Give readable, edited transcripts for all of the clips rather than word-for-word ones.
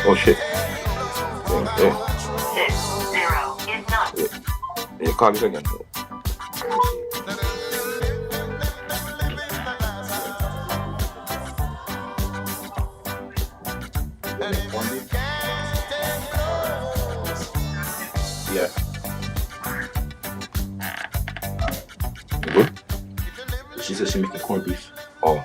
Oh shit. Yeah. Six zero is not. Yeah, call it again. Yeah. Good? She said she making corned beef. Oh.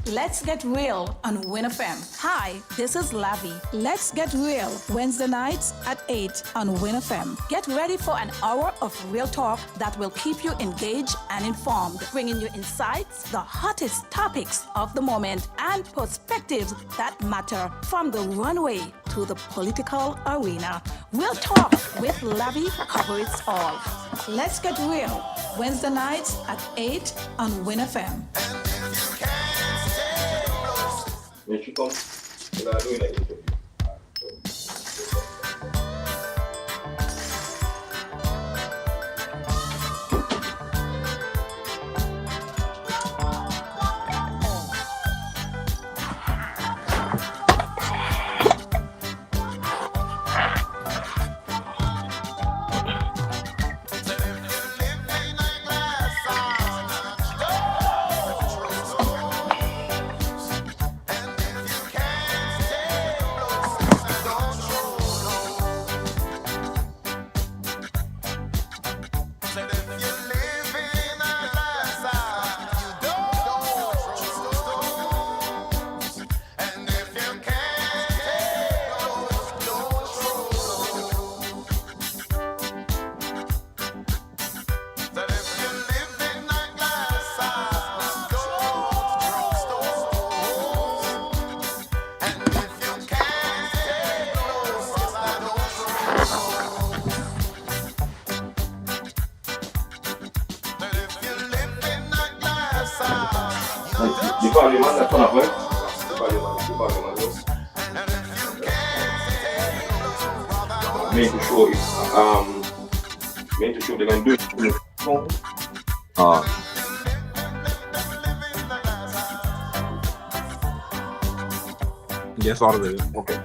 Let's get real on winnfm. Hi, this is Lavi. Let's get real Wednesday nights at 8 on winnfm. Get ready for an hour of real talk that will keep you engaged and informed, bringing you insights, the hottest topics of the moment, and perspectives that matter from the runway to the political arena. Real talk with Lavi covers all. Let's get real Wednesday nights at 8 on winnfm. When she comes, we're doing that interview. You call him on that phone up, right? You call him on those. Make sure they're gonna do it on the phone. Yes, all of it. Okay.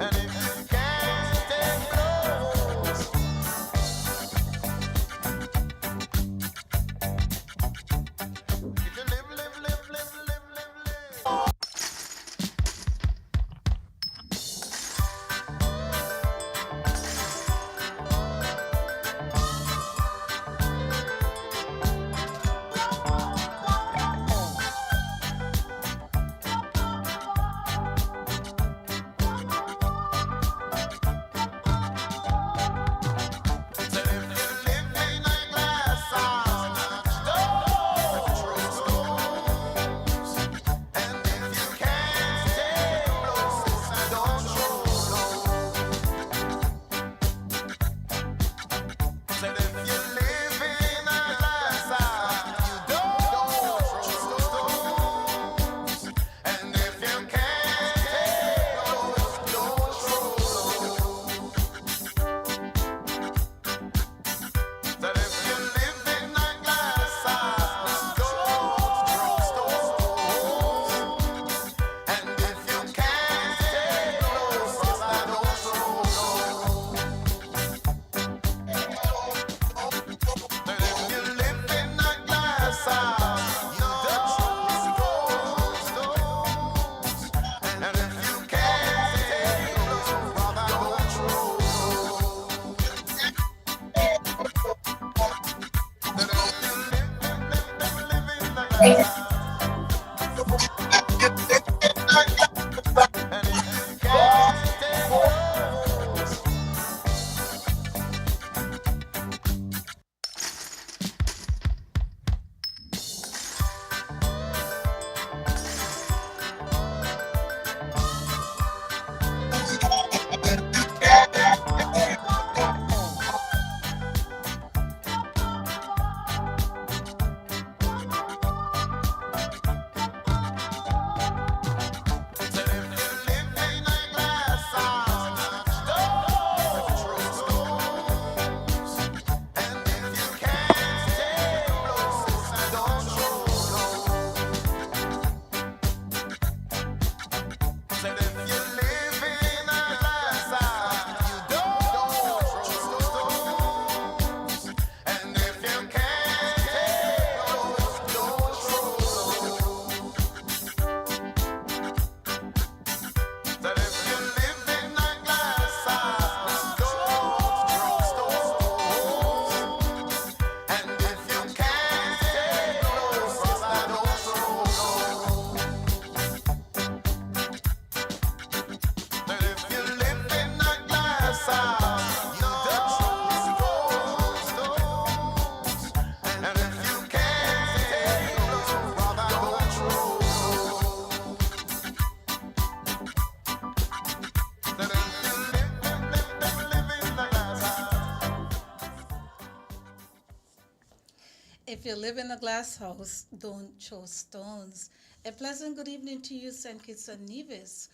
If you live in a glass house, don't throw stones. A pleasant good evening to you, St. Kitts and Nevis.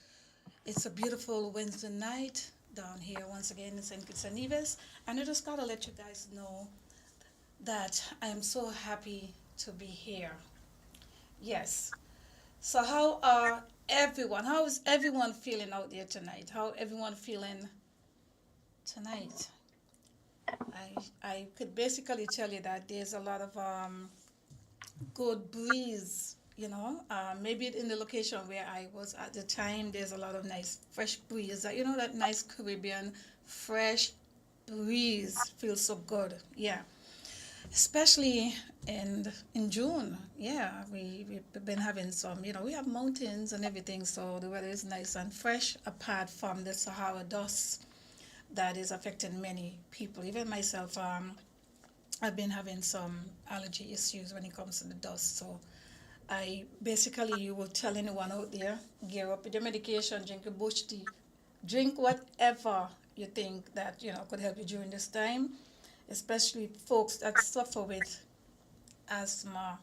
It's a beautiful Wednesday night down here once again in St. Kitts and Nevis. And I just gotta let you guys know that I am so happy to be here. Yes. So how is everyone feeling out there tonight? How everyone feeling tonight? I could basically tell you that there's a lot of good breeze, maybe in the location where I was at the time, there's a lot of nice fresh breeze, that nice Caribbean fresh breeze feels so good. Yeah, especially in June. Yeah, we've been having some, we have mountains and everything, so the weather is nice and fresh apart from the Sahara dust that is affecting many people, even myself. I've been having some allergy issues when it comes to the dust. So you will tell anyone out there, gear up with your medication, drink your bush tea, drink whatever you think that, could help you during this time, especially folks that suffer with asthma.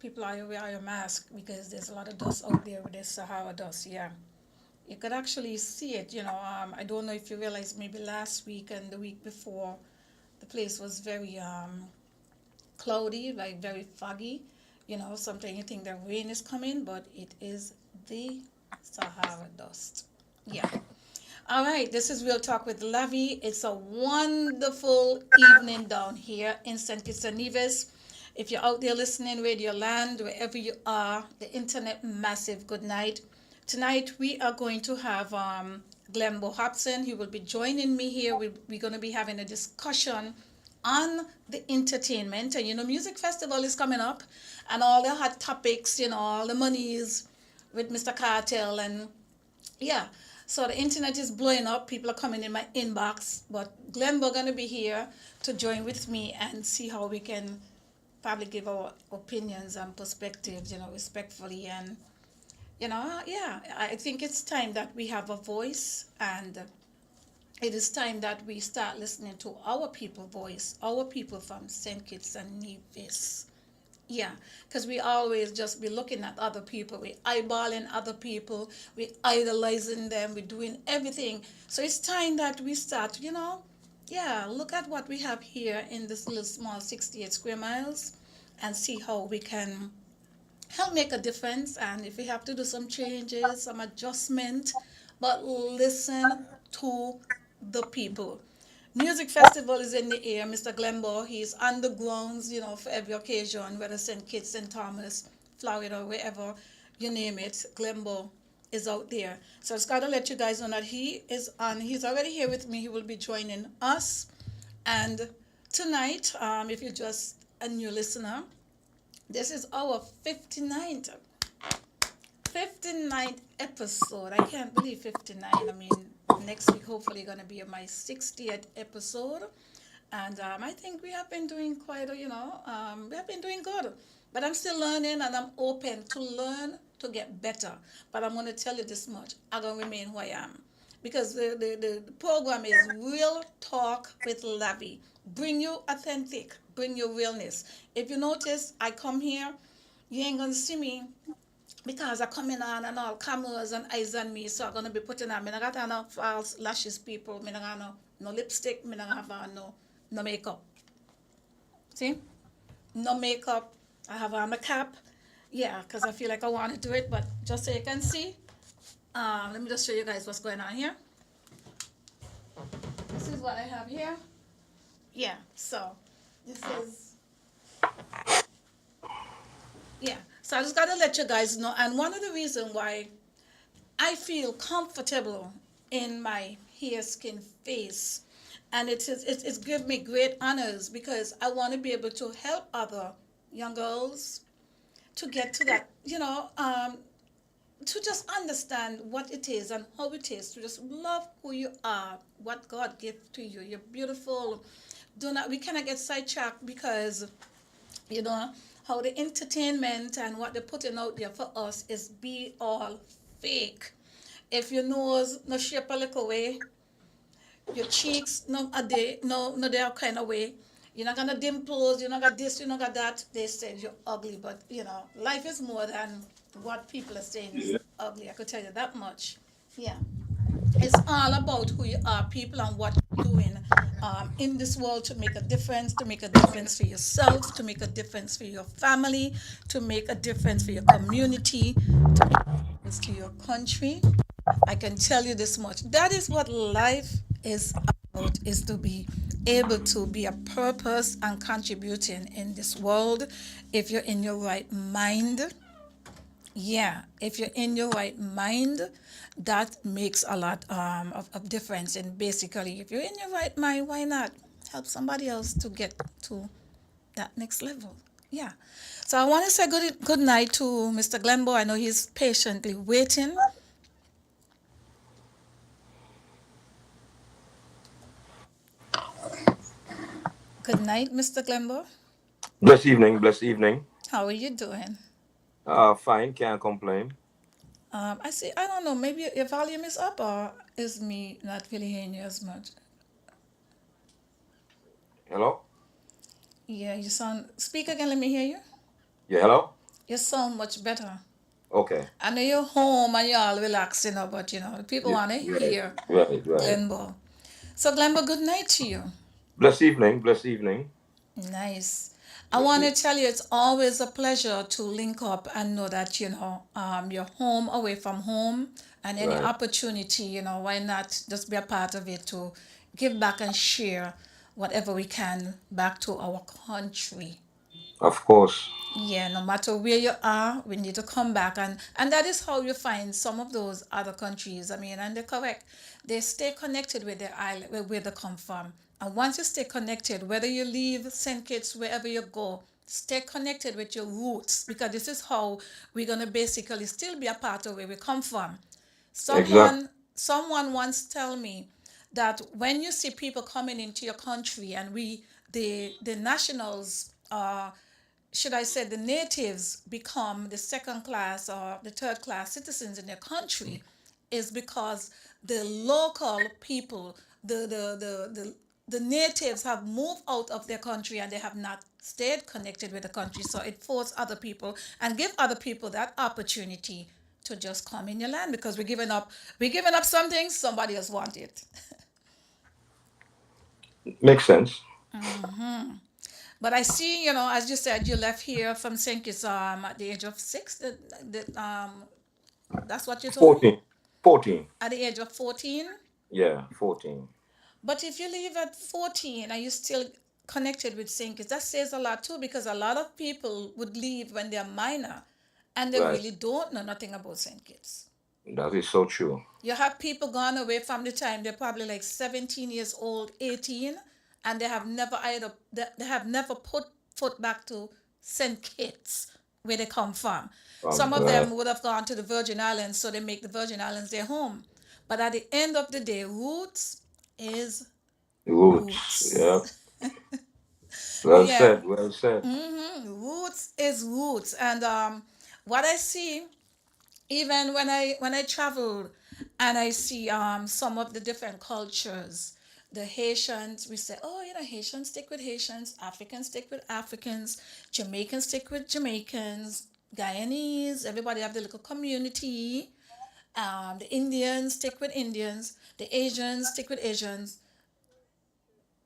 People are wear your mask because there's a lot of dust out there with this Sahara dust, yeah. You could actually see it, I don't know if you realized maybe last week and the week before, the place was very cloudy, like very foggy. Sometimes you think that rain is coming, but it is the Sahara dust. Yeah. All right, this is Real Talk with Lavi. It's a wonderful evening down here in St. Kitts and Nevis. If you're out there listening, Radio Land, wherever you are, the internet, massive good night. Tonight we are going to have Glenbo Hobson. He will be joining me here. We're going to be having a discussion on the entertainment. And, Music Festival is coming up and all the hot topics, all the monies with Mr. Cartel. And, yeah, so the internet is blowing up. People are coming in my inbox. But Glenbo going to be here to join with me and see how we can probably give our opinions and perspectives, respectfully. And I think it's time that we have a voice, and it is time that we start listening to our people voice, our people from St. Kitts and Nevis. Yeah, because we always just be looking at other people, we eyeballing other people, we idolizing them, we're doing everything. So it's time that we start, look at what we have here in this little small 68 square miles and see how we can help make a difference, and if we have to do some changes, some adjustment, but listen to the people. Music Festival is in the air. Mr. Glenbo, he's on the grounds, for every occasion, whether St. Kitts, St. Thomas, Florida, wherever, you name it, Glenbo is out there. So I just got to let you guys know that he's already here with me. He will be joining us. And tonight, if you're just a new listener, this is our 59th episode. I can't believe 59. I mean, next week hopefully going to be my 60th episode. And I think we have been doing we have been doing good. But I'm still learning, and I'm open to learn to get better. But I'm going to tell you this much. I'm going to remain who I am. Because the program is Real Talk with Lavi. Bring you authentic. Bring your realness. If you notice, I come here, you ain't going to see me because I come in on and all cameras and eyes on me, so I'm going to be putting on. I don't got no false lashes, people. I don't got no lipstick. I don't have no makeup. See? No makeup. I have on my cap. Yeah, because I feel like I want to do it, but just so you can see, let me just show you guys what's going on here. This is what I have here. Yeah, so this is, so I just got to let you guys know. And one of the reasons why I feel comfortable in my hair, skin, face, and it's given me great honors, because I want to be able to help other young girls to get to that, to just understand what it is and how it is to just love who you are, what God gave to you. You're beautiful. We cannot get sidetracked because, how the entertainment and what they're putting out there for us is be all fake. If your nose no shape a little way, your cheeks no they are kind of way, You're not gonna dimples, you're not got this, you're not got that. They said you're ugly, but life is more than what people are saying is Yeah. ugly. I could tell you that much. Yeah. It's all about who you are, people, and what you're doing in this world to make a difference, to make a difference for yourself, to make a difference for your family, to make a difference for your community, to make a difference to your country. I can tell you this much. That is what life is about, is to be able to be a purpose and contributing in this world if you're in your right mind. Yeah, if you're in your right mind, that makes a lot of difference. And basically, if you're in your right mind, why not help somebody else to get to that next level? Yeah. So I want to say good night to Mr. Glenbo. I know he's patiently waiting. Good night, Mr. Glenbo. Blessed evening, blessed evening. How are you doing? Fine, can't complain. I see. I don't know. Maybe your volume is up, or is me not really hearing you as much? Hello? Yeah, you sound. Speak again. Let me hear you. Yeah, hello? You sound much better. Okay. I know you're home and you're all relaxing, but people Yeah, want to right, hear right. Glenbo. So, Glenbo, good night to you. Blessed evening, blessed evening, Nice. I blessed want to evening. tell you it's always a pleasure to link up and know that, you're home away from home, and any Right. opportunity, why not just be a part of it to give back and share whatever we can back to our country. Of course. Yeah, no matter where you are, we need to come back, and that is how you find some of those other countries. I mean, and they're correct. They stay connected with their island, where they come from. And once you stay connected, whether you leave St. Kitts, wherever you go, stay connected with your roots, because this is how we're gonna basically still be a part of where we come from. Exact. Someone once tell me that when you see people coming into your country, and the nationals, should I say, the natives become the second class or the third class citizens in their country, is because the local people, the natives have moved out of their country, and they have not stayed connected with the country. So it forces other people and give other people that opportunity to just come in your land, because we're giving up something somebody else want it. Makes sense. But I see, as you said, you left here from St. Kitts at the age of 6. That's what you told me? 14. 14. At the age of 14. Yeah, 14. But if you leave at 14 and you still connected with St. Kitts, that says a lot too, because a lot of people would leave when they're minor and they Right. really don't know nothing about St. Kitts. That is so true. You have people gone away from the time they're probably like 17 years old, 18, and they have never put foot back to St. Kitts, where they come from. Some of Right. them would have gone to the Virgin Islands, so they make the Virgin Islands their home. But at the end of the day, roots is Roots. Yeah. roots. Well Yeah, said. Well said. roots is roots. And what I see, even when I travel and I see some of the different cultures, the Haitians, we say, oh, Haitians stick with Haitians, Africans stick with Africans, Jamaicans stick with Jamaicans, Guyanese, everybody have the little community. The Indians stick with Indians, the Asians stick with Asians,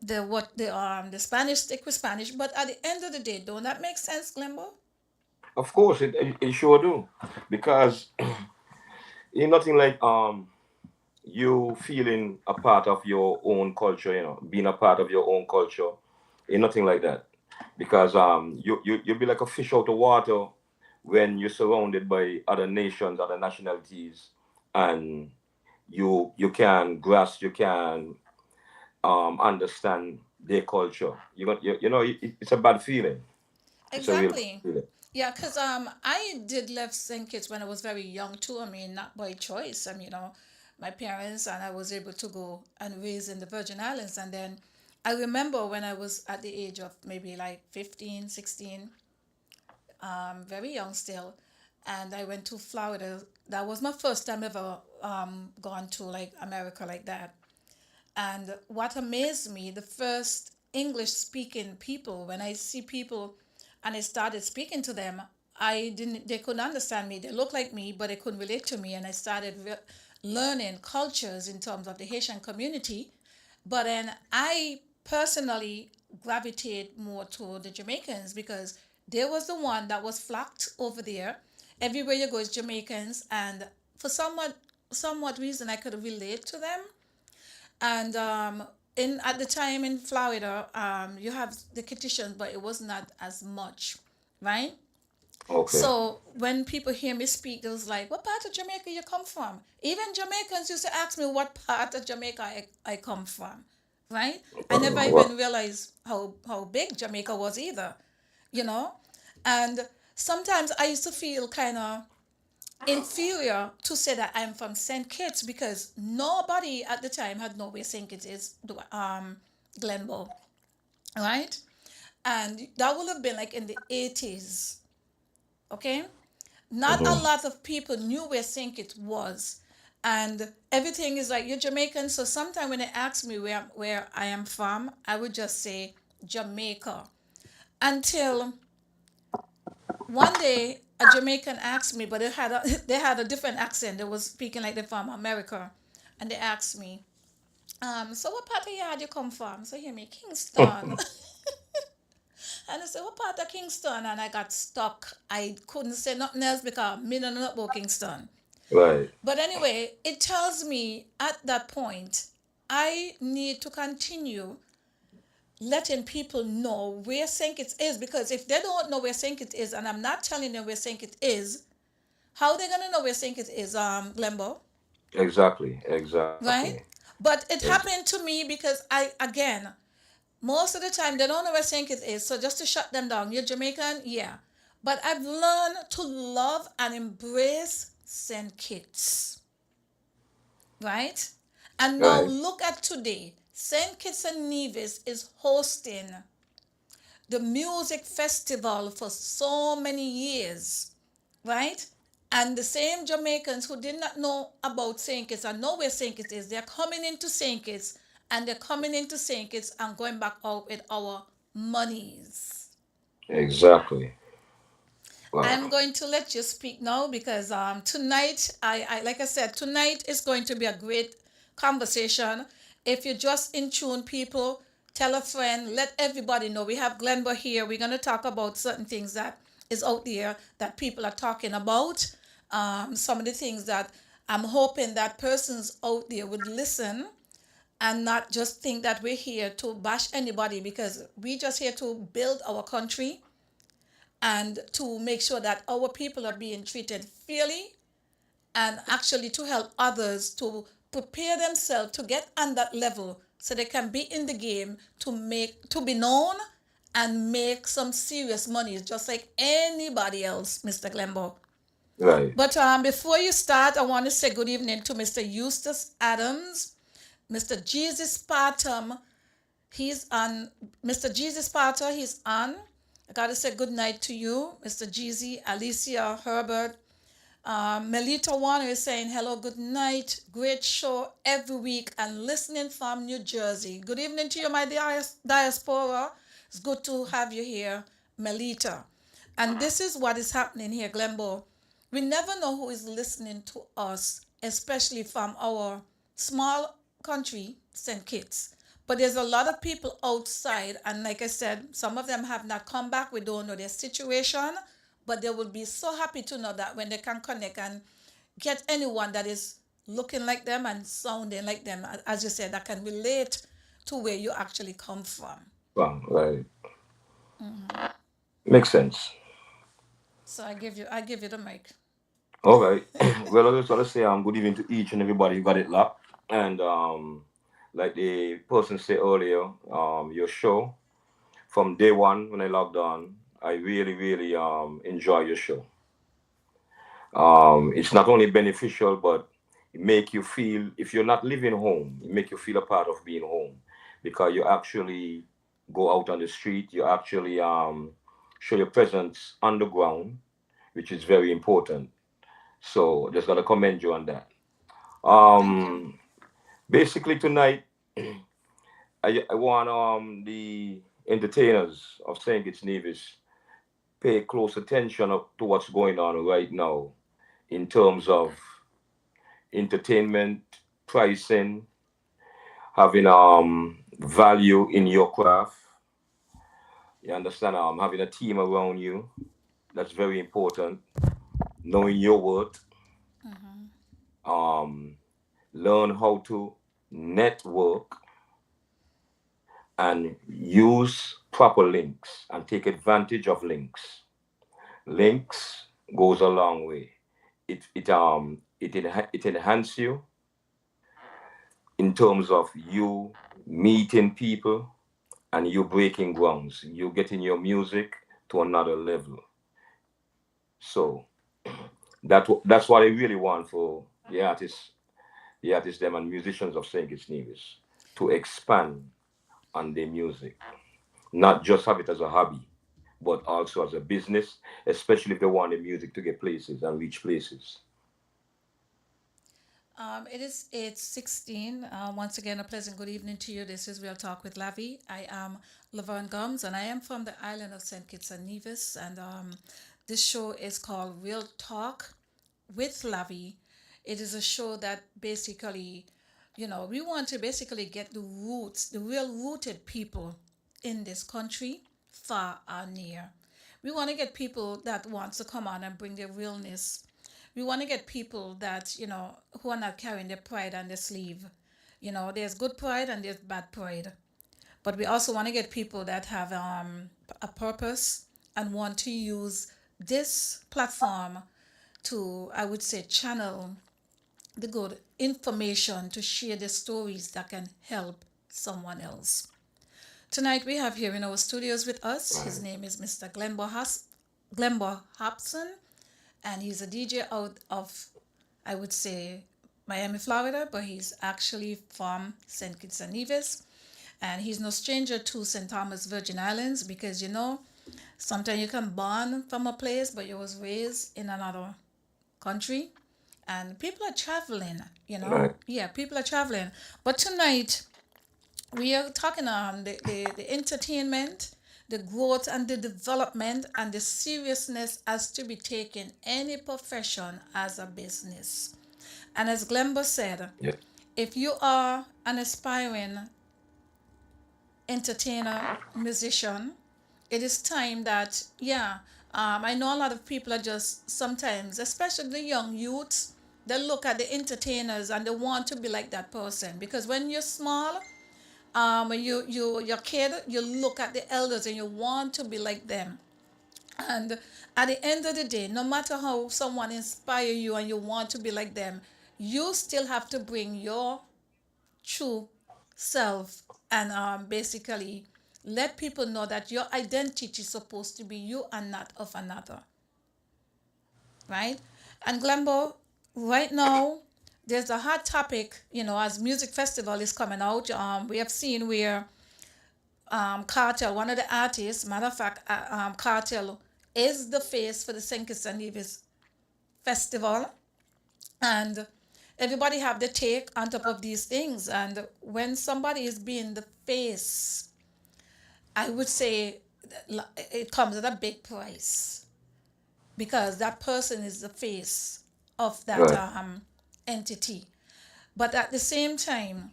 the Spanish stick with Spanish. But at the end of the day, don't that make sense, Glembo? Of course, it sure do. Because ain't nothing like you feeling a part of your own culture, being a part of your own culture. Ain't nothing like that. Because you be like a fish out of water when you're surrounded by other nations, other nationalities, and you can grasp, you can understand their culture. It's a bad feeling. It's a real bad Exactly. feeling. Yeah, because I did left St. Kitts when I was very young too. I mean, not by choice. I mean, my parents and I was able to go and raise in the Virgin Islands. And then I remember when I was at the age of maybe like 15, 16, very young still, and I went to Florida. That was my first time ever gone to like America like that. And what amazed me, the first English speaking people, when I see people and I started speaking to them, I didn't, they couldn't understand me. They looked like me, but they couldn't relate to me. And I started learning cultures in terms of the Haitian community. But then I personally gravitate more to the Jamaicans because there was the one that was flocked over there. Everywhere you go is Jamaicans, and for somewhat reason I could relate to them. And in at the time in Florida, you have the Kittians, but it was not as much, right? Okay. So when people hear me speak, they was like, "What part of Jamaica you come from?" Even Jamaicans used to ask me what part of Jamaica I come from, right? I never Well, even realized how big Jamaica was either, you know. And sometimes I used to feel kind of inferior to say that I'm from St. Kitts because nobody at the time had no where St. Kitts is, Glenbow, right? And that would have been like in the 80s, okay? Not a mhm. lot of people knew where St. Kitts was. And everything is like, you're Jamaican. So sometimes when they ask me where I am from, I would just say Jamaica. Until one day a Jamaican asked me, but they had a they had a different accent. They was speaking like they're from America, and they asked me, so what part of yard you come from? So hear me, Kingston. And I said, what part of Kingston? And I got stuck. I couldn't say nothing else because me don't know about Kingston. Right. But anyway, it tells me at that point, I need to continue letting people know where St. Kitts is because if they don't know where St. Kitts is and I'm not telling them where St. Kitts is, how are they gonna know where St. Kitts is, Glembo? Exactly. Exactly. Right? But it Ex- happened to me because I again, most of the time they don't know where St. Kitts is. So just to shut them down, you're Jamaican? Yeah. But I've learned to love and embrace St. Kitts. Right? And now right. look at today. St. Kitts and Nevis is hosting the music festival for so many years, right? And the same Jamaicans who did not know about St. Kitts and know where St. Kitts is, they're coming into St. Kitts and they're coming into St. Kitts and going back out with our monies. Exactly. Wow. I'm going to let you speak now because tonight, I like I said, tonight is going to be a great conversation. If you're just in tune, people, tell a friend, let everybody know. We have Glenba here. We're going to talk about certain things that is out there that people are talking about. Some of the things that I'm hoping that persons out there would listen and not just think that we're here to bash anybody because we're just here to build our country and to make sure that our people are being treated fairly and actually to help others to prepare themselves to get on that level so they can be in the game to be known and make some serious money just like anybody else, Mr. Glembo. Right. But before you start, I want to say good evening to Mr. Eustace Adams, Mr. Jesus Partum. He's on. Mr. Jesus Potter, he's on. I gotta say good night to you, Mr. Jeezy, Alicia, Herbert. Melita Warner is saying hello, good night. Great show every week and listening from New Jersey. Good evening to you, my diaspora. It's good to have you here, Melita. And this is what is happening here, Glenbo. We never know who is listening to us, especially from our small country, St. Kitts. But there's a lot of people outside, and like I said, some of them have not come back. We don't know their situation, but they will be so happy to know that when they can connect and get anyone that is looking like them and sounding like them, as you said, that can relate to where you actually come from. Wow. Right. Makes sense. So I give you the mic. All right. Well, I just want to say good evening to each and everybody who got it locked. And like the person said earlier, your show from day one when I logged on, I really, really enjoy your show. It's not only beneficial, but it make you feel if you're not living home, it make you feel a part of being home because you actually go out on the street, you actually show your presence on the ground, which is very important. So just gotta commend you on that. Thank you. Um, Basically tonight I want the entertainers of St. Kitts Nevis pay close attention to what's going on right now in terms of entertainment, pricing, having value in your craft. You understand? Having a team around you. That's very important. Knowing your worth. Um, learn how to network and use proper links and take advantage of links. Links goes a long way. It enhance you in terms of you meeting people and you breaking grounds. You getting your music to another level. So that's what I really want for the artists them and musicians of Saint Kitts Nevis to expand on their music, not just have it as a hobby, but also as a business, especially if they want the music to get places and reach places. It is 8:16. Once again, a pleasant good evening to you. This is Real Talk with Lavi. I am Laverne Gumbs, and I am from the island of St. Kitts and Nevis. And this show is called Real Talk with Lavi. It is a show that basically, we want to basically get the roots, the real rooted people in this country, far and near. We want to get people that wants to come on and bring their realness. We want to get people that, who are not carrying their pride on their sleeve. There's good pride and there's bad pride. But we also want to get people that have a purpose and want to use this platform to, I would say, channel the good information to share the stories that can help someone else. Tonight we have here in our studios with us, his name is Mr. Glenbo Hobson, and he's a DJ out of, I would say, Miami, Florida, but he's actually from St. Kitts and Nevis. And he's no stranger to St. Thomas Virgin Islands because, sometimes you can born from a place, but you was raised in another country. And people are traveling, Right. Yeah, people are traveling. But tonight, we are talking on the entertainment, the growth and the development and the seriousness as to be taken any profession as a business. And as Glembo said, Yeah. if you are an aspiring entertainer, musician, it is time that, yeah, I know a lot of people are just sometimes, especially the young youths, they look at the entertainers and they want to be like that person. Because when you're small, when you're kid, you look at the elders and you want to be like them. And at the end of the day, no matter how someone inspire you and you want to be like them, you still have to bring your true self and basically let people know that your identity is supposed to be you and not of another, right? And Glambo, right now, there's a hot topic, as music festival is coming out. We have seen where Cartel, one of the artists, matter of fact, Cartel is the face for the St. Kitts and Nevis festival, and everybody have the take on top of these things. And when somebody is being the face, I would say it comes at a big price because that person is the face of that Right. entity. But at the same time,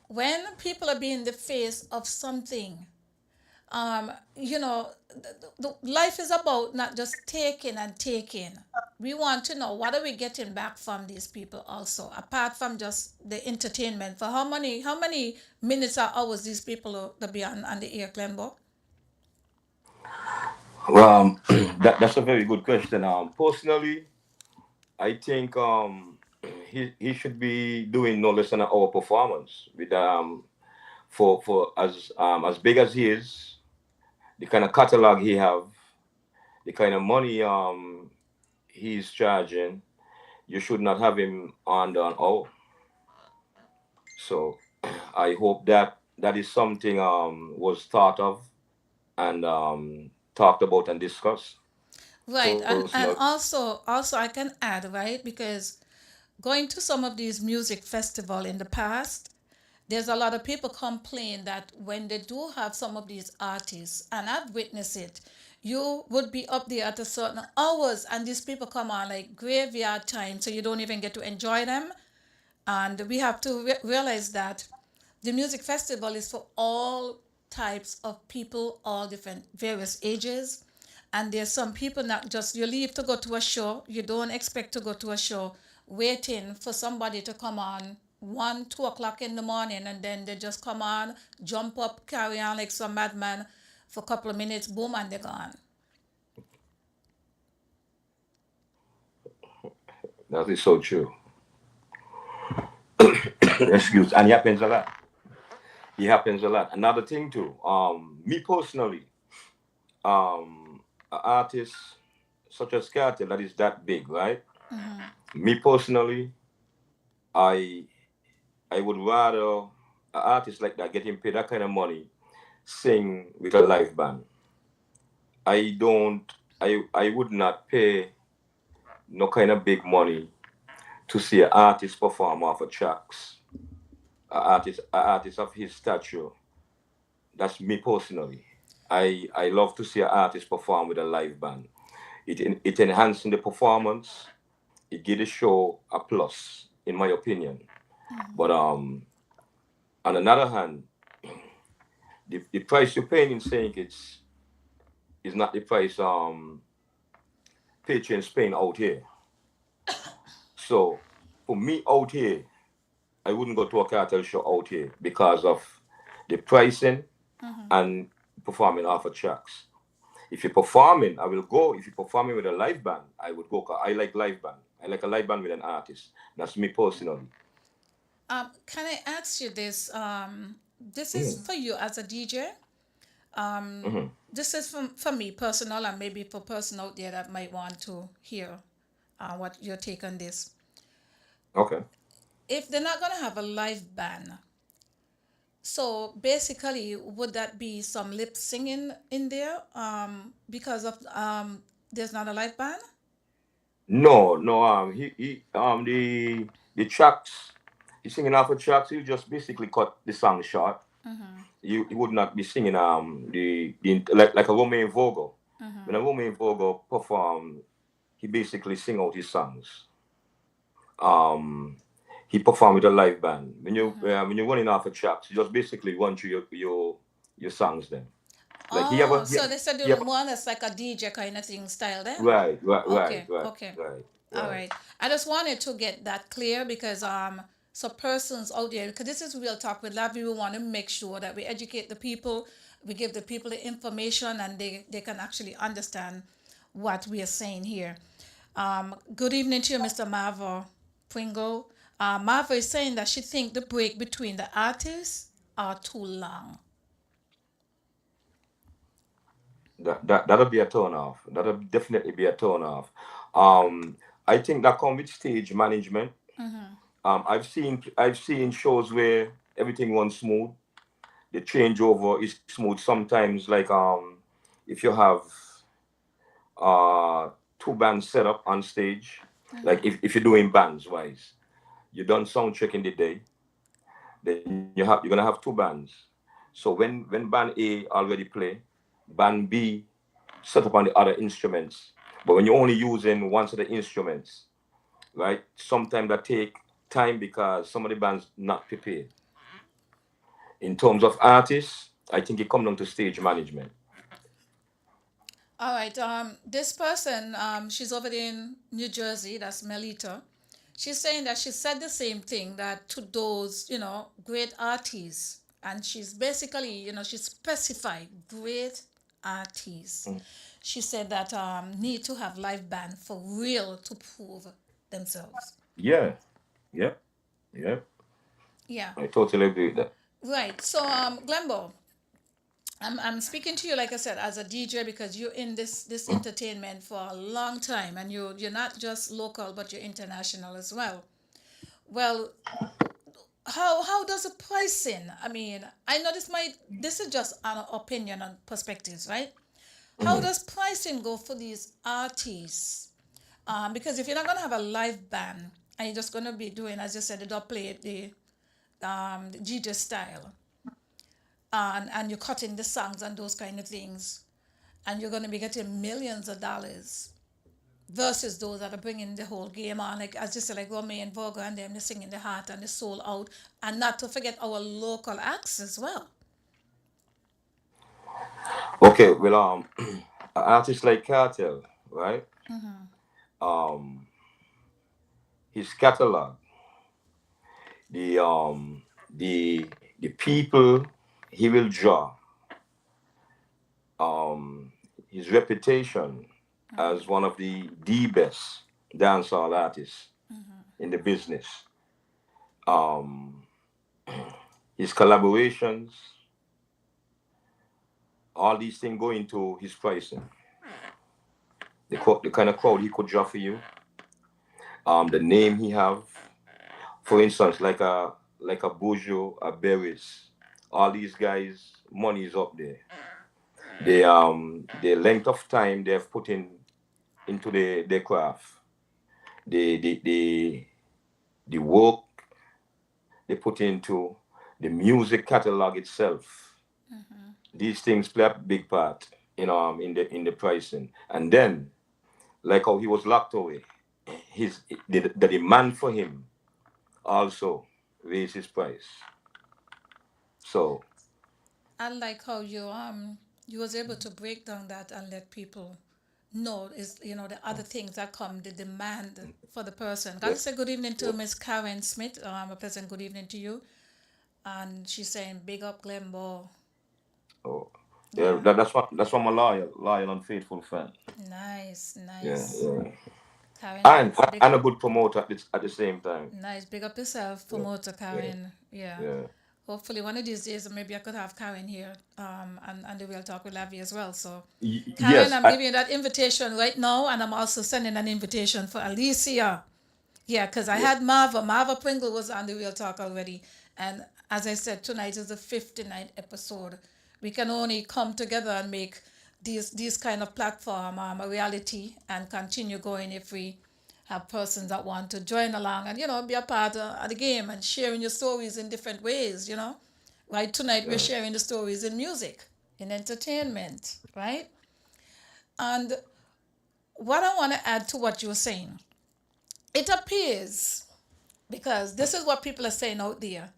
when people are being the face of something, life is about not just taking and taking. We want to know what are we getting back from these people also, apart from just the entertainment. For how many minutes or hours these people will be on the air, Glenbo? That's a very good question. Personally, I think he should be doing no less than an hour performance with for as big as he is, the kind of catalog he have, the kind of money he's charging. You should not have him on an hour. So I hope that is something was thought of and talked about and discussed. Right, and Personal. also I can add, right, because going to some of these music festival in the past, there's a lot of people complain that when they do have some of these artists, and I've witnessed it, you would be up there at a certain hours, and these people come on like graveyard time, so you don't even get to enjoy them. And we have to realize that the music festival is for all types of people, all different various ages. And there's some people not just you leave to go to a show, you don't expect to go to a show waiting for somebody to come on 1, 2 o'clock in the morning, and then they just come on, jump up, carry on like some madman for a couple of minutes, boom, and they're gone. That is so true. Excuse, and it happens a lot. It happens a lot. Another thing too. Me personally, an artist such as Carter that is that big, right? Me personally, I I would rather an artist like that getting paid that kind of money sing with a live band. I don't. I would not pay no kind of big money to see an artist perform off of tracks. An artist of his stature. That's me personally. I love to see an artist perform with a live band. It enhancing the performance. It give the show a plus, in my opinion. But on another hand, the price you're paying in saying it's is not the price patrons paying out here. So for me out here, I wouldn't go to a cartel show out here because of the pricing and performing off of tracks. If you're performing, I will go. If you're performing with a live band, I would go. 'Cause I like live band. I like a live band with an artist. That's me personally. Can I ask you this? This is Mm, for you as a DJ. hmm. This is for me personal, and maybe for person out there that might want to hear what your take on this. Okay. If they're not gonna have a live band, so basically, would that be some lip singing in there? Because of there's not a live band. No, no. The tracks. He's singing off of tracks. You just basically cut the song short. You would not be singing the like a Romain Vogel. When a Romain Vogel perform, he basically sing out his songs. Um, he perform with a live band. When you're running off of tracks, you just basically run through your songs then. Like he have Oh, a so they said he doing have more that's like a DJ kind of thing style then. right, right, right, Okay, right, okay. right, All right. right. I just wanted to get that clear because so persons out there, because this is real talk with love, we want to make sure that we educate the people, we give the people the information, and they can actually understand what we are saying here. Good evening to you, Mr. Marva Pringle. Marva is saying that she think the break between the artists are too long. That'll be a turn off. That'll definitely be a turn off. Um, I think that comes with stage management. I've seen shows where everything runs smooth. The changeover is smooth. Sometimes, like if you have uh two bands set up on stage, like if you're doing bands wise, you done sound check in the day, then you're gonna have two bands. So when band A already play, band B set up on the other instruments. But when you're only using one set of instruments, right? Sometimes that take time because some of the bands not prepared. In terms of artists, I think it comes down to stage management. All right. This person, she's over there in New Jersey. That's Melita. She's saying that she said the same thing that to those, great artists, and she's basically, she specified great artists. She said that need to have live band for real to prove themselves. Yeah, yeah, yeah. Yeah. I totally agree with that. Right. So, Glenbo, I'm speaking to you like I said as a DJ because you're in this entertainment for a long time and you're not just local but you're international as well. Well, how does the pricing? I mean, I know this is just an opinion and perspectives, right? How does pricing go for these artists? Because if you're not gonna have a live band and you're just gonna be doing, as you said, the play the DJ style, and you're cutting the songs and those kind of things, and you're going to be getting millions of dollars versus those that are bringing the whole game on, like as you said, like Romy and Vogue and them, they're singing the heart and the soul out, and not to forget our local acts as well. Okay, well, an artist like Cartel, right? Um, his catalog, the the people he will draw, um, his reputation as one of the best dancehall artists in the business, um, his collaborations, all these things go into his pricing. The kind of crowd he could draw for you, the name he have, for instance, like a Bojo, a Berries, all these guys, money is up there. The length of time they've put in into their craft, the the work they put into the music catalog itself. These things play a big part in the pricing. And then, like how he was locked away, his the demand for him also raised his price. So I like how you was able to break down that and let people know is the other things that come, the demand for the person. Got yeah, to say good evening to yeah. Miss Karen Smith. A pleasant good evening to you. And she's saying big up Glenbo. Oh, yeah. Yeah, That's why I'm a loyal and faithful fan. nice, Yeah, nice. yeah. Karen, big And a up, good promoter at the same time. nice, big up yourself, Yeah, promoter yeah, Karen. Yeah. yeah. Hopefully one of these days maybe I could have Karen here, and we'll talk with Lavi as well. So Karen, Yes, I'm giving you that invitation right now, and I'm also sending an invitation for Alicia. Yeah, because I yeah, had Marva. Marva Pringle was on the Real Talk already. And as I said, tonight is the 59th episode. We can only come together and make these kind of platform a reality and continue going if we have persons that want to join along and, be a part of the game and sharing your stories in different ways. Right, tonight we're yeah. sharing the stories in music, in entertainment, right? And what I want to add to what you were saying, it appears, because this is what people are saying out there.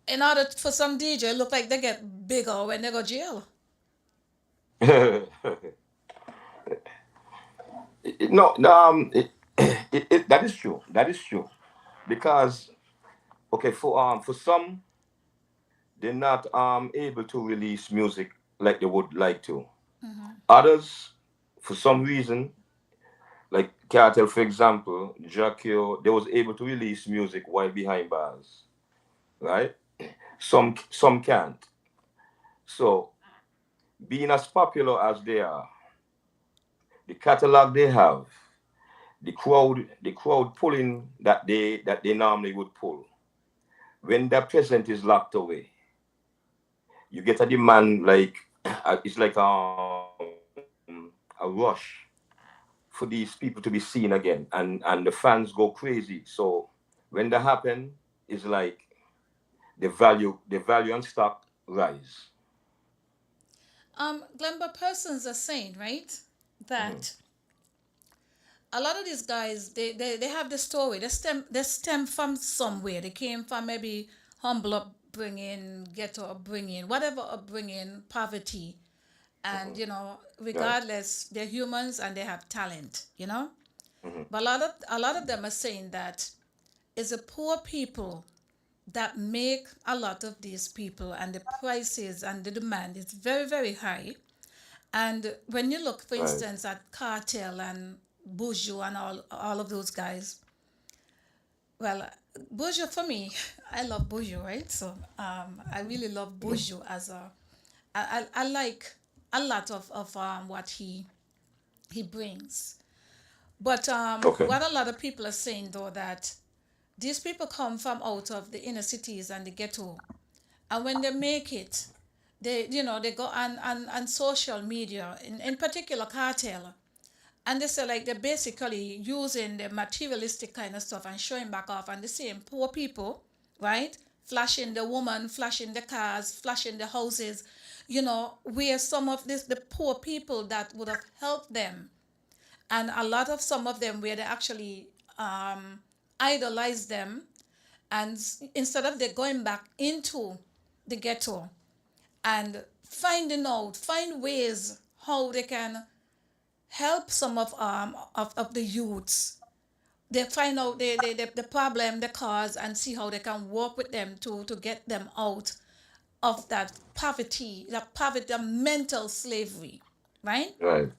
In order for some DJ, look like they get bigger when they go jail. No, no, that is true. That is true. Because okay, for some, they're not able to release music like they would like to. Others, for some reason, like Cartel, for example, Jackie, they was able to release music while behind bars, right? Some can't. So being as popular as they are, the catalog they have, the crowd pulling that they normally would pull, when that present is locked away, you get a demand like it's like a rush for these people to be seen again, and the fans go crazy. So when that happen, it's like the value and stock rise. Glenba persons are saying, right, that a lot of these guys, they have the story. They stem from somewhere. They came from maybe humble upbringing, ghetto upbringing, whatever upbringing, poverty. And, Right. regardless, they're humans and they have talent. Hmm. But a lot of them are saying that it's the poor people that make a lot of these people, and the prices and the demand is very, very high. And when you look, for Right. instance, at Cartel and Buju and all of those guys, well, Buju for me, I love Buju, right? So I really love Buju as I like a lot of what he brings. But Okay. what a lot of people are saying though, that these people come from out of the inner cities and the ghetto, and when they make it, they go on social media, in particular Cartel, and they say like they're basically using the materialistic kind of stuff and showing back off, and the same poor people, right? Flashing the woman, flashing the cars, flashing the houses, where some of the poor people that would have helped them, and a lot of some of them where they actually idolize them, and instead of they going back into the ghetto and find ways how they can help some of the youths. They find out the problem, the cause, and see how they can work with them to get them out of that poverty, the mental slavery, right? Right.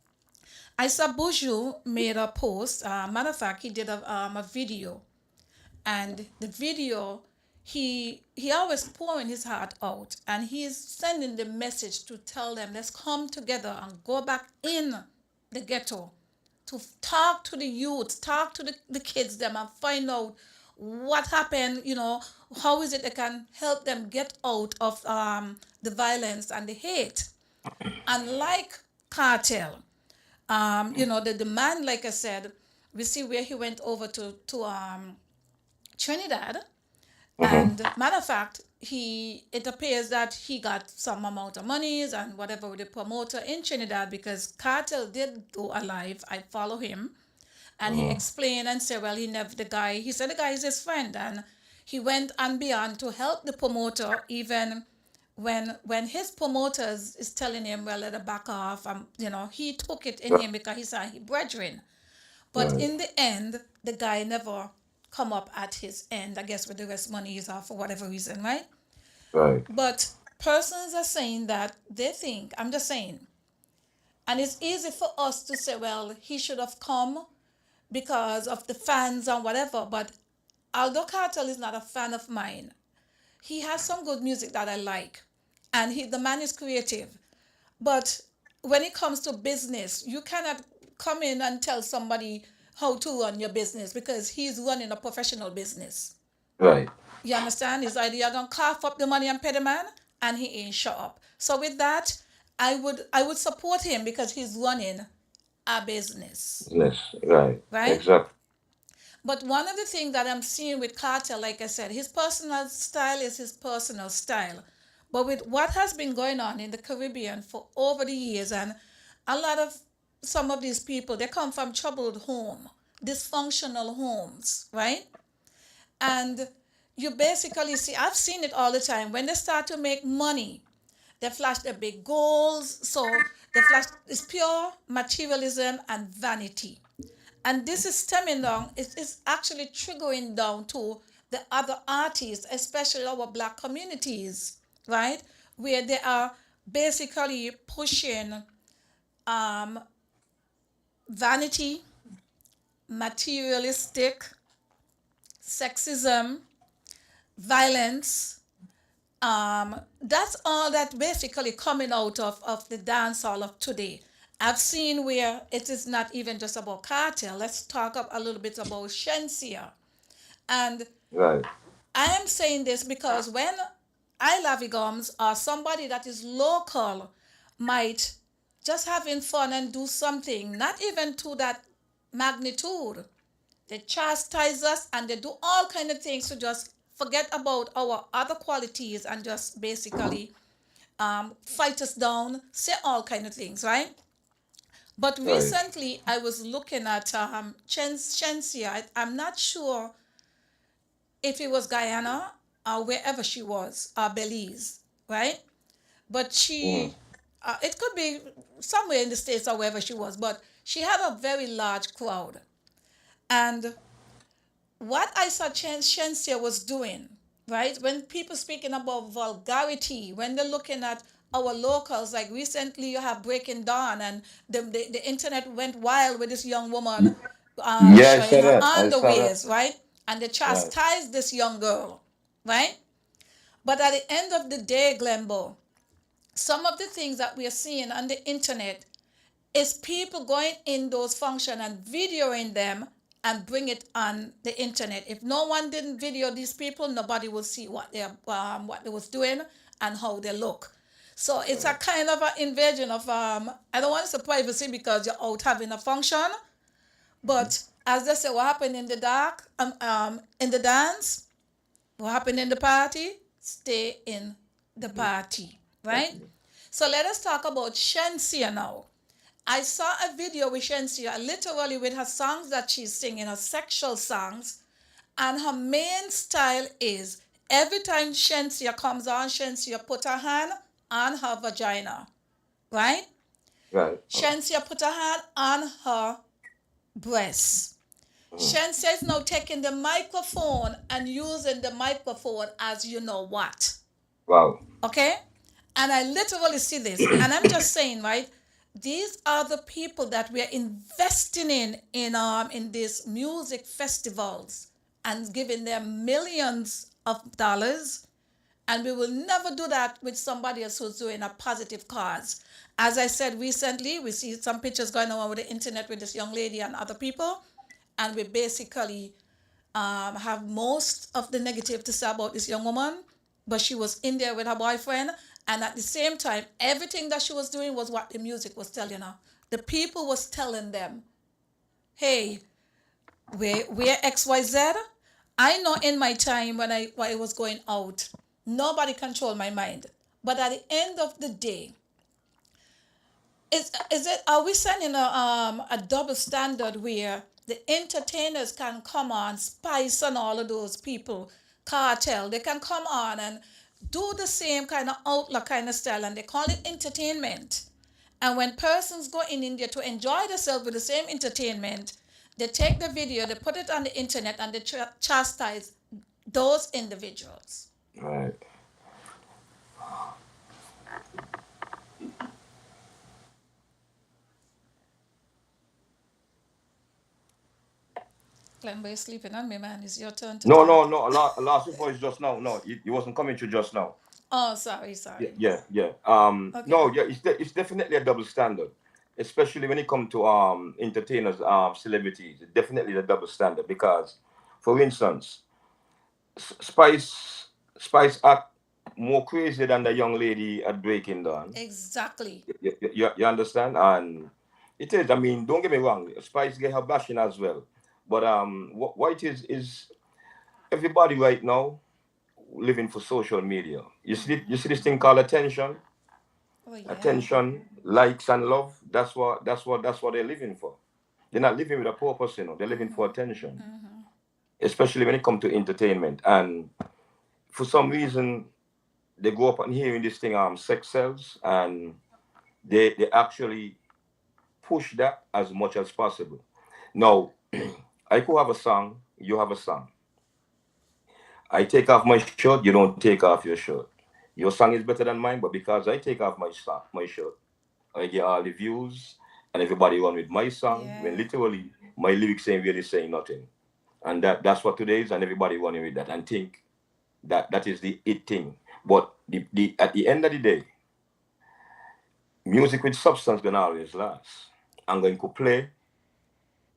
I saw Buju made a post. Matter of fact, he did a video, and the video, he always pouring his heart out, and he's sending the message to tell them, let's come together and go back in the ghetto to talk to the youth, talk to the kids them, and find out what happened, how is it they can help them get out of the violence and the hate. And like Cartel, the man, like I said, we see where he went over to Trinidad. Mm-hmm. And matter of fact, it appears that he got some amount of monies and whatever with the promoter in Trinidad, because Cartel did go alive. I follow him, and he Mm-hmm. explained and said, well, he said the guy is his friend, and he went and beyond to help the promoter, even when his promoters is telling him, well, let her back off. He took it in Right. him because he said he brethren. But Right. in the end, the guy never come up at his end, I guess, with the rest money is off for whatever reason, right? Right. But persons are saying that they think, I'm just saying, and it's easy for us to say, well, he should have come because of the fans and whatever. But although Cartel is not a fan of mine, he has some good music that I like, and the man is creative. But when it comes to business, you cannot come in and tell somebody how to run your business, because he's running a professional business. Right. You understand? It's either you're gonna cough up the money and pay the man, and he ain't show up. So with that, I would support him because he's running a business, Yes. Right. right? Exactly. But one of the things that I'm seeing with Carter, like I said, his personal style is his personal style. But with what has been going on in the Caribbean for over the years, and a lot of some of these people, they come from troubled home, dysfunctional homes, right? And you basically see, I've seen it all the time. When they start to make money, they flash their big goals. So they flash, it's pure materialism and vanity. And this is stemming down, it's actually triggering down to the other artists, especially our black communities, right? Where they are basically pushing um, vanity, materialistic, sexism, violence. That's all that basically coming out of the dance hall of today. I've seen where it is not even just about cartel. Let's talk a little bit about Shensia. And Right. I am saying this because when I Lavi Gumbs or somebody that is local might just having fun and do something, not even to that magnitude. They chastise us and they do all kind of things to just forget about our other qualities and just basically fight us down, say all kind of things, right? But Right. recently I was looking at Shensia. I'm not sure if it was Guyana or wherever she was, or Belize, right? But Mm-hmm. it could be somewhere in the States or wherever she was, but she had a very large crowd. And what I saw Shensia was doing, right? When people speaking about vulgarity, when they're looking at our locals, like recently you have Breaking Dawn, and the internet went wild with this young woman Yeah, I showing saw her that. I saw that. underwears, right? And they Right. chastised this young girl, right? But at the end of the day, Glenbo, some of the things that we are seeing on the internet is people going in those functions and videoing them and bring it on the internet. If no one didn't video these people, nobody will see what they was doing and how they look. So it's a Right. kind of an invasion of I don't want to say privacy because you're out having a function, Mm-hmm. but as they say, what happened in the dark, in the dance, What happened in the party? Stay in the party, right? So let us talk about Shensia now. I saw a video with Shensia, literally with her songs that she's singing, her sexual songs, and her main style is every time Shensia comes on, Shensia put her hand on her vagina, right? Right. Shensia put her hand on her breast. Shensia is now taking the microphone and using the microphone as you know what. Wow. Okay? And I literally see this. And I'm just saying, right? These are the people that we are investing in these music festivals and giving them millions of dollars. And we will never do that with somebody else who's doing a positive cause. As I said recently, we see some pictures going on with the internet with this young lady and other people. And we basically have most of the negative to say about this young woman, but she was in there with her boyfriend, and at the same time, everything that she was doing was what the music was telling her. The people was telling them, "Hey, we're XYZ." I know in my time when I was going out, nobody controlled my mind. But at the end of the day, is it are we setting a double standard where the entertainers can come on, Spice and all of those people, Cartel, they can come on and do the same kind of outlook kind of style, and they call it entertainment. And when persons go in India to enjoy themselves with the same entertainment, they take the video, they put it on the internet, and they chastise those individuals. Right. Glenn, you're sleeping on me, man. It's your turn to No, talk. no, no. Last voice just now. No, it wasn't coming to just now. Oh, sorry, Yeah, sorry. yeah, yeah. Okay. No, yeah. It's definitely a double standard, especially when it comes to entertainers, celebrities. It's definitely a double standard because, for instance, Spice act more crazy than the young lady at Breaking Dawn. Exactly. You understand? And it is. I mean, don't get me wrong. Spice get her bashing as well, but what it is everybody right now living for social media. You see this thing called attention, Oh, yeah. likes and love. That's what they're living for. They're not living with a purpose, They're living for attention, especially when it comes to entertainment. And for some reason, they grow up and hearing this thing, sex sells, and they actually push that as much as possible. Now, I could have a song, you have a song. I take off my shirt, you don't take off your shirt. Your song is better than mine, but because I take off my shirt, I get all the views, and everybody run with my song. When Yeah. literally my lyrics ain't really saying nothing, and that's what today is, and everybody running with that and think that is the it thing. But the at the end of the day, music with substance gonna always last. I'm going to play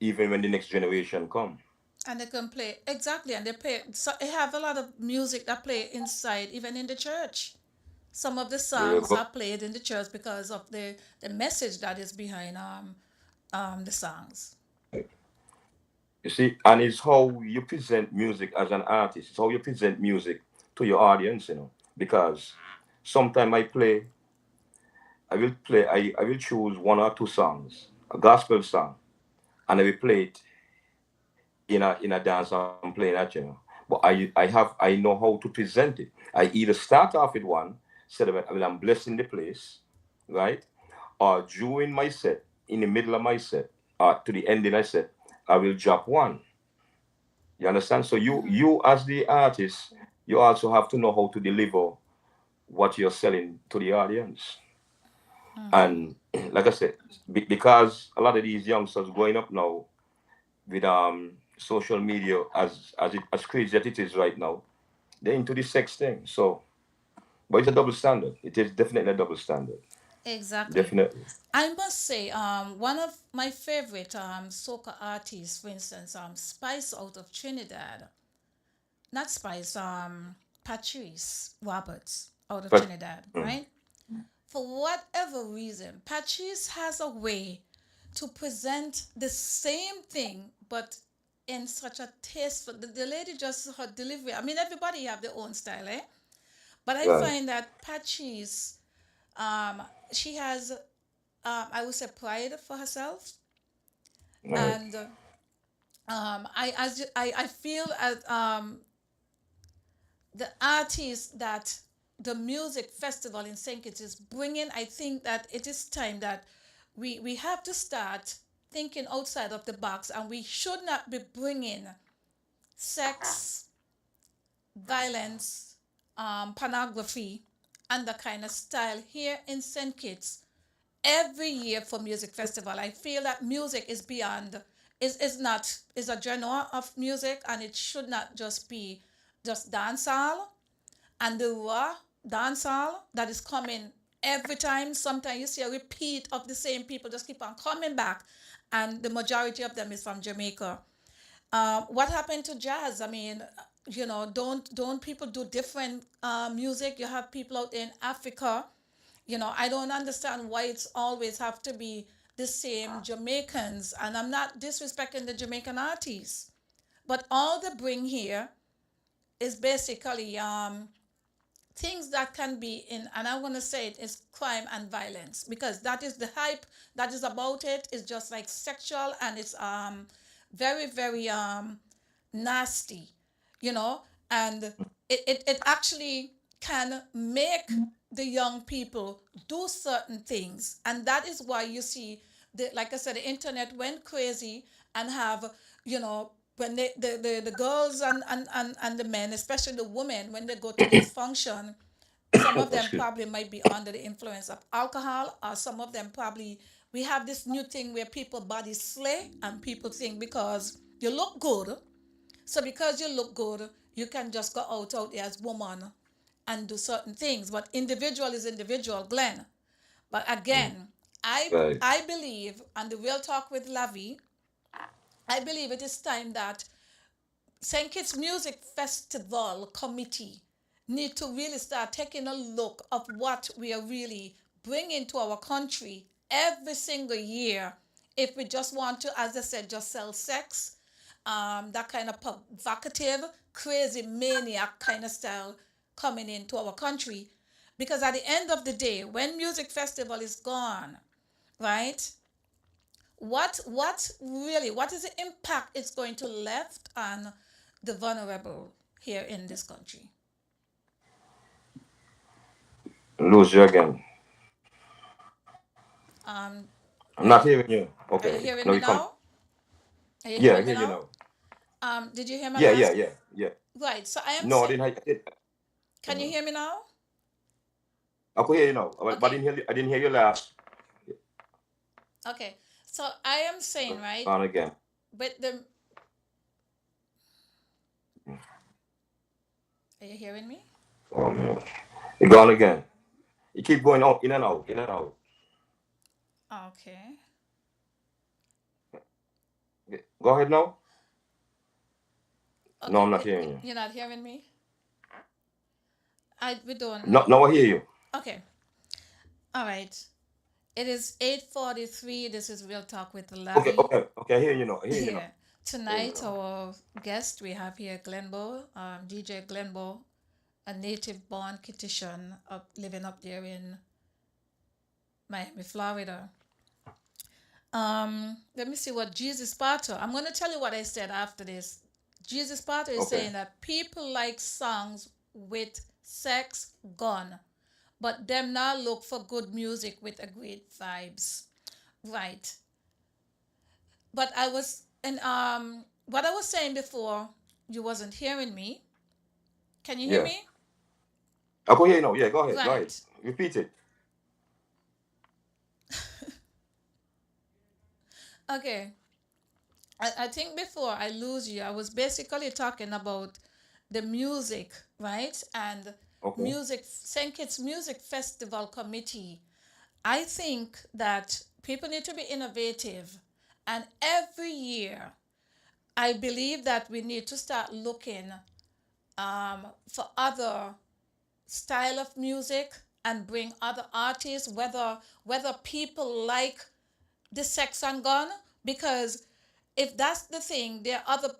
even when the next generation come. And they can play exactly, and they play. So they have a lot of music that play inside, even in the church. Some of the There you songs go. are played in the church because of the message that is behind the songs. You see, and it's how you present music as an artist. It's how you present music to your audience, Because sometimes I will choose one or two songs, a gospel song, and I will play it in a dance I'm playing at. But I know how to present it. I either start off with one, said I'm blessing the place, right? Or during my set, in the middle of my set, or to the end of my set, I will drop one. You understand? So you as the artist, you also have to know how to deliver what you're selling to the audience. And like I said, because a lot of these youngsters growing up now with social media as crazy as it is right now, they're into the sex thing. So, but it's a double standard. It is definitely a double standard. Exactly. Definitely. I must say, one of my favorite soca artists, for instance, Spice out of Trinidad. Not Spice, Patrice Roberts out of But Trinidad, mm, right? For whatever reason, Patrice has a way to present the same thing, but in such a tasteful. The lady just her delivery. I mean, everybody have their own style, eh? But I Right. find that Patrice, um, she has, I would say, pride for herself, Right. and I feel as the artists that the music festival in St. Kitts is bringing. I think that it is time that we have to start thinking outside of the box, and we should not be bringing sex, violence, pornography, and the kind of style here in St. Kitts every year for music festival. I feel that music is beyond, is not, is a genre of music, and it should not just be just dancehall and the raw dancehall that is coming every time. Sometimes you see a repeat of the same people just keep on coming back, and the majority of them is from Jamaica. What happened to jazz? I mean, don't people do different music? You have people out in Africa. I don't understand why it's always have to be the same Jamaicans. And I'm not disrespecting the Jamaican artists, but all they bring here is basically things that can be in, and I want to say it is crime and violence, because that is the hype that is about it. It's just like sexual, and it's very, very nasty, you know, and it actually can make the young people do certain things. And that is why you see, like I said, the internet went crazy, and have, when the girls and the men, especially the women, when they go to these functions, some of them Excuse. probably might be under the influence of alcohol, or some of them probably, we have this new thing where people body slay, and people think because you look good, so because you look good, you can just go out there as woman and do certain things. But individual is individual, Glenn. But again, I Right. I believe, and the real talk with Lavi, I believe it is time that St. Kitts Music Festival Committee need to really start taking a look of what we are really bringing to our country every single year. If we just want to, as I said, just sell sex, that kind of provocative, crazy maniac kind of style coming into our country. Because at the end of the day, when music festival is gone, right? What is the impact it's going to left on the vulnerable here in this country? Lose you again. Um, I'm are not you hearing you. are you Okay. hearing No, me you come. now? Are you Yeah, I hearing me hear you now? now. Did you hear my Yeah, yeah, last? yeah, yeah. Right. So I am No, I saying, didn't hear. can you hear me now? I could hear you now, but I Okay. didn't hear. I didn't hear you last. Okay. So I am saying, right, On again. but the are you hearing me? Oh man, you gone again. You keep going out, in and out, in and out. Okay. Go ahead now. No, Okay. I'm not hearing you. You're not hearing me? We don't No, know. no, I hear you. Okay. All right. It is 8:43. This is Real Talk with Okay, Lavi. okay, okay. I hear you now. I hear you now. Yeah. I hear you Tonight, now. our guest we have here, Glenbo, DJ Glenbo, a native born Kittitian living up there in Miami, Florida. Let me see what Jesus Potter. I'm going to tell you what I said after this. Jesus Potter is Okay. saying that people like songs with sex gone, but them now look for good music with a great vibes. Right. But I was, and what I was saying before, you wasn't hearing me. Can you hear Yeah, me? I can hear you now. Yeah, go ahead. Go ahead. Right. Repeat it. Okay. I think before I lose you, I was basically talking about the music, right? And Okay. music, St. Kitts Music Festival Committee. I think that people need to be innovative. And every year, I believe that we need to start looking for other style of music and bring other artists, whether people like the sex and gun, because if that's the thing, there are other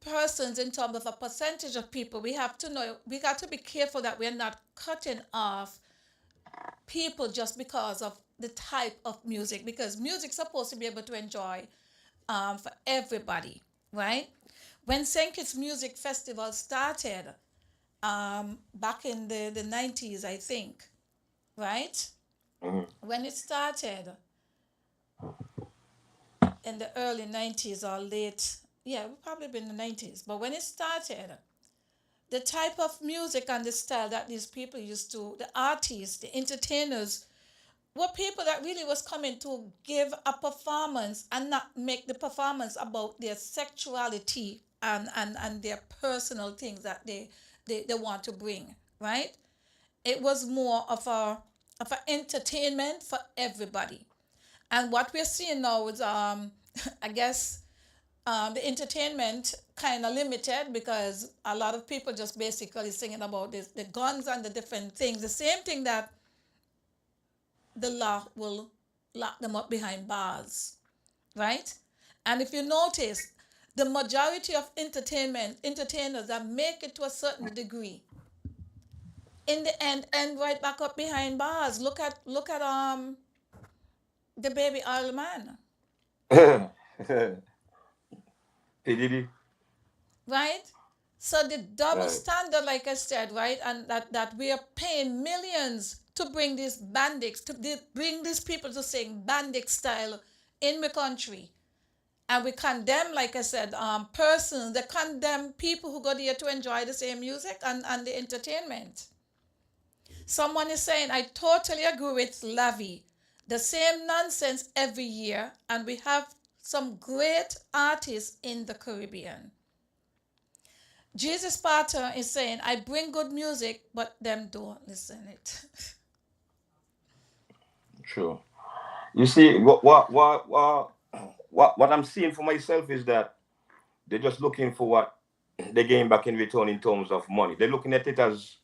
persons in terms of a percentage of people. We have to know, we got to be careful that we're not cutting off people just because of the type of music, because music's supposed to be able to enjoy for everybody, right? When St. Kitts Music Festival started back in the 90s, I think, right? Mhm. When it started in the early 90s or late, yeah, it would probably been the 90s, but when it started, the type of music and the style that these people used to, the artists, the entertainers, were people that really was coming to give a performance and not make the performance about their sexuality and their personal things that they want to bring, right? It was more of a entertainment for everybody. And what we're seeing now is I guess the entertainment kind of limited, because a lot of people just basically singing about this, the guns and the different things, the same thing that the law will lock them up behind bars, right? And if you notice, the majority of entertainers that make it to a certain degree, in the end right back up behind bars. Look at the baby oil man, P. Diddy. right? So the double Right. standard, like I said, right, and that we are paying millions to bring these bandits, bring these people to sing bandit style in the country. And we condemn, like I said, persons, they condemn people who go there to enjoy the same music and the entertainment. Someone is saying, I totally agree with Lavi. The same nonsense every year, and we have some great artists in the Caribbean. Jesus Potter is saying, I bring good music, but them don't listen it. True. You see, what I'm seeing for myself is that they're just looking for what they're getting back in return in terms of money. They're looking at it as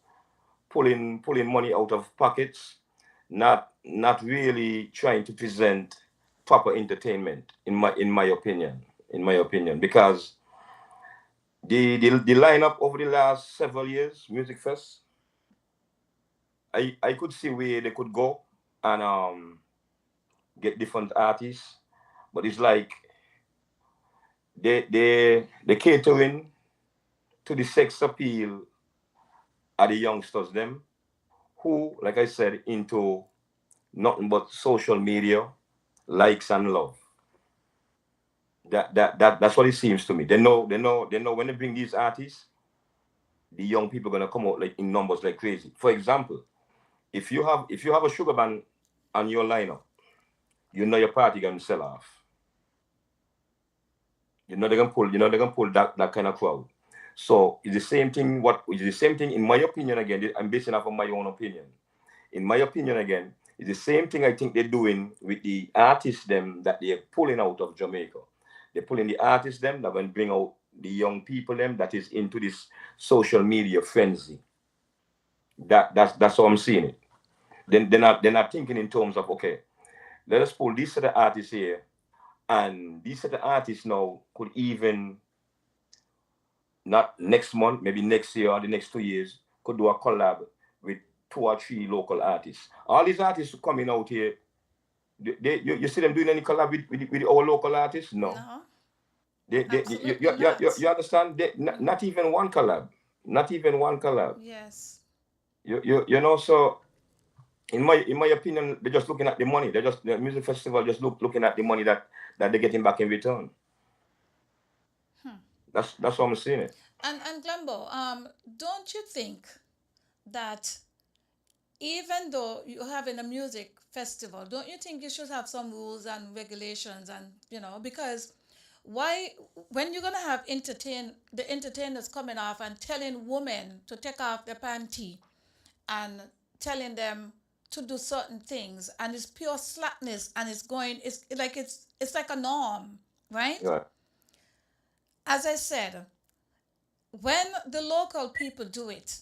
pulling money out of pockets, not really trying to present proper entertainment. In my opinion, because the lineup over the last several years, Music Fest, I could see where they could go and get different artists, but it's like they catering to the sex appeal of the youngsters them, who, like I said, into nothing but social media, likes and love. That's what it seems to me. They know when they bring these artists, the young people are gonna come out like in numbers like crazy. For example, if you have a sugar band on your lineup, you know your party gonna sell off. You know they're gonna pull that kind of crowd. So it's the same thing. What is the same thing in my opinion? Again, I'm basing off of my own opinion. In my opinion, again, it's the same thing I think they're doing with the artists them that they're pulling out of Jamaica. They're pulling the artists them that will bring out the young people them that is into this social media frenzy. That's how I'm seeing it. Then they're not thinking in terms of, okay, let us pull these set of artists here, and these set of artists now could even, not next month, maybe next year or the next 2 years, could do a collab with two or three local artists. All these artists coming out here, you see them doing any collab with our local artists? No. No, You, absolutely not. you understand? Not even one collab. Not even one collab. Yes. So in my opinion, they're just looking at the money. They're just the music festival just looking at the money that they're getting back in return. That's how I'm seeing it. And Glambo, don't you think that even though you're having a music festival, don't you think you should have some rules and regulations, and because why, when you're gonna have the entertainers coming off and telling women to take off their panty and telling them to do certain things, and it's pure slackness, and it's like a norm, right? Yeah. As I said, when the local people do it,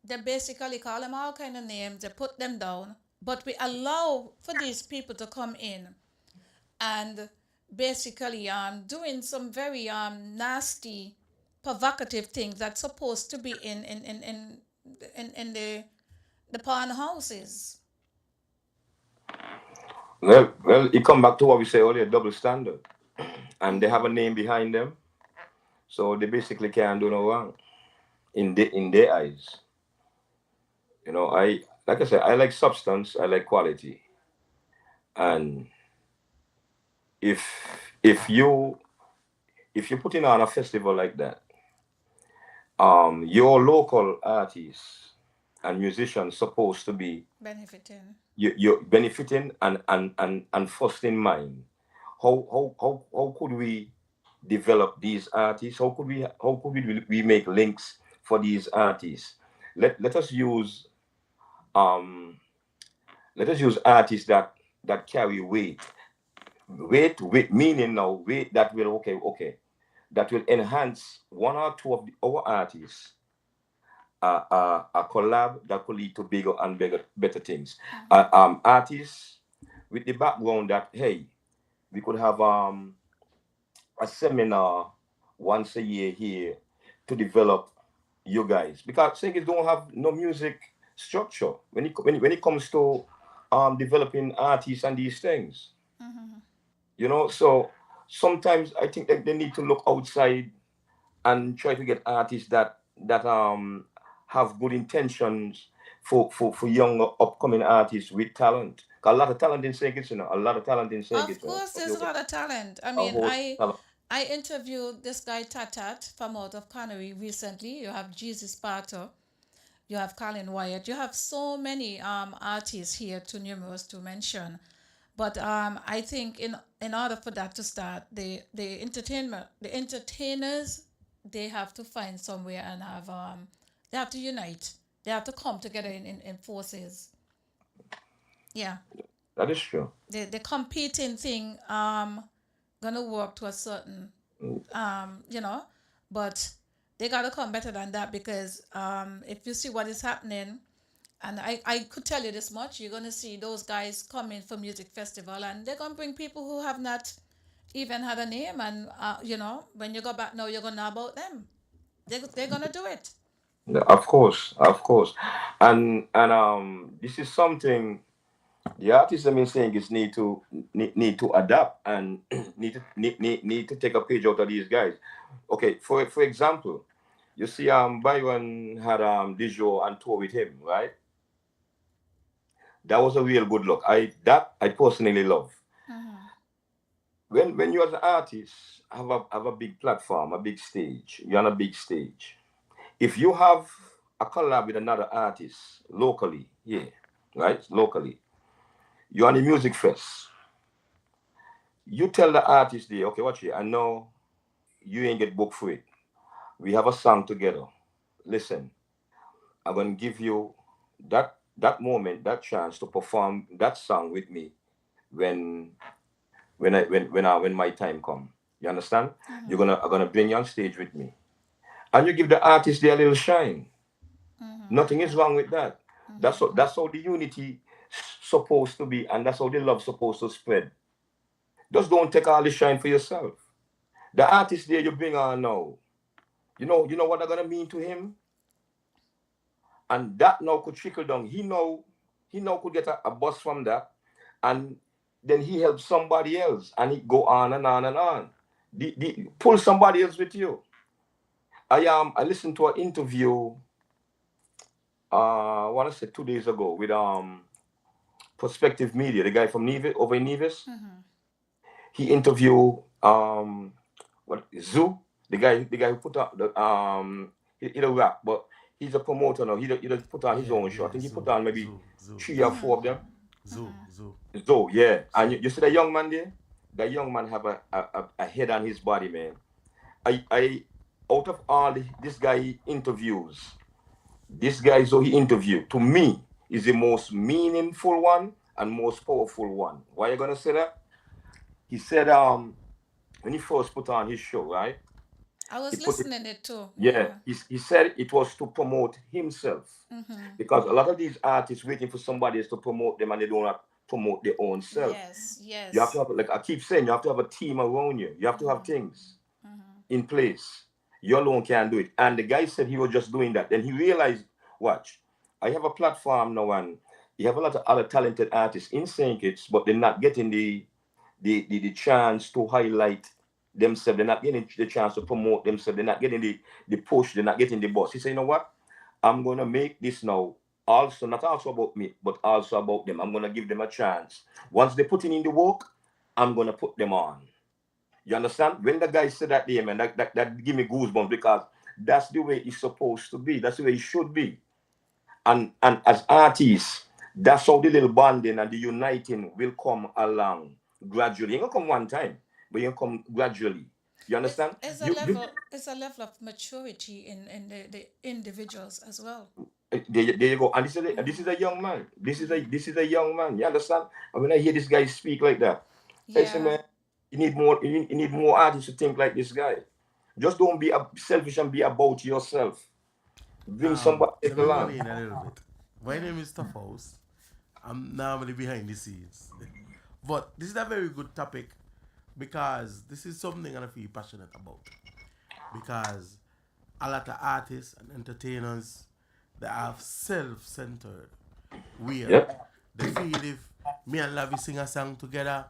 they basically call them all kind of names, they put them down, but we allow for these people to come in and basically doing some very nasty, provocative things that's supposed to be in the pawn houses. Well, it come back to what we say earlier, double standard, and they have a name behind them, so they basically can't do no wrong in their eyes. I like I said, I like substance, I like quality, and if if you if you're putting on a festival like that, your local artists and musicians supposed to be Benefiting. you're benefiting and first in mind. How could we develop these artists? How could we make links for these artists? Let us use um let us use artists that carry weight meaning now weight that will that will enhance one or two of our artists, a collab that could lead to bigger and bigger, better things. Artists with the background that hey, we could have a seminar once a year here to develop you guys because singers don't have no music structure when it comes to developing artists and these things. So sometimes I think that they need to look outside and try to get artists that have good intentions for young upcoming artists with talent. 'Cause a lot of talent in singers, a lot of talent in Of singers, course, there's a Okay, lot of talent. I a mean, whole I talent. I interviewed this guy Tatat from out of Canary recently. You have Jesus Parker. You have Colin Wyatt. You have so many artists here, too numerous to mention. But I think in order for that to start, the entertainers, they have to find somewhere and have they have to unite. They have to come together in forces. Yeah. That is true. The competing thing gonna work to a certain you know, but they gotta come better than that because if you see what is happening, and I could tell you this much, you're gonna see those guys coming for music festival and they're gonna bring people who have not even had a name, and when you go back now you're gonna know about them. They're gonna do it. Yeah, of course, and this is something the artists and singers need to adapt and need to take a page out of these guys. Okay, for example, you see, Byron had Dijo and tour with him, right? That was a real good look. I personally love. When you as an artist have a big platform, a big stage, you're on a big stage. If you have a collab with another artist locally, yeah, right, locally, you're on a music fest. You tell the artist there, okay, watch it. I know you ain't get booked for it. We have a song together. Listen, I'm gonna give you that moment, that chance to perform that song with me when when my time come. You understand? I'm gonna bring you on stage with me, and you give the artist their little shine. Nothing is wrong with that. That's how the unity supposed to be, and that's how the love supposed to spread. Just don't take all the shine for yourself. The artist there you bring on now, you know what they're gonna mean to him, and that now could trickle down. He now could get a buzz from that, and then he helps somebody else, and he go on and on and on. Pull somebody else with you. I listened to an interview. I want to say 2 days ago with Perspective Media, the guy from Nevis over in Nevis. He interviewed what Zoo, the guy who put out the he don't rap, but he's a promoter now. He does put on his own show. I think he put on maybe three or four of them. Zoo. So yeah, and you see the young man there. The young man have a head on his body, man. I out of all this guy interviews, this guy so he interviewed to me is the most meaningful one and most powerful one. Why you gonna say that? He said when he first put on his show, right? I He was put it, listening it too. yeah. Yeah. He said it was to promote himself because a lot of these artists waiting for somebody else to promote them and they don't have promote their own self. Yes, You have to yes. have, like I keep saying, you have to have a team around you. You have to have things in place. You alone can't do it. And the guy said he was just doing that. Then he realized, watch, I have a platform now, and you have a lot of other talented artists in St. Kitts, but they're not getting the chance to highlight themselves. They're not getting the chance to promote themselves. They're not getting the push. They're not getting the boss. He said, you know what? I'm going to make this now also, not also about me, but also about them. I'm going to give them a chance. Once they put in the work, I'm going to put them on. You understand? When the guy said that, man, that give me goosebumps because that's the way it's supposed to be. That's the way it should be. And as artists, that's how the little bonding and the uniting will come along gradually. It ain't gonna come one time, but it come gradually. You It's, understand? it's a You level it's a level of maturity in the individuals as well. there you go. And this is a young man. This is a young man. You understand? And when I hear this guy speak like that, I say, Yeah. man, you need more artists to think like this guy. Just don't be selfish and be about yourself. Bring somebody Let me run along. in a little bit. My name is Tough House. I'm normally behind the scenes. But this is a very good topic because this is something I feel passionate about. Because a lot of artists and entertainers that have self-centered where Yep. they feel if me and Lavi sing a song together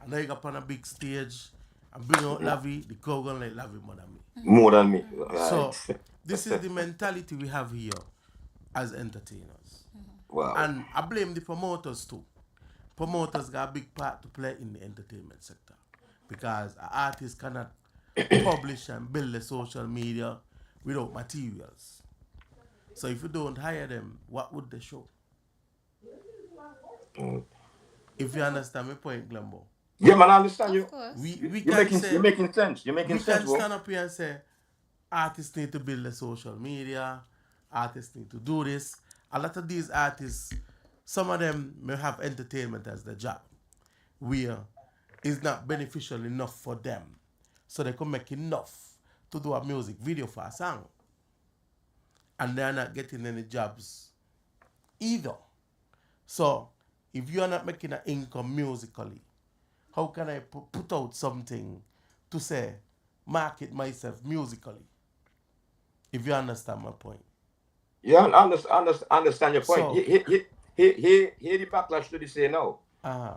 and I go up on a big stage and bring out Lavi, the crowd gonna like Lavi more than me. More than me. So Right. this is the mentality we have here as entertainers. Wow. And I blame the promoters too. Promoters got a big part to play in the entertainment sector because an artist cannot publish and build a social media without materials. So if you don't hire them, what would they show? If you understand my point, Glambo. Yeah, man, I understand Of you. course. We You're can making say you're making sense. You're making we sense, can bro. stand up here and say artists need to build a social media, artists need to do this. A lot of these artists, some of them may have entertainment as their job, where it's not beneficial enough for them. So they can make enough to do a music video for a song. And they're not getting any jobs either. So if you're not making an income musically, how can I put out something to say, market myself musically? If you understand my point. Yeah, I understand your point. So, Here the backlash to this say now. uh,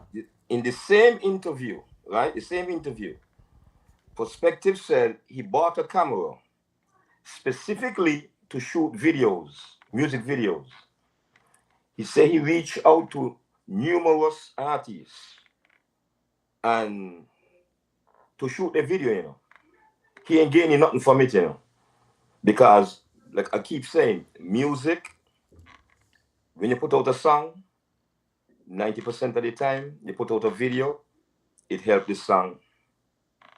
In the same interview, right? The same interview, Perspective said he bought a camera specifically to shoot videos, music videos. He said he reached out to numerous artists and to shoot the video. He ain't gaining nothing from it. Because, like I keep saying, music, when you put out a song, 90% of the time, you put out a video, it helps the song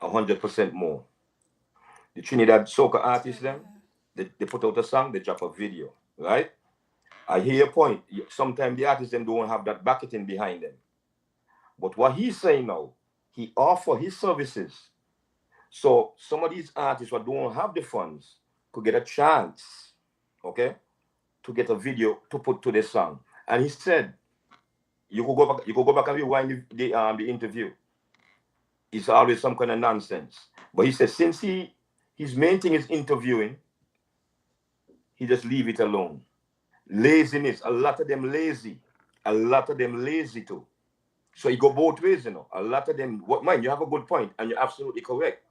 100% more. The Trinidad soca artists, them, they put out a song, they drop a video, right? I hear your point. Sometimes the artists them don't have that marketing behind them. But what he's saying now, he offer his services. So some of these artists who don't have the funds could get a chance, okay, to get a video to put to the song. And he said, you go back and rewind the interview. It's always some kind of nonsense. But he said since his main thing is interviewing, he just leave it alone. Laziness, a lot of them lazy. A lot of them lazy too. So you go both ways. A lot of them, what mind, you have a good point, and you're absolutely correct.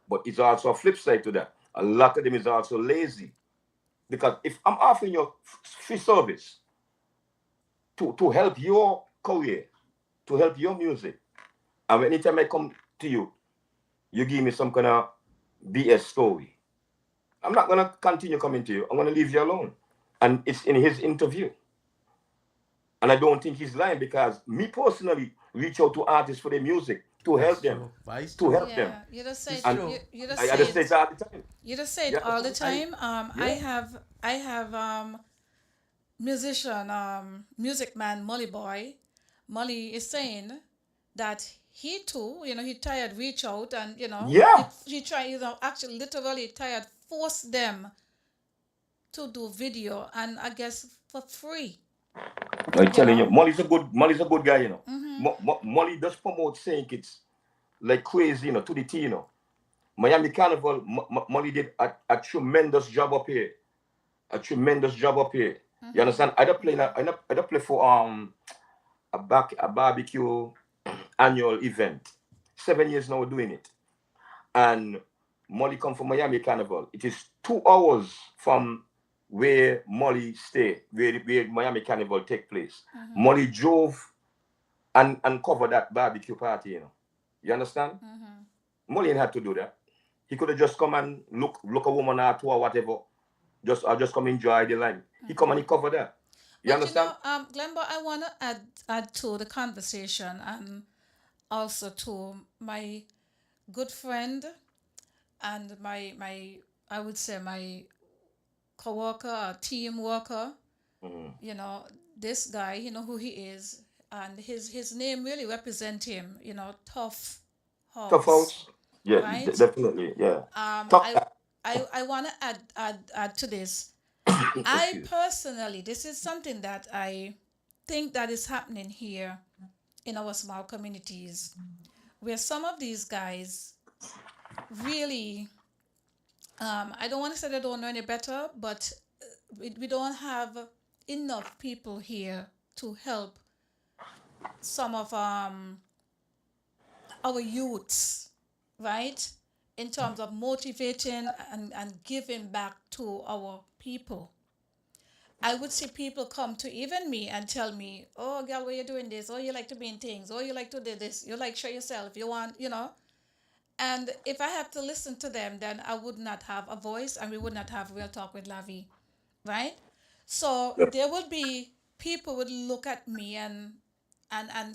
But it's also a flip side to that. A lot of them is also lazy. Because if I'm offering you free service to help your career, to help your music, and anytime I come to you, you give me some kind of BS story, I'm not gonna continue coming to you. I'm gonna leave you alone. And it's in his interview. And I don't think he's lying because me personally reach out to artists for their music to that's help them. true. But it's To true. help them. Yeah, you just say It's it. And true. You just I say just say it it. all the time. You just say it Yeah. all the time. Yeah. I have musician music man Molly Boy. Molly is saying that he too, he tired reach out and Yeah. he try actually literally tired force them to do video and I guess for free. I'm You telling you, know? Molly's a good guy, you know. Molly does promote Saint Kitts like crazy, you know, to the T, you know. Miami Carnival, Molly did a tremendous job up here. A tremendous job up here. You understand? I don't play for a barbecue annual event. 7 years now we're doing it. And Molly come from Miami Carnival. It is 2 hours from where Molly stay, where Miami Carnival take place. Molly drove and covered that barbecue party, you know. You understand? Molly ain't had to do that. He could have just come and look a woman at or whatever. Just come enjoy the line. He come and he cover that. You But understand? Glenbo, I want to add to the conversation and also to my good friend and my I would say my coworker or team worker. You know, this guy, you know who he is, and his name really represent him. You know, tough Tough house, house. Yeah, right? definitely. Yeah. Um, Tough. I I want to add to this. I Excuse. personally, this is something that I think that is happening here in our small communities, where some of these guys really, I don't want to say they don't know any better, but we don't have enough people here to help some of our youths, right? In terms of motivating and giving back to our people. I would see people come to even me and tell me, "Oh, girl, why you doing this? Oh, you like to be in things. Oh, you like to do this. You like show yourself. You want, you know." And if I had to listen to them, then I would not have a voice, and we would not have real talk with Lavi, right? So Yeah. there would be people would look at me, and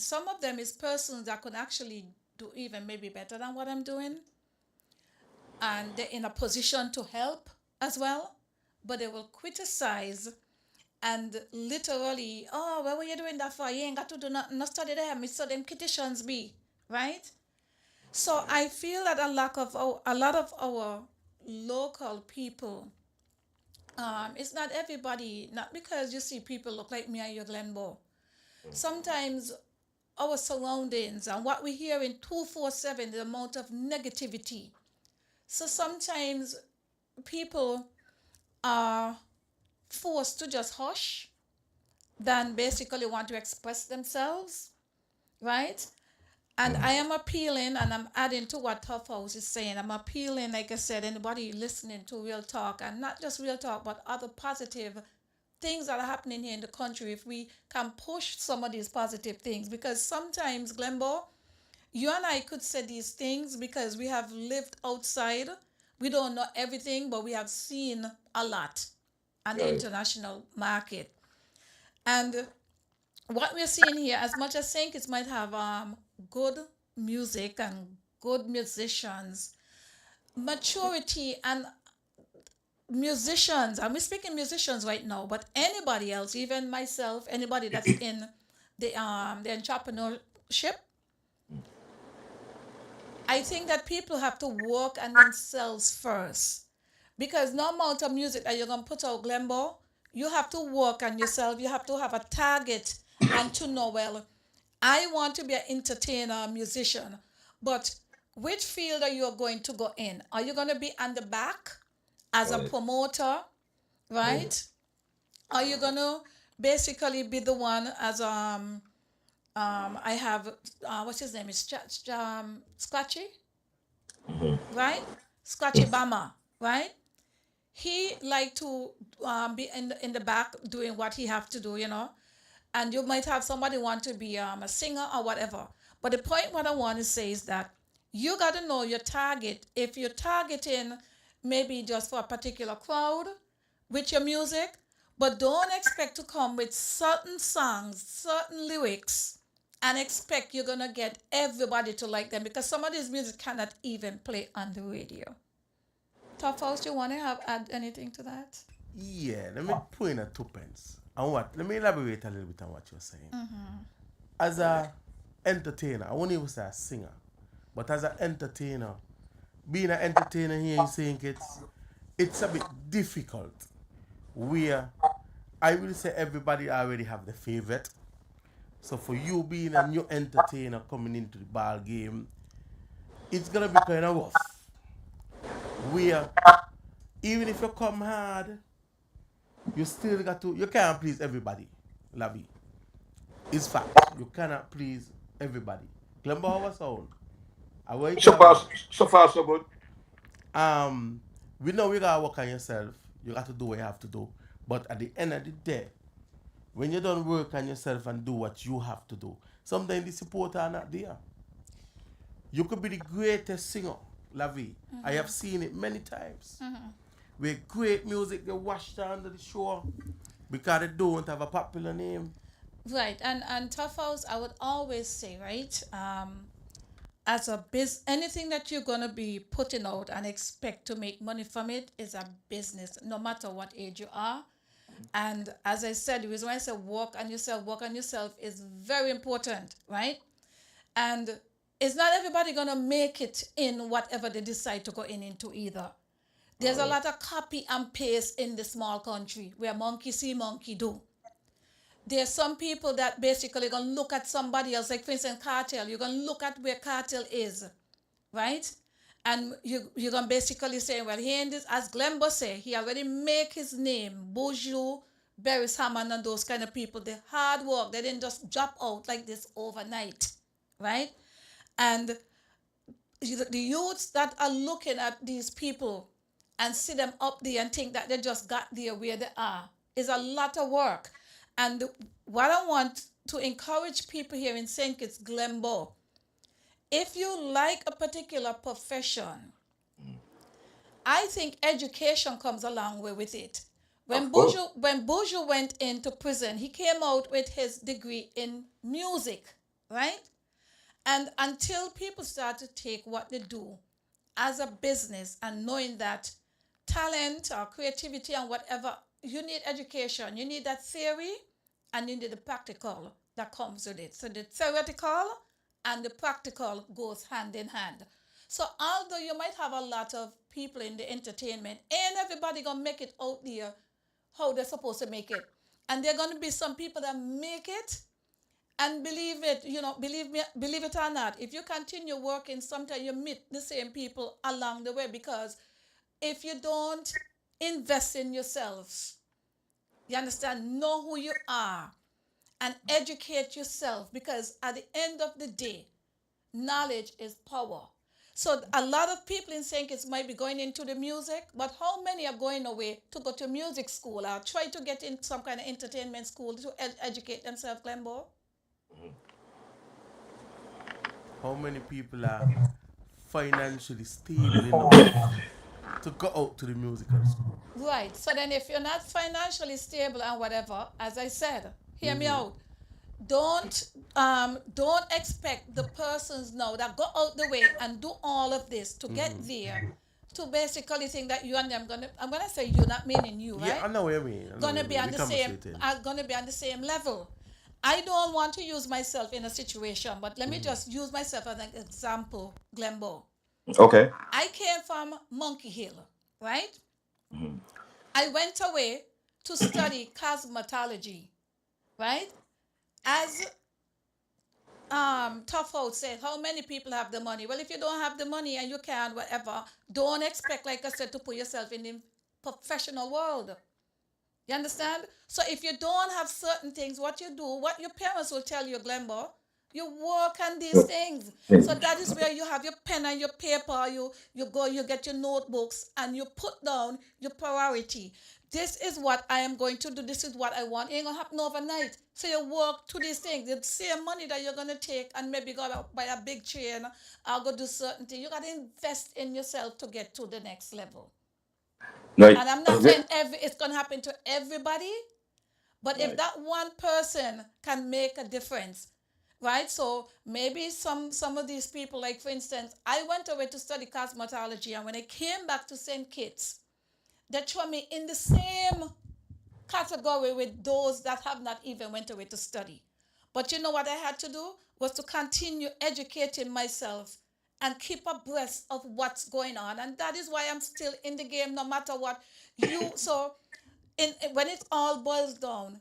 some of them is persons that could actually do even maybe better than what I'm doing, and they're in a position to help as well, but they will criticize and literally, "Oh, what were you doing that for? You ain't got to do nothing, not study them, it's so them petitions be," right? So I feel that a lot of our local people, it's not everybody, not because you see people look like me and you, Glenbow. Sometimes our surroundings and what we hear in 247, the amount of negativity. So sometimes people are forced to just hush than basically want to express themselves, right? And I am appealing, and I'm adding to what Tough House is saying. I'm appealing, like I said, anybody listening to Real Talk, and not just Real Talk, but other positive things that are happening here in the country, if we can push some of these positive things. Because sometimes, Glenbo, you and I could say these things because we have lived outside. We don't know everything, but we have seen a lot on the Right. international market. And what we're seeing here, as much as St. Kitts might have good music and good musicians, maturity and musicians, and we're speaking musicians right now, but anybody else, even myself, anybody that's in the entrepreneurship, I think that people have to work on themselves first. Because no amount of music that you're gonna put out, Glenbo, you have to work on yourself. You have to have a target and to know, well, I want to be an entertainer, musician, but which field are you going to go in? Are you going to be on the back as a Right. promoter, Right. right? Are you going to basically be the one as I have what's his name is Scratchy, right? Scratchy Bama, right? He like to be in the back doing what he have to do, you know. And you might have somebody want to be a singer or whatever. But the point what I want to say is that you got to know your target. If you're targeting maybe just for a particular crowd with your music, but don't expect to come with certain songs, certain lyrics, and expect you're gonna get everybody to like them because some of this music cannot even play on the radio. Tough House, you want to have add anything to that? Yeah, let me put in a two pence. And what? Let me elaborate a little bit on what you're saying. As a entertainer, I won't even say a singer, but as an entertainer, being an entertainer here in St. Kitts, it's a bit difficult where I will say everybody already have the favorite. So for you being a new entertainer coming into the ball game, it's gonna be kind of rough. Where even if you come hard, you still got to. You can't please everybody, Lavi. It's fact. You cannot please everybody. Remember our sound. I want So to far, go. so good. Um, we know we gotta work on yourself. You got to do what you have to do. But at the end of the day, when you don't work on yourself and do what you have to do, sometimes the support are not there. You could be the greatest singer, Lavi. I have seen it many times. Where great music they washed under the shore because they don't have a popular name. Right, and tough house, I would always say, right, as a anything that you're gonna be putting out and expect to make money from it is a business, no matter what age you are. And as I said, the reason why I say work on yourself is very important, right? And it's not everybody gonna make it in whatever they decide to go into either. There's a lot of copy and paste in the small country where monkey see, monkey do. There's some people that basically gonna look at somebody else, like for instance, Cartel. You're gonna look at where Cartel is, right? And you're gonna basically say, well, he in this, as Glembo say, he already make his name, Bourgeois, Barris Hammond, and those kind of people. The hard work, they didn't just drop out like this overnight, right? And the youths that are looking at these people and see them up there and think that they just got there where they are is a lot of work. And what I want to encourage people here in St. Kitts, Glenbow, if you like a particular profession, I think education comes a long way with it. Of course. When Bourgeois went into prison, he came out with his degree in music, right? And until people start to take what they do as a business and knowing that talent or creativity and whatever, you need education, you need that theory, and you need the practical that comes with it. So the theoretical and the practical goes hand in hand. So although you might have a lot of people in the entertainment, ain't everybody gonna make it out there how they're supposed to make it. And there are gonna be some people that make it and believe it, believe it or not, if you continue working, sometimes you meet the same people along the way because if you don't invest in yourself, you understand, know who you are and educate yourself because at the end of the day, knowledge is power. So a lot of people in St. Kitts might be going into the music, but how many are going away to go to music school or try to get in some kind of entertainment school to educate themselves, Glenbo? How many people are financially stable enough to go out to the musical school? Right. So then if you're not financially stable and whatever, as I said, hear me out. Don't expect the persons now that go out the way and do all of this to get there to basically think that you and them I'm gonna say you, not meaning you, Yeah, right? I know what you mean. Gonna be on We the same conversating. are gonna be on the same level. I don't want to use myself in a situation, but let me just use myself as an example, Glenbo. Okay. I came from Monkey Hill, right? I went away to study cosmetology, right? As Tough Out said, how many people have the money? Well, if you don't have the money and you can't, whatever, don't expect, like I said, to put yourself in the professional world. You understand? So if you don't have certain things, what you do, what your parents will tell you, Glenbo, you work on these things. So that is where you have your pen and your paper, you go, you get your notebooks, and you put down your priority. This is what I am going to do. This is what I want. It ain't gonna happen overnight. So you work to these things. The same money that you're gonna take and maybe go out buy a big chain or go do certain things. You gotta invest in yourself to get to the next level. Right. And I'm not saying it's gonna happen to everybody, but if Right. that one person can make a difference, right? So maybe some of these people, like for instance, I went away to study cosmetology, and when I came back to St. Kitts, they threw me in the same category with those that have not even went away to study. But you know what I had to do was to continue educating myself and keep abreast of what's going on. And that is why I'm still in the game no matter what. So when it all boils down,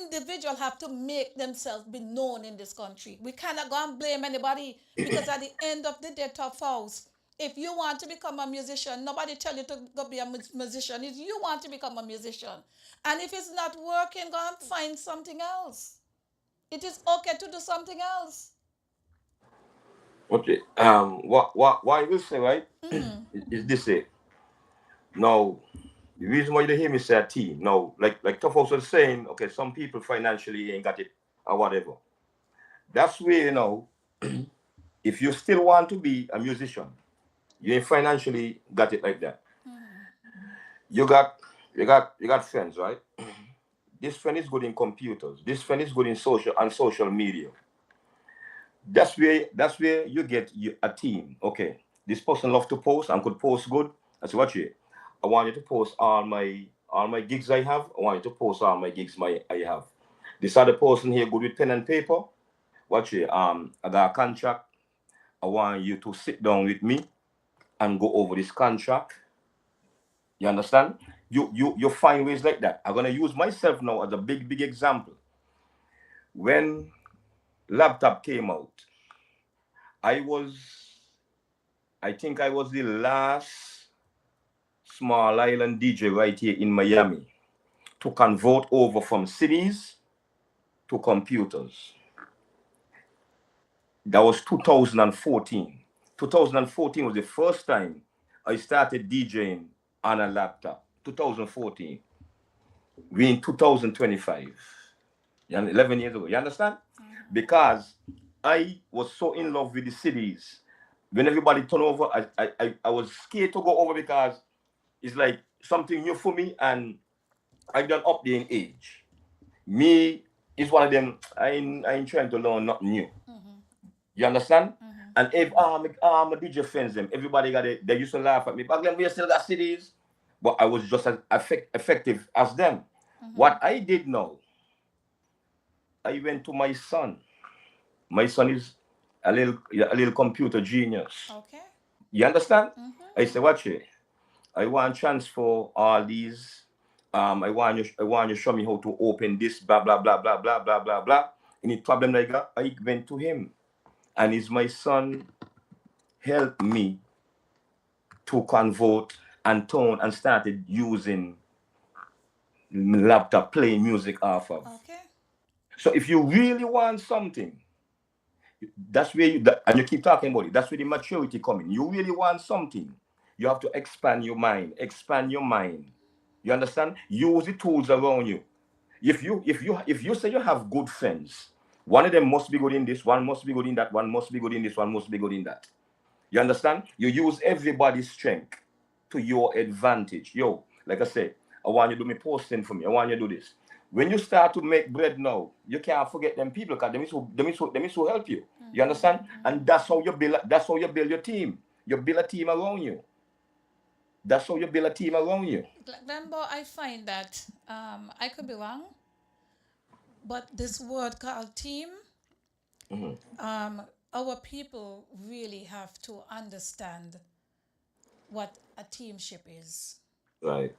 individuals have to make themselves be known in this country. We cannot go and blame anybody because at the end of the day, tough house. If you want to become a musician, nobody tell you to go be a musician. If you want to become a musician, and if it's not working, go and find something else. It is okay to do something else. Okay. What I will say, right? Is this it? Now, the reason why you hear me say a team, now, like Tough was saying, okay, some people financially ain't got it or whatever. That's where, if you still want to be a musician, you ain't financially got it like that. You got you got friends, right? This friend is good in computers. This friend is good in social media. That's where you get a team. Okay, this person love to post and could post good. I say, watch it. I want you to post all my gigs I have. I want you to post all my gigs I have. This other person here good with pen and paper. Watch it. I got a contract. I want you to sit down with me and go over this contract. You understand? You find ways like that. I'm gonna use myself now as a big example. When laptop came out, I was I think I was the last small island DJ right here in Miami to convert over from CDs to computers. That was 2014. 2014 was the first time I started DJing on a laptop. 2014. We in 2025. 11 years ago. You understand? Because I was so in love with the cities. When everybody turn over, I was scared to go over because it's like something new for me and I done up there in age. Me is one of them, I ain't trying to learn nothing new. You understand? And if my DJ friends them, everybody got it, they used to laugh at me. Back then we still got cities. But I was just as effective as them. What I did now, I went to my son. My son is a little computer genius. Okay. You understand? I said, watch it. I want to transfer all these. I want you to show me how to open this, blah blah blah blah blah blah blah blah. Any problem like that, I went to him, and is my son helped me to convert and turn and started using laptop playing music off of. Okay. So if you really want something, that's where and you keep talking about it. That's where the maturity coming. You really want something, you have to expand your mind. Expand your mind. You understand? Use the tools around you. If you say you have good friends, one of them must be good in this, one must be good in that, one must be good in this, one must be good in that. You understand? You use everybody's strength to your advantage. Yo, like I said, I want you to do me posting for me. I want you to do this. When you start to make bread now, you can't forget them people because them is who help you. You understand? And that's how you build your team. You build a team around you. That's how you build a team around you. Glenbo, I find that I could be wrong, but this word called team, um, our people really have to understand what a teamship is. Right.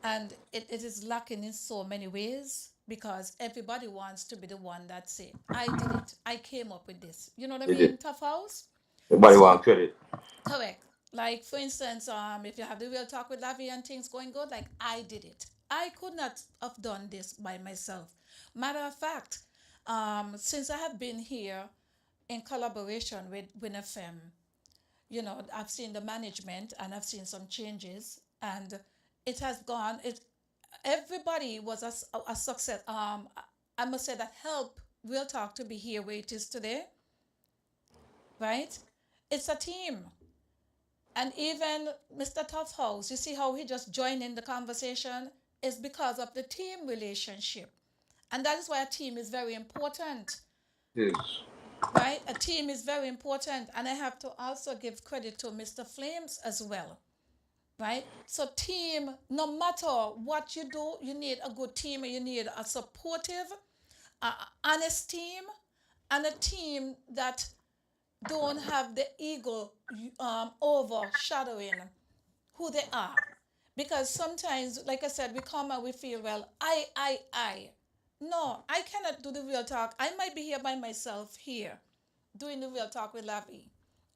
And it is lacking in so many ways because everybody wants to be the one that say, I did it. I came up with this. You know what I It is. mean, Tough House? Everybody want So credit. correct. Like for instance, if you have the real talk with Lavi and things going good, like I did it. I could not have done this by myself. Matter of fact, since I have been here in collaboration with winnfm, I've seen the management and I've seen some changes, and it has gone. It everybody was a success. I must say that help Real Talk to be here where it is today, right? It's a team. And even Mr. Tough House, you see how he just joined in the conversation? Is because of the team relationship. And that is why a team is very important, Yes. right? A team is very important. And I have to also give credit to Mr. Flames as well, right? So, team, no matter what you do, you need a good team and you need a supportive, honest team and a team that don't have the ego overshadowing who they are. Because sometimes, like I said, we come and we feel, well, I. No, I cannot do the real talk. I might be here by myself here, doing the real talk with Lavi.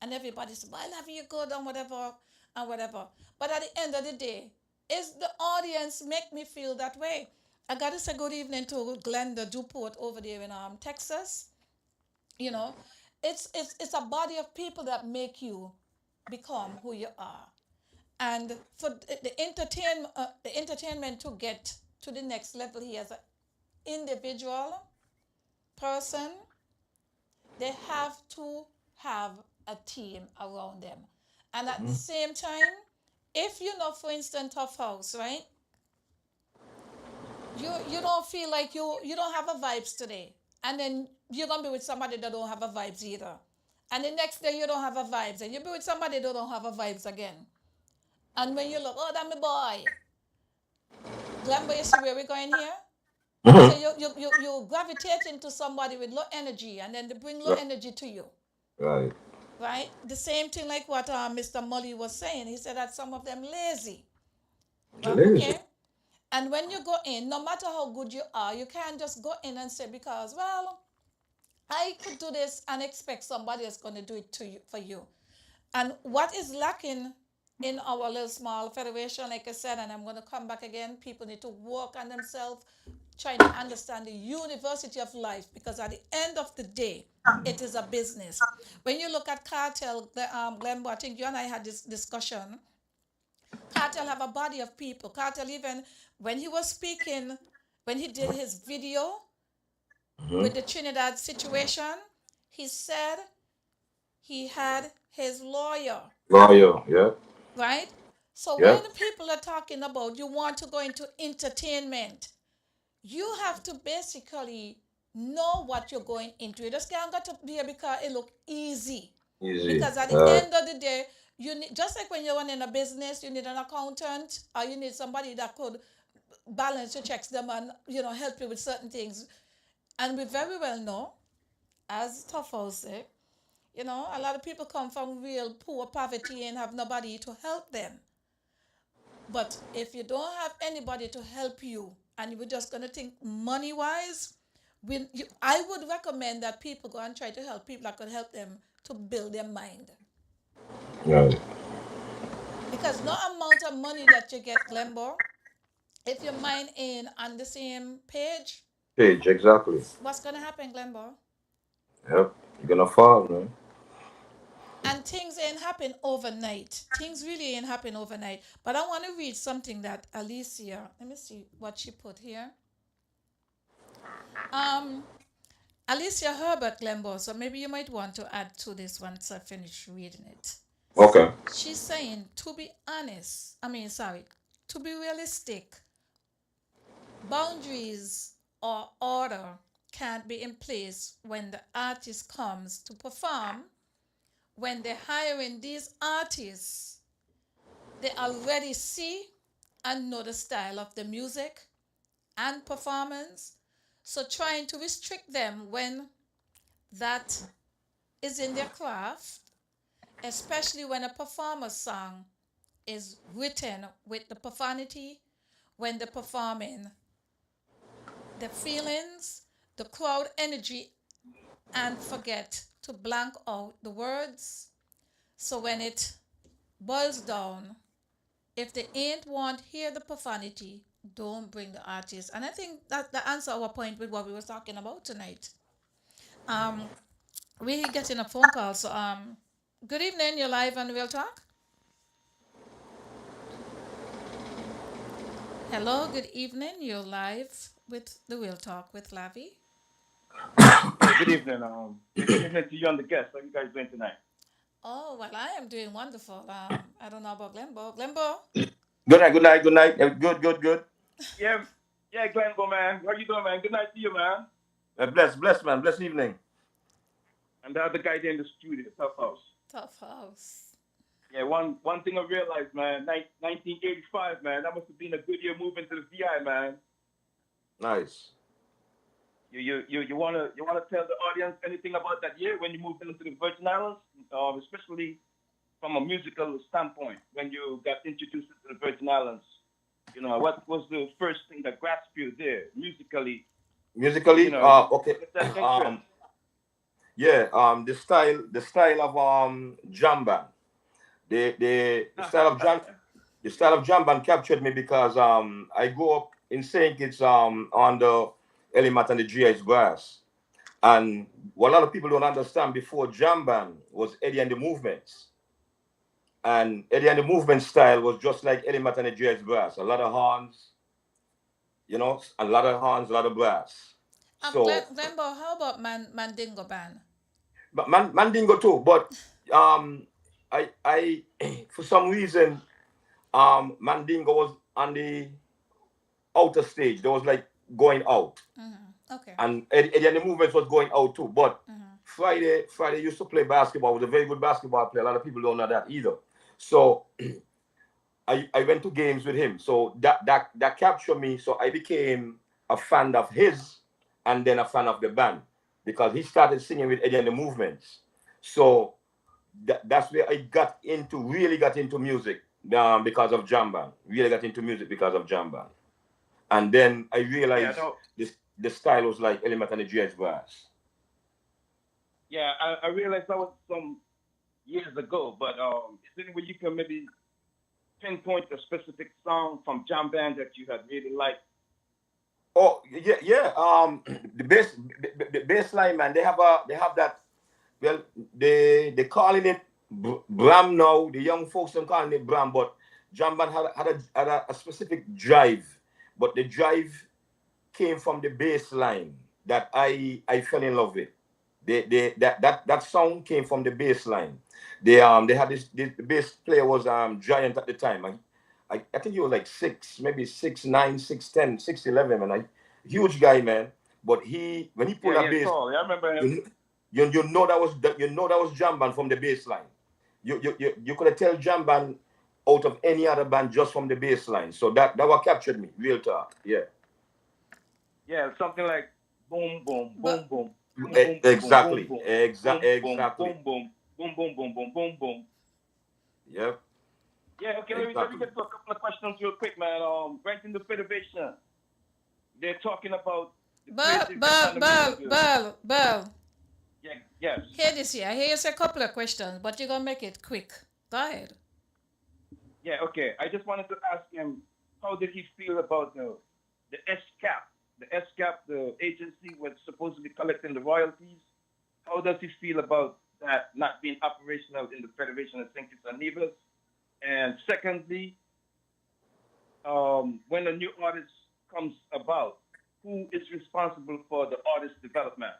And everybody says, well, Lavi, you're good and whatever and whatever. But at the end of the day, is the audience make me feel that way? I got to say good evening to Glenda Duport over there in Texas. You know, it's a body of people that make you become who you are. And for the entertainment to get to the next level here as an individual person, they have to have a team around them. And at the same time, if you know, for instance, Tough House, right? You don't feel like you don't have a vibes today, and then you're gonna be with somebody that don't have a vibes either, and the next day you don't have a vibes, and you be with somebody that don't have a vibes again. And when you look, oh, that my boy, Glambo, you see where we're going here? So Mm-hmm. you gravitate into somebody with low energy, and then they bring low Right. energy to you, Right. right? The same thing like what Mr. Mully was saying. He said that some of them lazy. Well, Lazy. okay. And when you go in, no matter how good you are, you can't just go in and say, because, well, I could do this and expect somebody else going to do it to you for you. And what is lacking in our little small federation, like I said, and I'm going to come back again, people need to work on themselves, trying to understand the university of life, because at the end of the day, it is a business. When you look at Cartel, Glenbo, I think you and I had this discussion. Cartel have a body of people. Cartel, even when he was speaking, when he did his video Mm-hmm. with the Trinidad situation, he said he had his lawyer, Lawyer. Yeah. right? So Yeah. when people are talking about you want to go into entertainment, you have to basically know what you're going into. You just can't go to here because it look easy. Easy. Because at the end of the day, you need, just like when you're running a business, you need an accountant or you need somebody that could balance your checks them and help you with certain things. And we very well know, as Toffel say, a lot of people come from real poor poverty and have nobody to help them. But if you don't have anybody to help you and you're just going to think money wise, I would recommend that people go and try to help people that could help them to build their mind. Right. Because no amount of money that you get, Glenbo, if your mind ain't on the same page, Page. Exactly. what's going to happen, Glenbo? Yep. You're gonna fall, man. And things ain't happen overnight. Things really ain't happen overnight. But I want to read something that Alicia, let me see what she put here. Um, Alicia Herbert Glenbo, so maybe you might want to add to this once I finish reading it. Okay. She's saying, to be honest, to be realistic, boundaries or order can't be in place when the artist comes to perform. When they're hiring these artists, they already see and know the style of the music and performance. So trying to restrict them when that is in their craft, especially when a performer's song is written with the profanity, when they're performing the feelings, the crowd energy, and forget to blank out the words. So when it boils down, if they ain't want hear the profanity, don't bring the artist. And I think that answer our point with what we were talking about tonight. Um, we getting a phone call. So good evening. You're live on Real Talk. Hello. Good evening. You're live with the Real Talk with Lavi. Good evening. Good evening to you and the guests. How you guys doing tonight? Oh well, I am doing wonderful. I don't know about Glenbo. Glenbo. Good night. Good night. Good night. Good. Good. Good. Yeah, yeah, Glenville, man. How you doing, man? Good night to you, man. Bless, man. Bless evening. And the other guy there in the studio, Tough House. Tough house. Yeah, one thing I realized, man, 1985, man, that must have been a good year moving to the VI, man. Nice. You wanna tell the audience anything about that year when you moved into the Virgin Islands, especially from a musical standpoint when you got introduced to the Virgin Islands? You know, what was the first thing that grasped you there musically? You Musically, know, you okay. get that interest. Yeah, the style of jam band. The style of jam band captured me because I grew up in Saint Kitts on the Elimat and the GI's brass. And what a lot of people don't understand, before jam band was Eddie and the Movements. And Eddie and the Movement style was just like Elimat and the GI's brass. A lot of horns, a lot of horns, a lot of brass. So Glenbo, how about Mandingo Band? but Mandingo too. But um, I for some reason Mandingo was on the outer stage. There was like going out, Okay. and Eddie and the Movements was going out too. But Friday used to play basketball. Was a very good basketball player. A lot of people don't know that either. So I went to games with him. So that captured me. So I became a fan of his, and then a fan of the band, because he started singing with Eddie and the Movements. So that's where I really got into music, because of jam band. Really got into music because of jam band. And then I Yeah, realized no, the style was like Element and the GS brass. yeah, I realized that was some years ago, but is there any way you can maybe pinpoint a specific song from Jam Band that you had really liked? Oh yeah, yeah. The bass line, man. They have that. Well, they calling it Bram now. The young folks are calling it Bram, but Jamban had a specific drive. But the drive came from the bass line that I fell in love with. That sound came from the bass line. They had this, the bass player was giant at the time. I think he was like maybe 6'9", 6'10", 6'11", and huge guy, man. But when he pulled Yeah, that bass, tall. Yeah, I remember him. you know that was jam band from the bass line. You could have tell jam band out of any other band just from the bass line. So that what captured me, real talk. Yeah. Yeah, something like boom, boom, boom, But boom, boom, boom, boom, Exactly. boom, boom, Exactly. boom, boom, boom, boom, boom, boom, boom, boom. Yep. Yeah, okay, let me get to a couple of questions real quick, man. Right in the Federation, they're talking about the creative economy. Bell. Yeah, yes. Hear this here. Here's a couple of questions, but you're gonna make it quick. Go ahead. Yeah, okay. I just wanted to ask him, how did he feel about the SCAP? The SCAP, the agency was supposed to be collecting the royalties. How does he feel about that not being operational in the Federation of St. Kitts and Nevis? And secondly, when a new artist comes about, who is responsible for the artist development?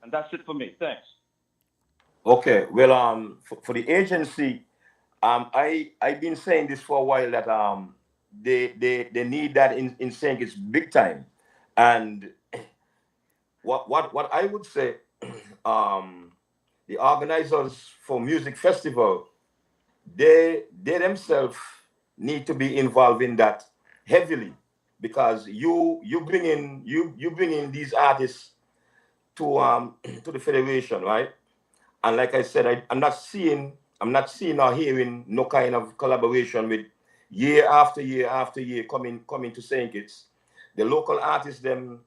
And that's it for me. Thanks. Okay. Well, for the agency, I've been saying this for a while, that they need that in saying it's big time. And what I would say, the organizers for music festival, they themselves need to be involved in that heavily, because you bring in these artists to to the federation, right? And like I said, I'm not seeing or hearing no kind of collaboration with year after year after year coming to St. Kitts. The local artists them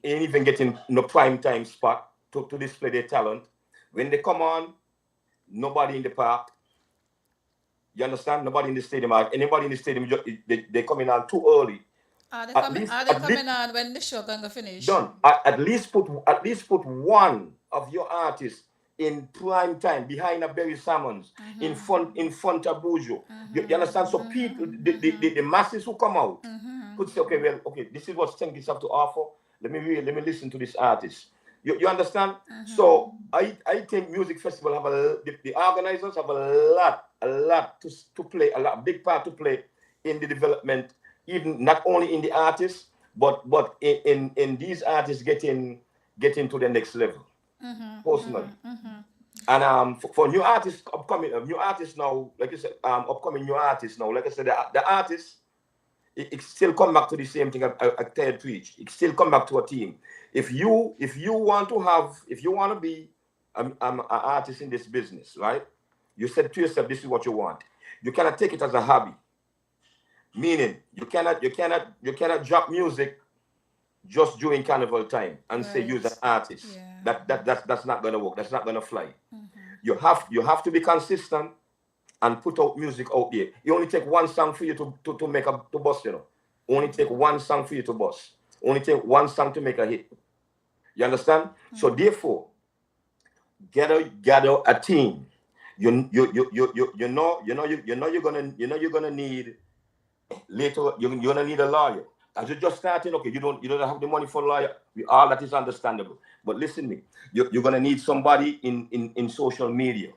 ain't even getting no prime time spot to display their talent. When they come on, nobody in the park. You understand? Nobody in the stadium. Anybody in the stadium, they coming on too early. Are they coming on when the show gonna finish? Done. At least put one of your artists in prime time behind a Barry Salmons, in front of Bojo. You understand? So people, the masses who come out could say, okay, well, okay, this is what St. Kitts have to offer. Let me listen to this artist. You understand? So I think music festival have the organizers have a lot to play, a big part to play in the development, even not only in the artists, but in these artists getting to the next level, personally. And for new artists upcoming, new artists now, like I said, upcoming new artists now, like I said, the artists, it still come back to the same thing I Ted preach. It still come back to a team. If you want to be an artist in this business, right? You said to yourself, this is what you want. You cannot take it as a hobby. Meaning, you cannot drop music just during carnival time and say use an Right. artist. Yeah. That's not gonna work. That's not gonna fly. You have to be consistent and put out music out there. It only take one song for you to make to bust, Only take one song for you to bust. Only take one song to make a hit. You understand? So therefore, gather a team. You're gonna need later. You're gonna need a lawyer. As you're just starting, okay, you don't have the money for a lawyer. All that is understandable. But listen to me, you're gonna need somebody in social media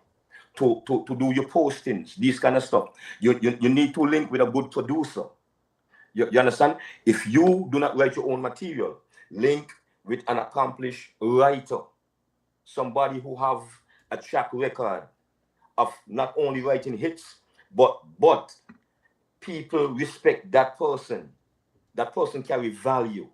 to do your postings, these kind of stuff. You need to link with a good producer. You understand? If you do not write your own material, link with an accomplished writer, somebody who have a track record of not only writing hits, but people respect that person. That person carry value.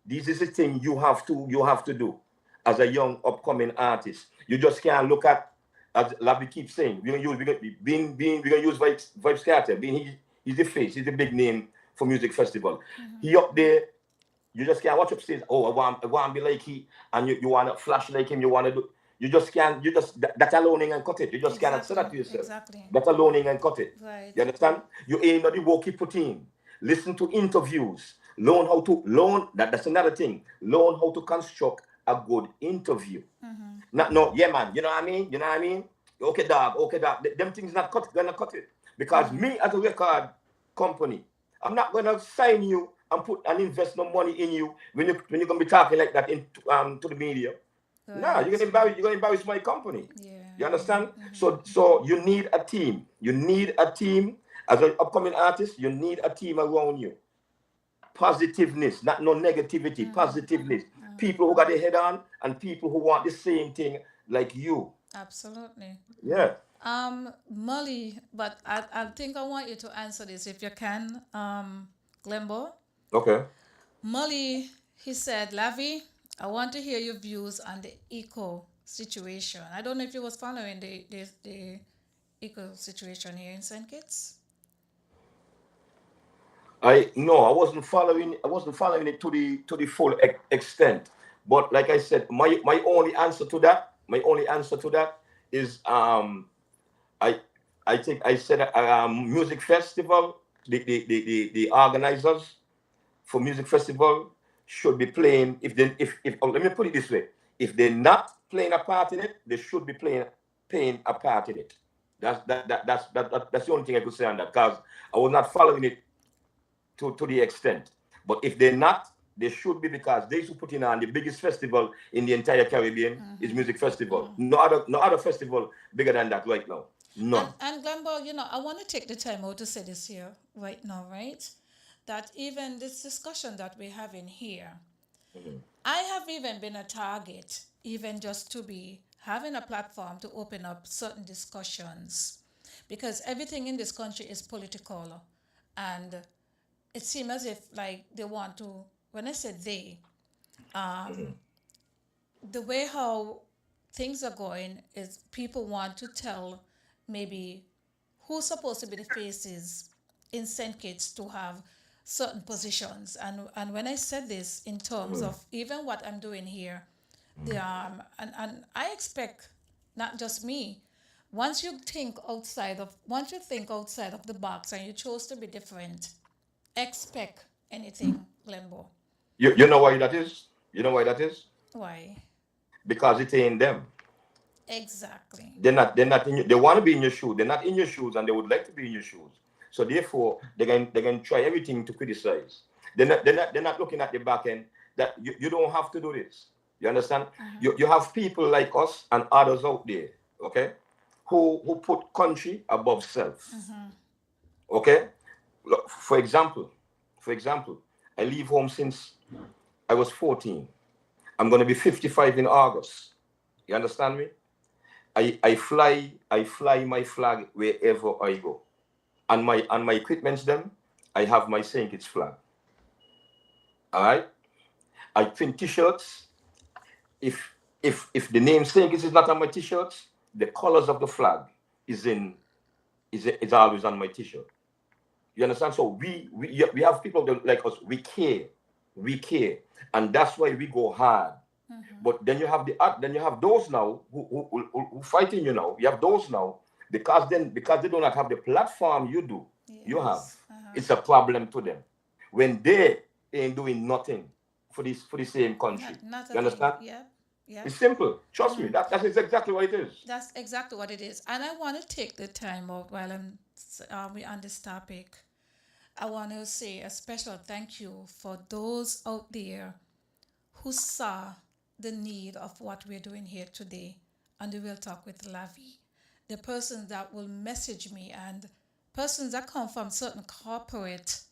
This is the thing you have to do as a young upcoming artist. You just can't look at, as Lavi keeps saying, we're gonna use Vibes Carter. He's the face, he's the big name for music festival. He up there, you just can't watch upstairs. Oh, I want to be like he, and you want to flash like him. You want to do. You just can't. That alone ain't cut it. You just cannot say that to yourself. Exactly. That alone ain't cut it. Right. You understand? You ain't not the work you put in. Listen to interviews. Learn how to learn. That's another thing. Learn how to construct a good interview. Not no, yeah, man. You know what I mean? Okay, dog. Them things not gonna cut it because me as a record company, I'm not gonna sign you and put and invest no money in you when you're gonna be talking like that to the media. No, you're gonna embarrass my company. Yeah. You understand? So you need a team. You need a team as an upcoming artist. You need a team around you. Positiveness, not no negativity. Positiveness. People who got their head on and people who want the same thing like you. Absolutely. Yeah. Molly, but I think I want you to answer this if you can, Glembo. Okay. Molly, he said, Lavi, I want to hear your views on the eco situation. I don't know if you was following the eco situation here in St. Kitts. I wasn't following it to the full extent. But like I said, my only answer to that is I think I said music festival, the organizers for music festival should be playing, if let me put it this way, if they're not playing a part in it, they should be playing a part in it. That's the only thing I could say on that, because I was not following it to the extent. But if they're not, they should be, because they should put in on the biggest festival in the entire Caribbean is music festival. No other festival bigger than that right now. None. And Glenbo, I want to take the time out to say this here right now, right? That even this discussion that we're having here, I have even been a target, even just to be having a platform to open up certain discussions, because everything in this country is political, and it seems as if like they want to. When I said they, the way how things are going is people want to tell maybe who's supposed to be the faces in St. Kitts to have certain positions. And when I said this in terms of even what I'm doing here, and I expect not just me, once you think outside of the box and you chose to be different, expect anything, Glembo. You know why that is? You know why that is? Why? Because it ain't them. Exactly. They're not in they want to be in your shoes. They're not in your shoes and they would like to be in your shoes. So therefore they're going to try everything to criticize. They're not looking at the back end that you don't have to do this. You understand? You have people like us and others out there, okay, who put country above self. Okay? Look, for example, I leave home since I was 14. I'm going to be 55 in August. You understand me? I fly my flag wherever I go. And my equipments them, I have my St. Kitts flag. All right? I print t-shirts. If the name St. Kitts is not on my t-shirts, the colors of the flag is is always on my t-shirt. You understand? So we have people that like us. We care, and that's why we go hard. But then you have then you have those now who fighting you now. You have those now because they do not have the platform you have. Yes. It's a problem to them when they ain't doing nothing for the same country. Not a You thing. understand? Yep. Yep. It's simple. Trust me. That is exactly what it is. That's exactly what it is. And I want to take the time out while we on this topic. I want to say a special thank you for those out there who saw the need of what we're doing here today on the Real Talk with Lavi. The persons that will message me and persons that come from certain corporate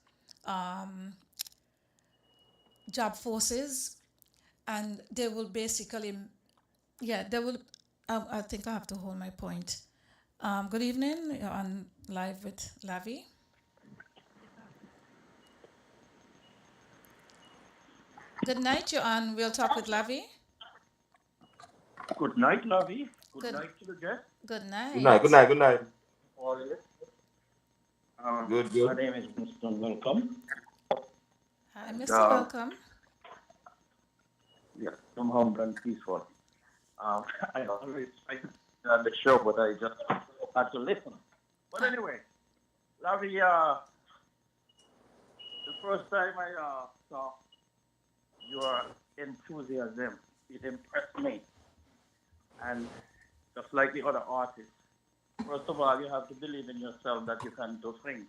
job forces, and they will basically, yeah, they will. I think I have to hold my point. Good evening. You're on live with Lavi. Good night. You're on Real Talk with Lavi. Good night, Lavi. Good Good. night to the guest. Good Good night. night. Good night. Good night. All this. Good. My Good. name is Mr. Welcome. Hi, Mr. Welcome. Yeah, I'm humble and peaceful. I always try to be on the show, but I just had to listen. But anyway, Lavi, the first time I saw your enthusiasm, it impressed me. And just like the other artists, first of all, you have to believe in yourself that you can do things.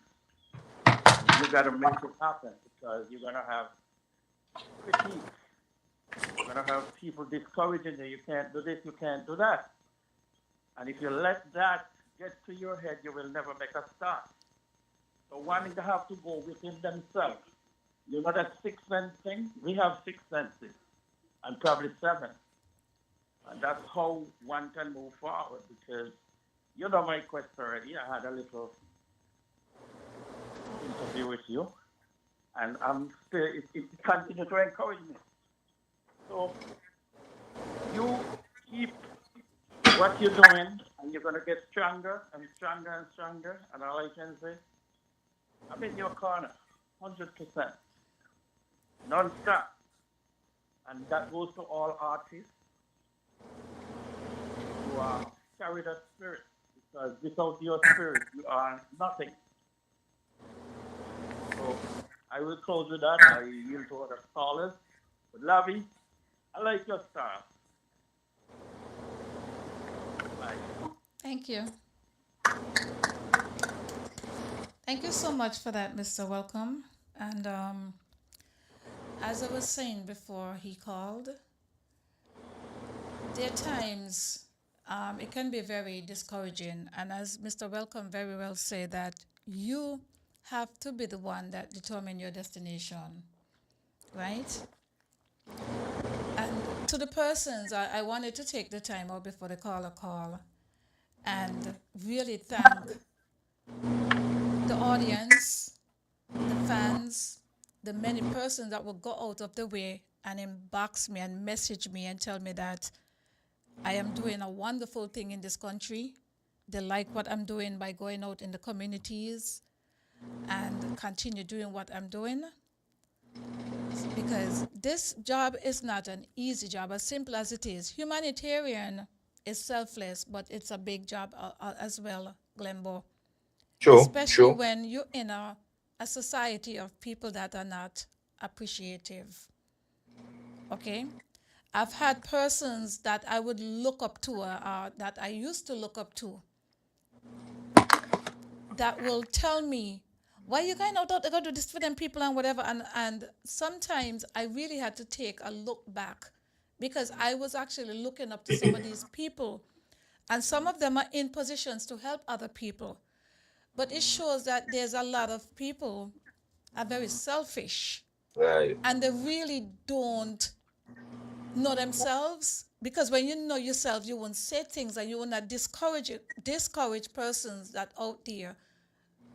You got to make it happen because you're going to have critique. You're going to have people discouraging you. You can't do this, you can't do that. And if you let that get to your head, you will never make a start. So one they have to go within themselves. You know that sixth sense thing? We have six senses and probably seven. And that's how one can move forward because you know my quest already. I had a little interview with you, and I'm still, it continues to encourage me. So you keep what you're doing, and you're going to get stronger and stronger and stronger. And all I can say, I'm in your corner, 100%, non-stop. And that goes to all artists who carry that spirit. Because without your spirit, you are nothing. So I will close with that. I yield to other callers. But Lavi, I like your style. Bye. Thank you. Thank you so much for that, Mr. Welcome. And as I was saying before he called, there are times it can be very discouraging. And as Mr. Welcome very well said, that you have to be the one that determine your destination, right? And to the persons, I wanted to take the time out before the caller call and really thank the audience, the fans, the many persons that will go out of the way and inbox me and message me and tell me that I am doing a wonderful thing in this country. They like what I'm doing by going out in the communities and continue doing what I'm doing. Because this job is not an easy job, as simple as it is. Humanitarian is selfless, but it's a big job as well, Glenbo. True. Especially True. when you're in a society of people that are not appreciative. Okay? I've had persons that I would look up to, that I used to look up to, that will tell me, why you going out to go do this for them people and whatever. And sometimes I really had to take a look back because I was actually looking up to some of these people. And some of them are in positions to help other people. But it shows that there's a lot of people are very selfish. Right. And they really don't know themselves, because when you know yourself, you won't say things and you will not discourage persons that out there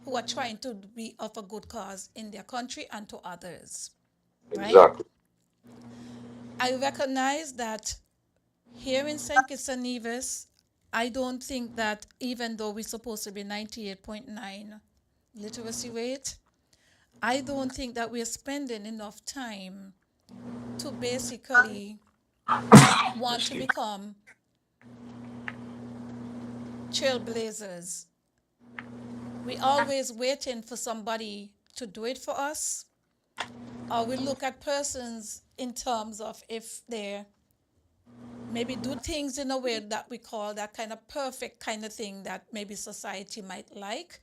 who are trying to be of a good cause in their country and to others. Right? Exactly. I recognize that here in St. Kitts and Nevis, I don't think that even though we're supposed to be 98.9 literacy rate, I don't think that we're spending enough time to basically want to Excuse. become trailblazers. We always waiting for somebody to do it for us, or we look at persons in terms of if they maybe do things in a way that we call that kind of perfect kind of thing that maybe society might like.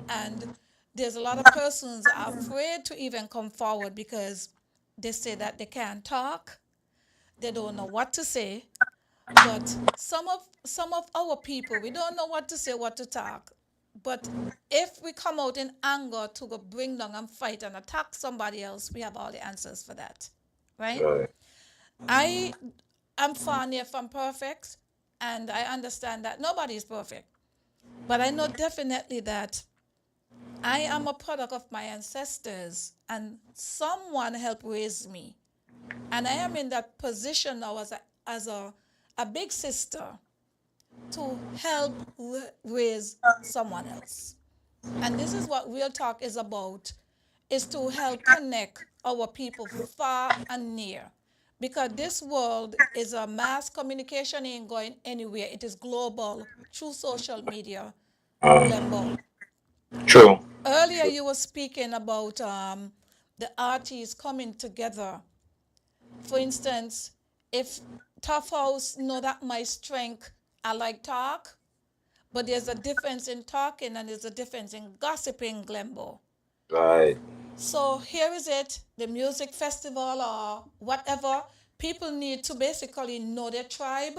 And there's a lot of persons are afraid to even come forward because they say that they can't talk, they don't know what to say. But some of our people, we don't know what to say, what to talk. But if we come out in anger to go bring down and fight and attack somebody else, we have all the answers for that, right? Right. I am far near from perfect, and I understand that nobody is perfect. But I know definitely that I am a product of my ancestors, and someone helped raise me. And I am in that position now as a big sister to help raise someone else. And this is what Real Talk is about, is to help connect our people far and near. Because this world is a mass communication, ain't going anywhere. It is global through social media, Glembo. True. Earlier you were speaking about the artists coming together. For instance, if Tough House know that my strength, I like talk, but there's a difference in talking and there's a difference in gossiping, Glembo. Right. So here is it, the music festival or whatever. People need to basically know their tribe,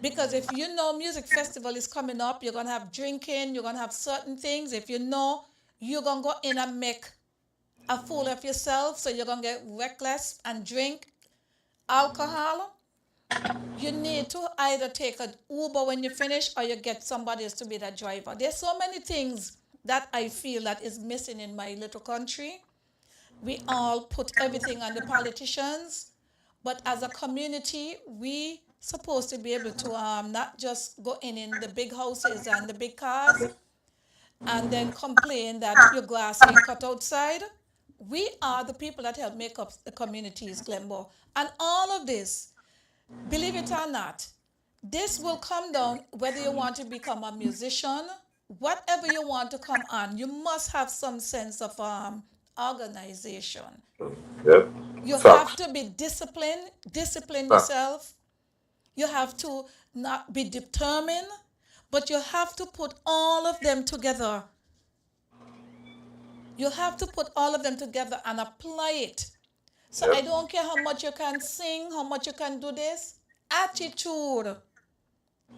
because if you know music festival is coming up, you're gonna have drinking, you're gonna have certain things. If you know you're gonna go in and make a fool of yourself, so you're gonna get reckless and drink alcohol, you need to either take an Uber when you finish or you get somebody else to be that driver. There's so many things that I feel that is missing in my little country. We all put everything on the politicians, but as a community, we supposed to be able to not just go in the big houses and the big cars and then complain that your grass ain't cut outside. We are the people that help make up the communities, Glenbo. And all of this, believe it or not, this will come down whether you want to become a musician, whatever you want to come on, you must have some sense of organization. Yep. You have Facts. to be disciplined, discipline Facts. yourself. You have to not be determined, but you have to put all of them together. You have to put all of them together and apply it. So I Yep. don't care how much you can sing, how much you can do this. Attitude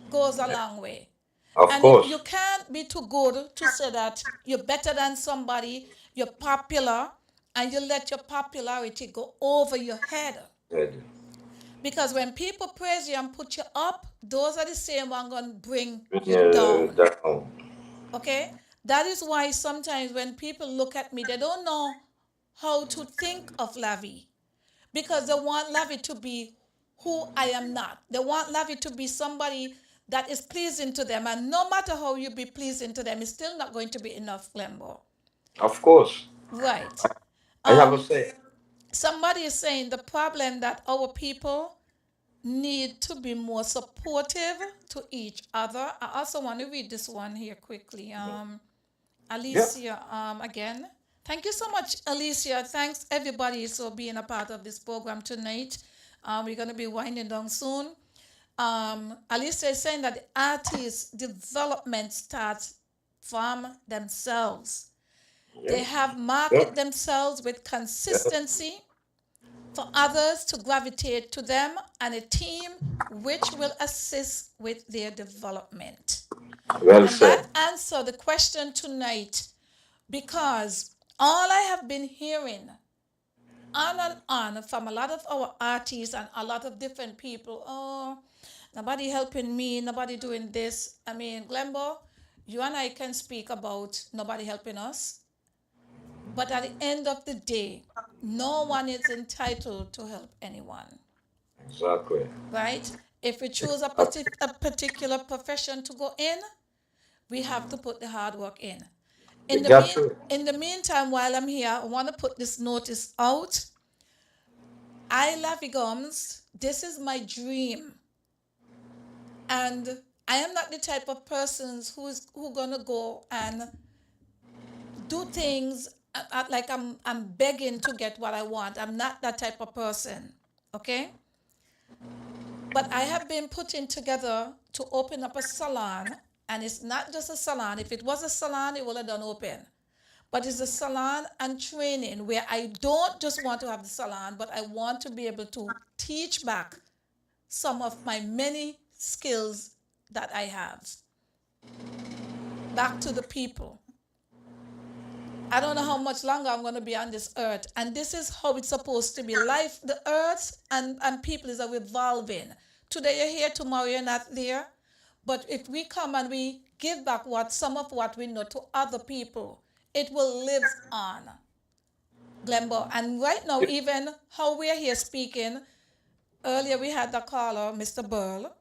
goes a long way. Of And if course. you can't be too good to say that you're better than somebody, you're popular, and you let your popularity go over your head. Good. Because when people praise you and put you up, those are the same one going to bring Bring you you down. down. Okay? That is why sometimes when people look at me, they don't know how to think of Lavi. Because they want Lavi to be who I am not. They want Lavi to be somebody that is pleasing to them. And no matter how you be pleasing to them, it's still not going to be enough, Glembo. Of course. Right. I have a Um, say. Somebody is saying the problem that our people need to be more supportive to each other. I also want to read this one here quickly. Yeah. Alicia, again. Thank you so much, Alicia. Thanks everybody for being a part of this program tonight. We're going to be winding down soon. Alicia is saying that the artist development starts from themselves. They Yep. have market Yep. themselves with Yep. consistency for others to gravitate to them and a team which will assist with their development. Well And that said. answers the question tonight, because all I have been hearing on and on from a lot of our artists and a lot of different people, oh, nobody helping me, nobody doing this. I mean, Glembo, you and I can speak about nobody helping us, but at the end of the day, no one is entitled to help anyone, Exactly. right? If we choose a particular profession to go in, we have to put the hard work in. You got to. In the meantime, while I'm here, I want to put this notice out. I Lavi Gumbs, this is my dream. And I am not the type of person who gonna go and do things like I'm begging to get what I want. I'm not that type of person. Okay? But I have been putting together to open up a salon, and it's not just a salon. If it was a salon, it would have done open. But it's a salon and training where I don't just want to have the salon, but I want to be able to teach back some of my many skills that I have back to the people. I don't know how much longer I'm going to be on this earth. And this is how it's supposed to be. Life, the earth and people is evolving. Today you're here, tomorrow you're not there. But if we come and we give back some of what we know to other people, it will live on. Glenbo. And right now, even how we're here speaking, earlier we had the caller, Mr. Burl,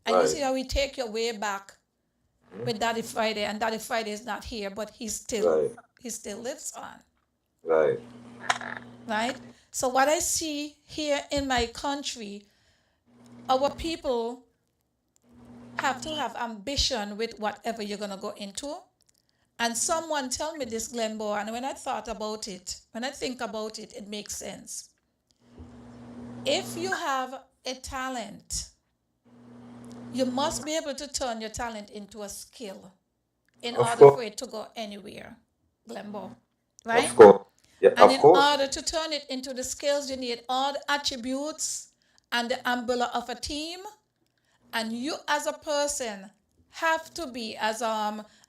and you see how we take your way back with Daddy Friday, and Daddy Friday is not here, but he still lives on. Right. Right? So what I see here in my country, our people have to have ambition with whatever you're gonna go into. And someone tell me this, Glenbo, and when I think about it, it makes sense. If you have a talent, you must be able to turn your talent into a skill in order for it to go anywhere, Glenbo, right? Of course. Yeah, And of in course. order to turn it into the skills, you need all the attributes and the umbrella of a team. And you as a person have to be, as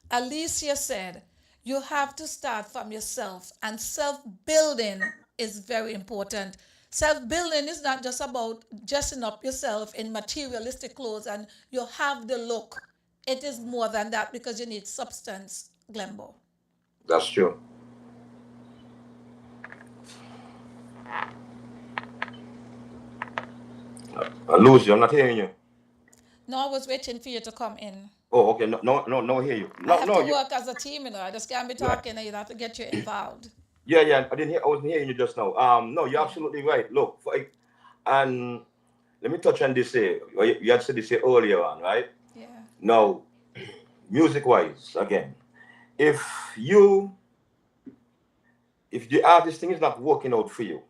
Alicia said, you have to start from yourself. And self-building is very important. Self-building is not just about dressing up yourself in materialistic clothes and you have the look. It is more than that because you need substance, Glenbo. That's true. Lucy, I'm not hearing you. No, I was waiting for you to come in. Oh, okay. No, I hear you. I have to work as a team, I just can't be talking and you have to get you involved. Yeah. I wasn't hearing you just now. No, you're absolutely right. Look, and let me touch on this here. You had said this here earlier on, right? Yeah. Now, music-wise, again, if the artist thing is not working out for you,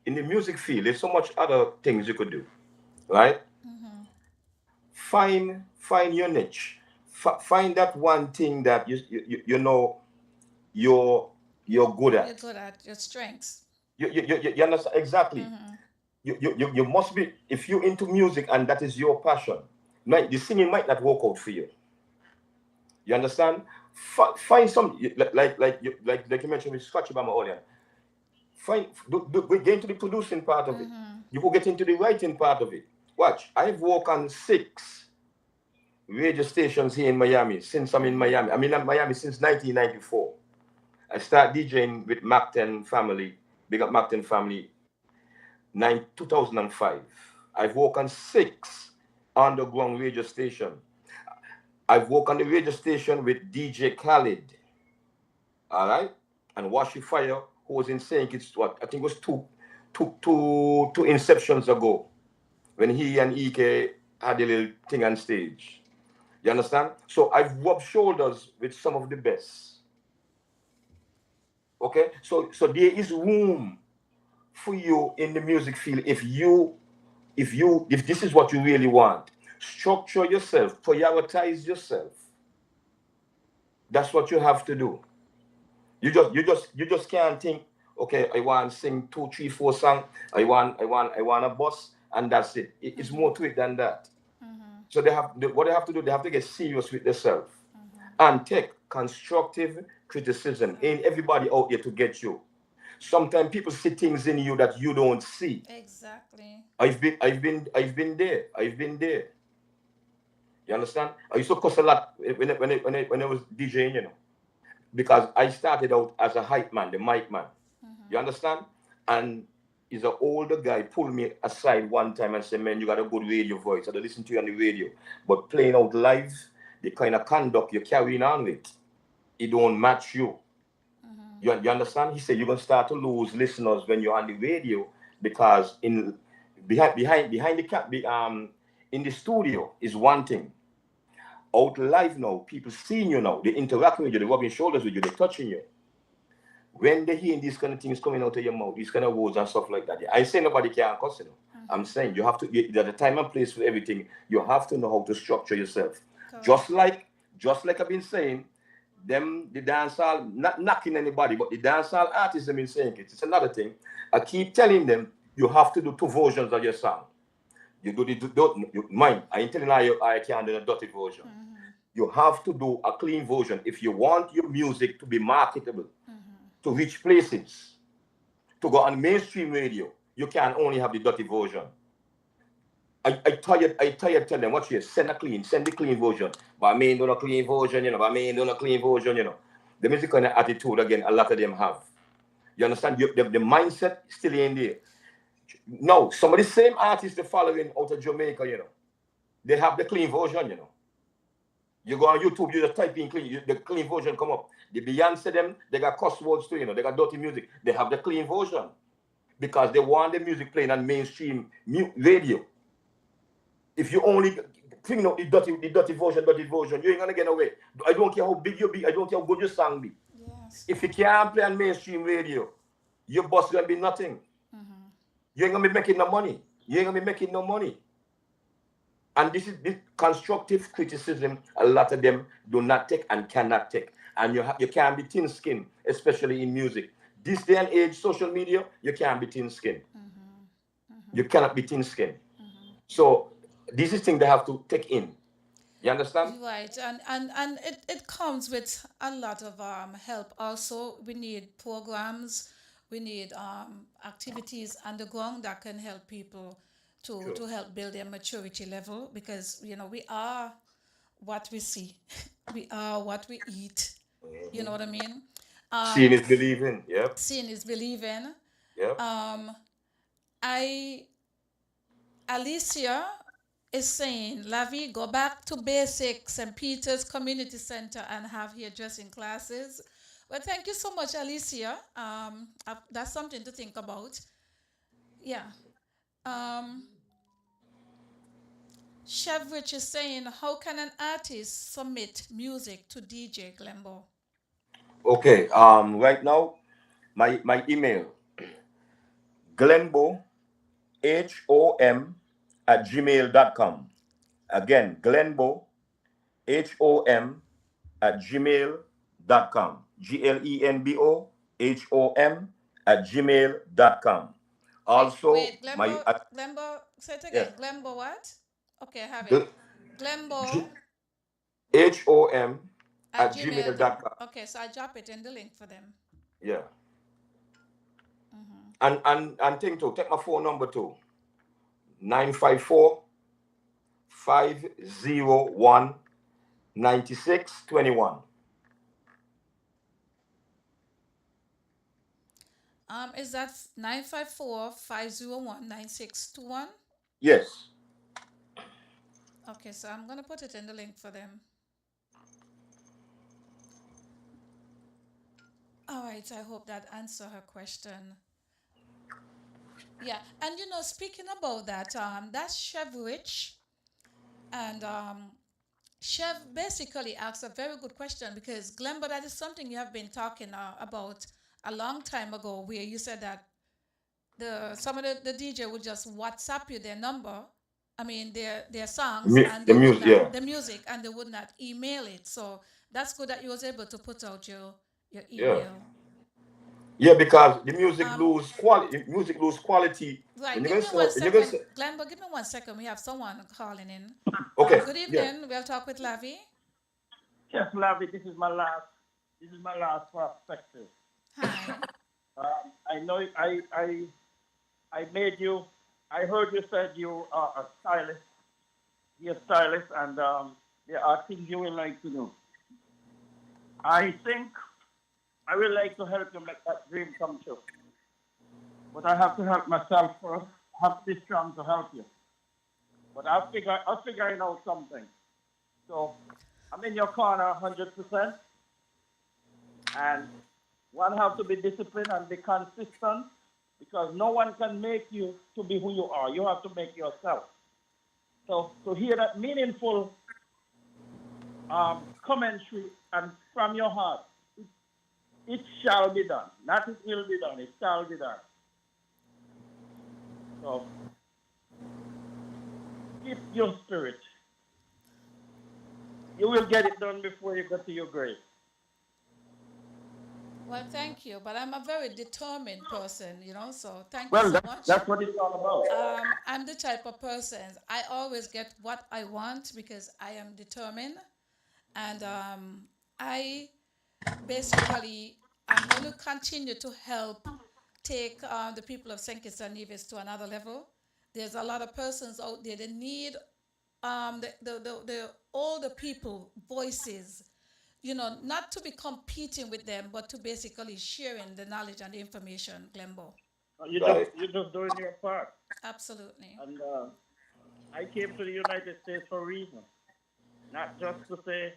in the music field, there's so much other things you could do, right? Find your niche. Find that one thing that you know you're good at. You're good at your strengths. You understand exactly. You must be, if you're into music and that is your passion, the singing might not work out for you. You understand? Find some like you mentioned with Scotch Obama earlier. Get into the producing part of it. You will get into the writing part of it. Watch, I've worked on 6 radio stations here in Miami since I'm in Miami. I mean, I'm in Miami since 1994. I started DJing with Mac 10 family, big up Mac 10 family, 2005. I've worked on 6 underground radio stations. I've worked on the radio station with DJ Khaled, all right, and Washi Fire, who was in St. Kitts, I think it was two inceptions ago, when he and Ike had a little thing on stage. You understand? So I've rubbed shoulders with some of the best. Okay, so there is room for you in the music field if this is what you really want. Structure yourself, prioritize yourself. That's what you have to do. You just can't think, okay, I want to sing 2, 3, 4 songs. I want a boss, and that's it. It's more to it than that. So what they have to do, they have to get serious with themselves and take constructive criticism. Ain't everybody out there to get you. Sometimes people see things in you that you don't see. Exactly. I've been there. You understand? I used to cuss a lot when I was DJing, you know, because I started out as a hype man, the mic man. You understand? And is an older guy, pulled me aside one time and said, "Man, you got a good radio voice. I had to listen to you on the radio. But playing out live, the kind of conduct you're carrying on with, it don't match you. You understand?" He said, "You're gonna start to lose listeners when you're on the radio because behind the in the studio is one thing. Out live now, people seeing you now, they interacting with you, they rubbing shoulders with you, they touching you. When they hear these kind of things coming out of your mouth, these kind of words and stuff like that, I say nobody can cuss, you know. I'm saying you have to. There's a time and place for everything. You have to know how to structure yourself. Correct. Just like I've been saying, the dancehall, not knocking anybody, but the dancehall artists have been saying it. It's another thing. I keep telling them you have to do two versions of your song. You do mine. I ain't telling you I can't do a dirty version. You have to do a clean version if you want your music to be marketable, to reach places, to go on mainstream radio. You can only have the dirty version. I tired tell them, watch here, send the clean version. But I mean, do a clean version, you know. The music kind of attitude again, a lot of them have. You understand? The mindset still in there. No, some of the same artists they're following out of Jamaica, you know, they have the clean version, you know. You go on YouTube, you just type in clean, the clean version come up. The Beyonce them, they got cuss words too, you know, they got dirty music. They have the clean version because they want the music playing on mainstream radio. If you only clean out the dirty version, you ain't gonna get away. I don't care how big you be, I don't care how good your song be. Yes. If you can't play on mainstream radio, your boss gonna be nothing. You ain't gonna be making no money. And this constructive criticism, a lot of them do not take and cannot take. And you can't be thin-skinned, especially in music. This day and age, social media, you can't be thin-skinned. You cannot be thin-skinned. So this is thing they have to take in. You understand? Right, and it comes with a lot of help. Also, we need programs, we need activities underground that can help people to help build their maturity level, because you know we are what we see, we are what we eat. You know what I mean? Seeing is believing. Yep. Seeing is believing. Yep. Alicia is saying, Lavi, go back to basics and Peter's Community Center and have hairdressing classes. Well, thank you so much, Alicia. That's something to think about. Yeah. Chef Rich is saying, how can an artist submit music to DJ Glembo? Okay. Right now, my email, Glenbo, HOM@gmail.com. Again, Glenbo, HOM@gmail.com. GLENBO HOM@gmail.com. Also, Wait, Glembo, say it again. yeah, Glembo what? Okay, I have it. Gl- Glembo HOM at at Gmail. gmail.com. Okay, so I drop it in the link for them. Yeah. And thing too, take my phone number too. 954-501-9621. Is that 954-501-9621? Yes. Okay, so I'm gonna put it in the link for them. All right, I hope that answered her question. Yeah, and you know, speaking about that, that's Chef Rich, and Chef basically asked a very good question, because Glembo, that is something you have been talking about a long time ago, where you said that some of the DJ would just WhatsApp you their number, I mean their songs and The music, yeah. the music, and they would not email it. So that's good that you was able to put out your Yeah. email. Yeah, because the music lose quality. Music lose quality. Right, When give me you're one gonna say, second. Glenbo, give me 1 second. We have someone calling in. okay. Good Yeah. evening. We'll talk with Lavi. Yes, Lavi, this is my last perspective. Hi. I know I made you. I heard you said you are a stylist. You're a stylist, and there are things you would like to do. I think I would like to help you make that dream come true. but I have to help myself first. I have to be strong to help you. But I'm figuring out something. So I'm in your corner 100%, and one have to be disciplined and be consistent because no one can make you to be who you are. You have to make yourself. So to hear that meaningful commentary and from your heart, it shall be done. Not it will be done. It shall be done. So keep your spirit. You will get it done before you go to your grave. Well, thank you. But I'm a very determined person, so thank you Well, so that's much. that's what it's all about. I'm the type of person, I always get what I want because I am determined. And I basically, I'm going to continue to help take the people of St. Kitts and Nevis to another level. There's a lot of persons out there that need the older people voices, not to be competing with them, but to basically sharing the knowledge and the information, Glembo. Right. You're just doing your part. Absolutely. And I came to the United States for a reason, not just to say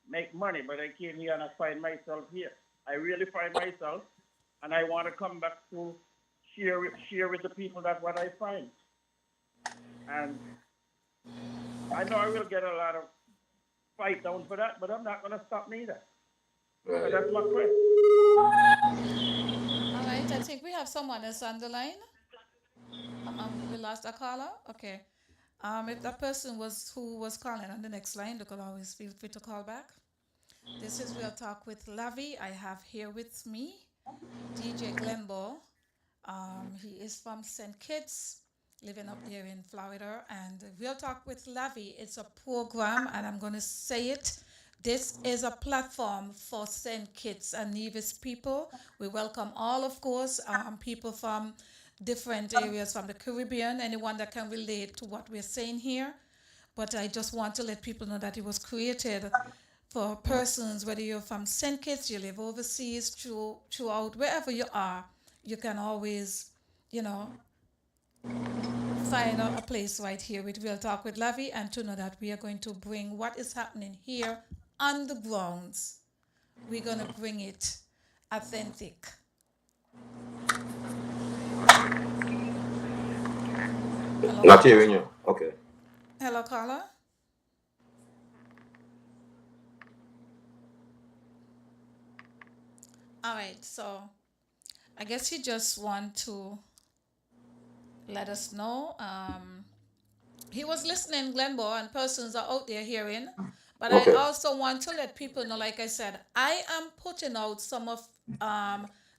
make money, but I came here and I find myself here. I really find myself, and I want to come back to share with the people that what I find. And I know I will get a lot of fight down for that, but I'm not going to stop neither. So Right. that's my quest. All right, I think we have someone else on the line. We lost a caller. Okay. If that person was who was calling on the next line, they could always feel free to call back. This is Real Talk with Lavi. I have here with me DJ Glenbo. He is from St. Kitts, living up there in Florida. And Real Talk with Lavi, it's a program, and I'm going to say it. This is a platform for St. Kitts and Nevis people. We welcome all, of course, people from different areas from the Caribbean, anyone that can relate to what we're saying here. But I just want to let people know that it was created for persons, whether you're from St. Kitts, you live overseas, throughout, wherever you are, you can always, you know, find a place right here with Real Talk with Lavi, and to know that we are going to bring what is happening here on the grounds. We're going to bring it authentic. Hello, Not caller. hearing you. Okay. Hello, caller. All right, so I guess you just want to let us know. He was listening, Glenbo, and persons are out there hearing. But I Okay. also want to let people know, like I said, I am putting out some of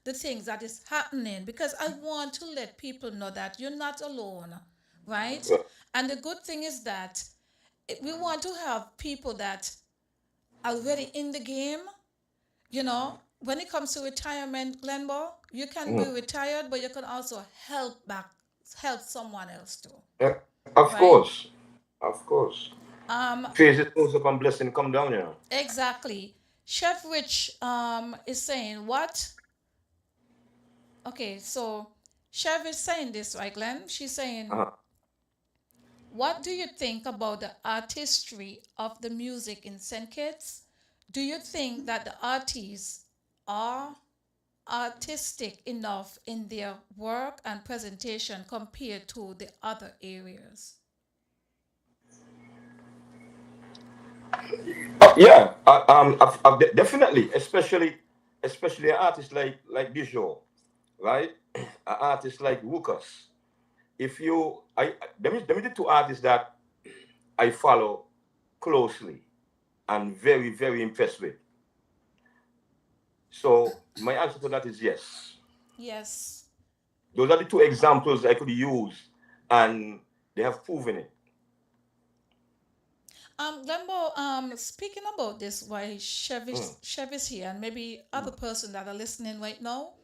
the things that is happening because I want to let people know that you're not alone, right? Right. And the good thing is that we want to have people that are already in the game. When it comes to retirement, Glenbo, you can be Mhm. retired, but you can also help someone else too, Yeah, of right? course. Of course. Um, Praise it goes up and blessing come down, you know. exactly. Chef Rich is saying what? Okay, so Chef is saying this, right, Glenn? She's saying, Uh-huh. what do you think about the artistry of the music in St. Kitts? Do you think that the artists are artistic enough in their work and presentation compared to the other areas? Yeah, definitely, especially an artist like Bijou, right? An artist like Lucas. If you, let me the two artists that I follow closely and very very impressed with. So my answer to that is yes. Yes. Those are the two examples I could use, and they have proven it. Lembo, speaking about this, why Mm. Chev is here, and maybe other person that are listening right now,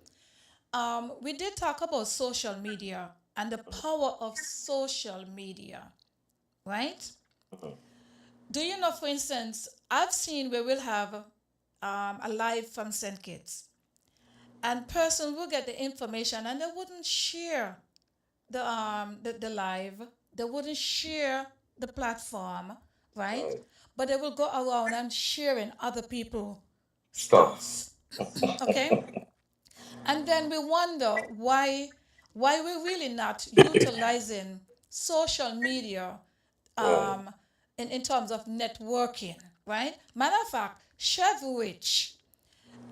we did talk about social media and the power of social media, right? Do you know, for instance, I've seen where we'll have a live from St. Kitts, and person will get the information and they wouldn't share the live. They wouldn't share the platform, right? Right. But they will go around and sharing other people Stuff. stuff. Okay? And then we wonder why we're really not utilizing social media Right. um, in terms of networking, right? Matter of fact, Chev Rich,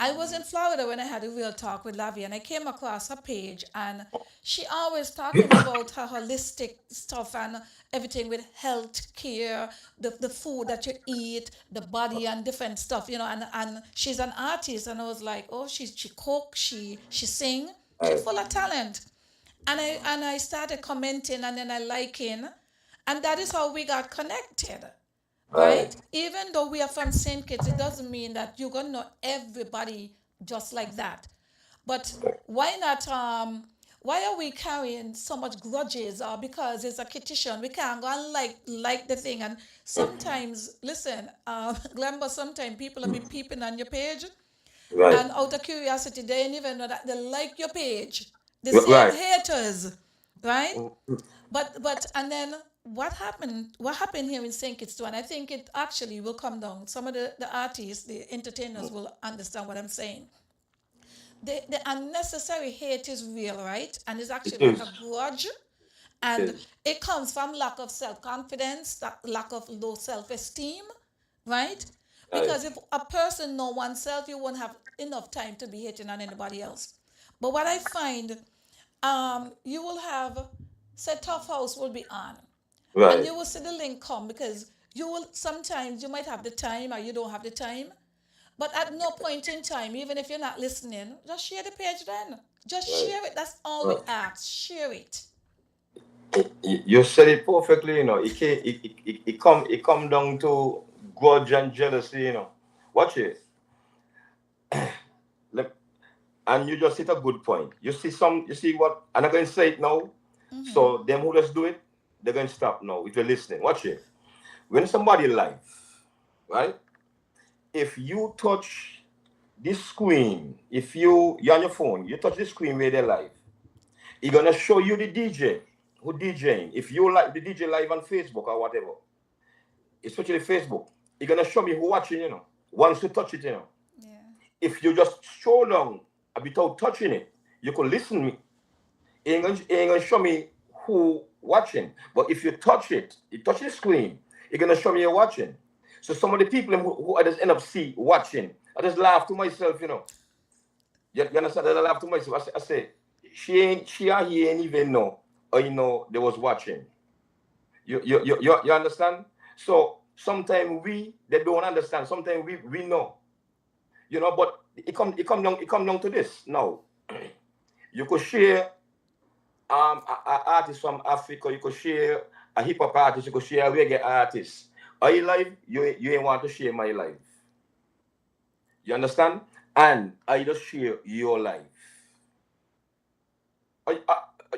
I was in Florida when I had a real talk with Lavi, and I came across her page, and she always talking about her holistic stuff and everything with health care, the food that you eat, the body and different stuff, and she's an artist, and I was like, oh, she cook, she sing, she's Right. full of talent. And I started commenting and then I liking, and that is how we got connected, Right. right? Even though we are from St. Kitts, it doesn't mean that you're gonna know everybody just like that. But why not? Why are we carrying so much grudges? Or because it's a petition, we can't go and like the thing. And sometimes, listen, Glambo, sometimes people will be peeping on your page, Right. and out of curiosity, they didn't even know that they like your page. The same Right. haters, right? But and then what happened? What happened here in Saint Kitts too? And I think it actually will come down. Some of the artists, the entertainers will understand what I'm saying. The unnecessary hate is real, right? And it's It actually like a is. grudge. It And is. it comes from lack of self-confidence, that lack of low self-esteem, right? Right. Because if a person know oneself, you won't have enough time to be hating on anybody else. But what I find, you will have, say, Tough House will be on, and Right. you will see the link come because you will sometimes you might have the time or you don't have the time, but at no point in time, even if you're not listening, just share the page then. Just Right. share it. That's all we Right. ask. Share it. You said it perfectly. It come down to grudge and jealousy. Watch it. Let- and you just hit a good point. You see what, and I'm going to say it now. So them who just do it, they're going to stop now if you're listening. Watch it. When somebody live, right? If you touch this screen, if you're on your phone, you touch the screen where they're live, it's gonna show you the DJ who DJing. If you like the DJ live on Facebook or whatever, especially Facebook, it's gonna show me who watching. Once you touch it. Yeah. If you just scroll down without touching it, you can listen to me. It ain't gonna show me who watching. But if you touch it, you touch the screen, it's gonna show me you're watching. So some of the people who I just end up see watching, I just laugh to myself. You understand? I laugh to myself. I say, she or he ain't even know, or they was watching. You understand? So sometimes they don't understand. Sometimes we know. But it come down to this now. You could share a artist from Africa, you could share a hip hop artist, you could share a reggae artist. Are you live? You ain't want to share my life. You understand? And I just share your life.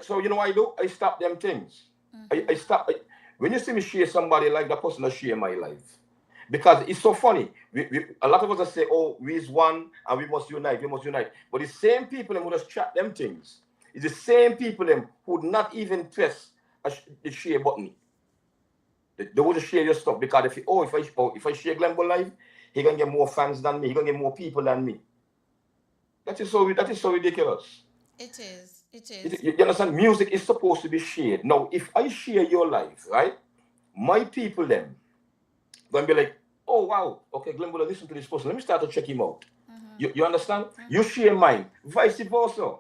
So you know what I do? I stop them things. I stop. When you see me share somebody like that person, I share my life. Because it's so funny. A lot of us say, oh, we is one and we must unite, we must unite. But the same people who just chat them things, it's the same people who would not even press the share button. They would share your stuff because if I share Glenbo live, he gonna get more fans than me, he gonna get more people than me. That is so ridiculous. It is. It is. You understand? Music is supposed to be shared. Now, if I share your life, right? My people then gonna be like, oh wow, okay, Glenn, listen to this person. Let me start to check him out. You understand? You share mine, vice versa.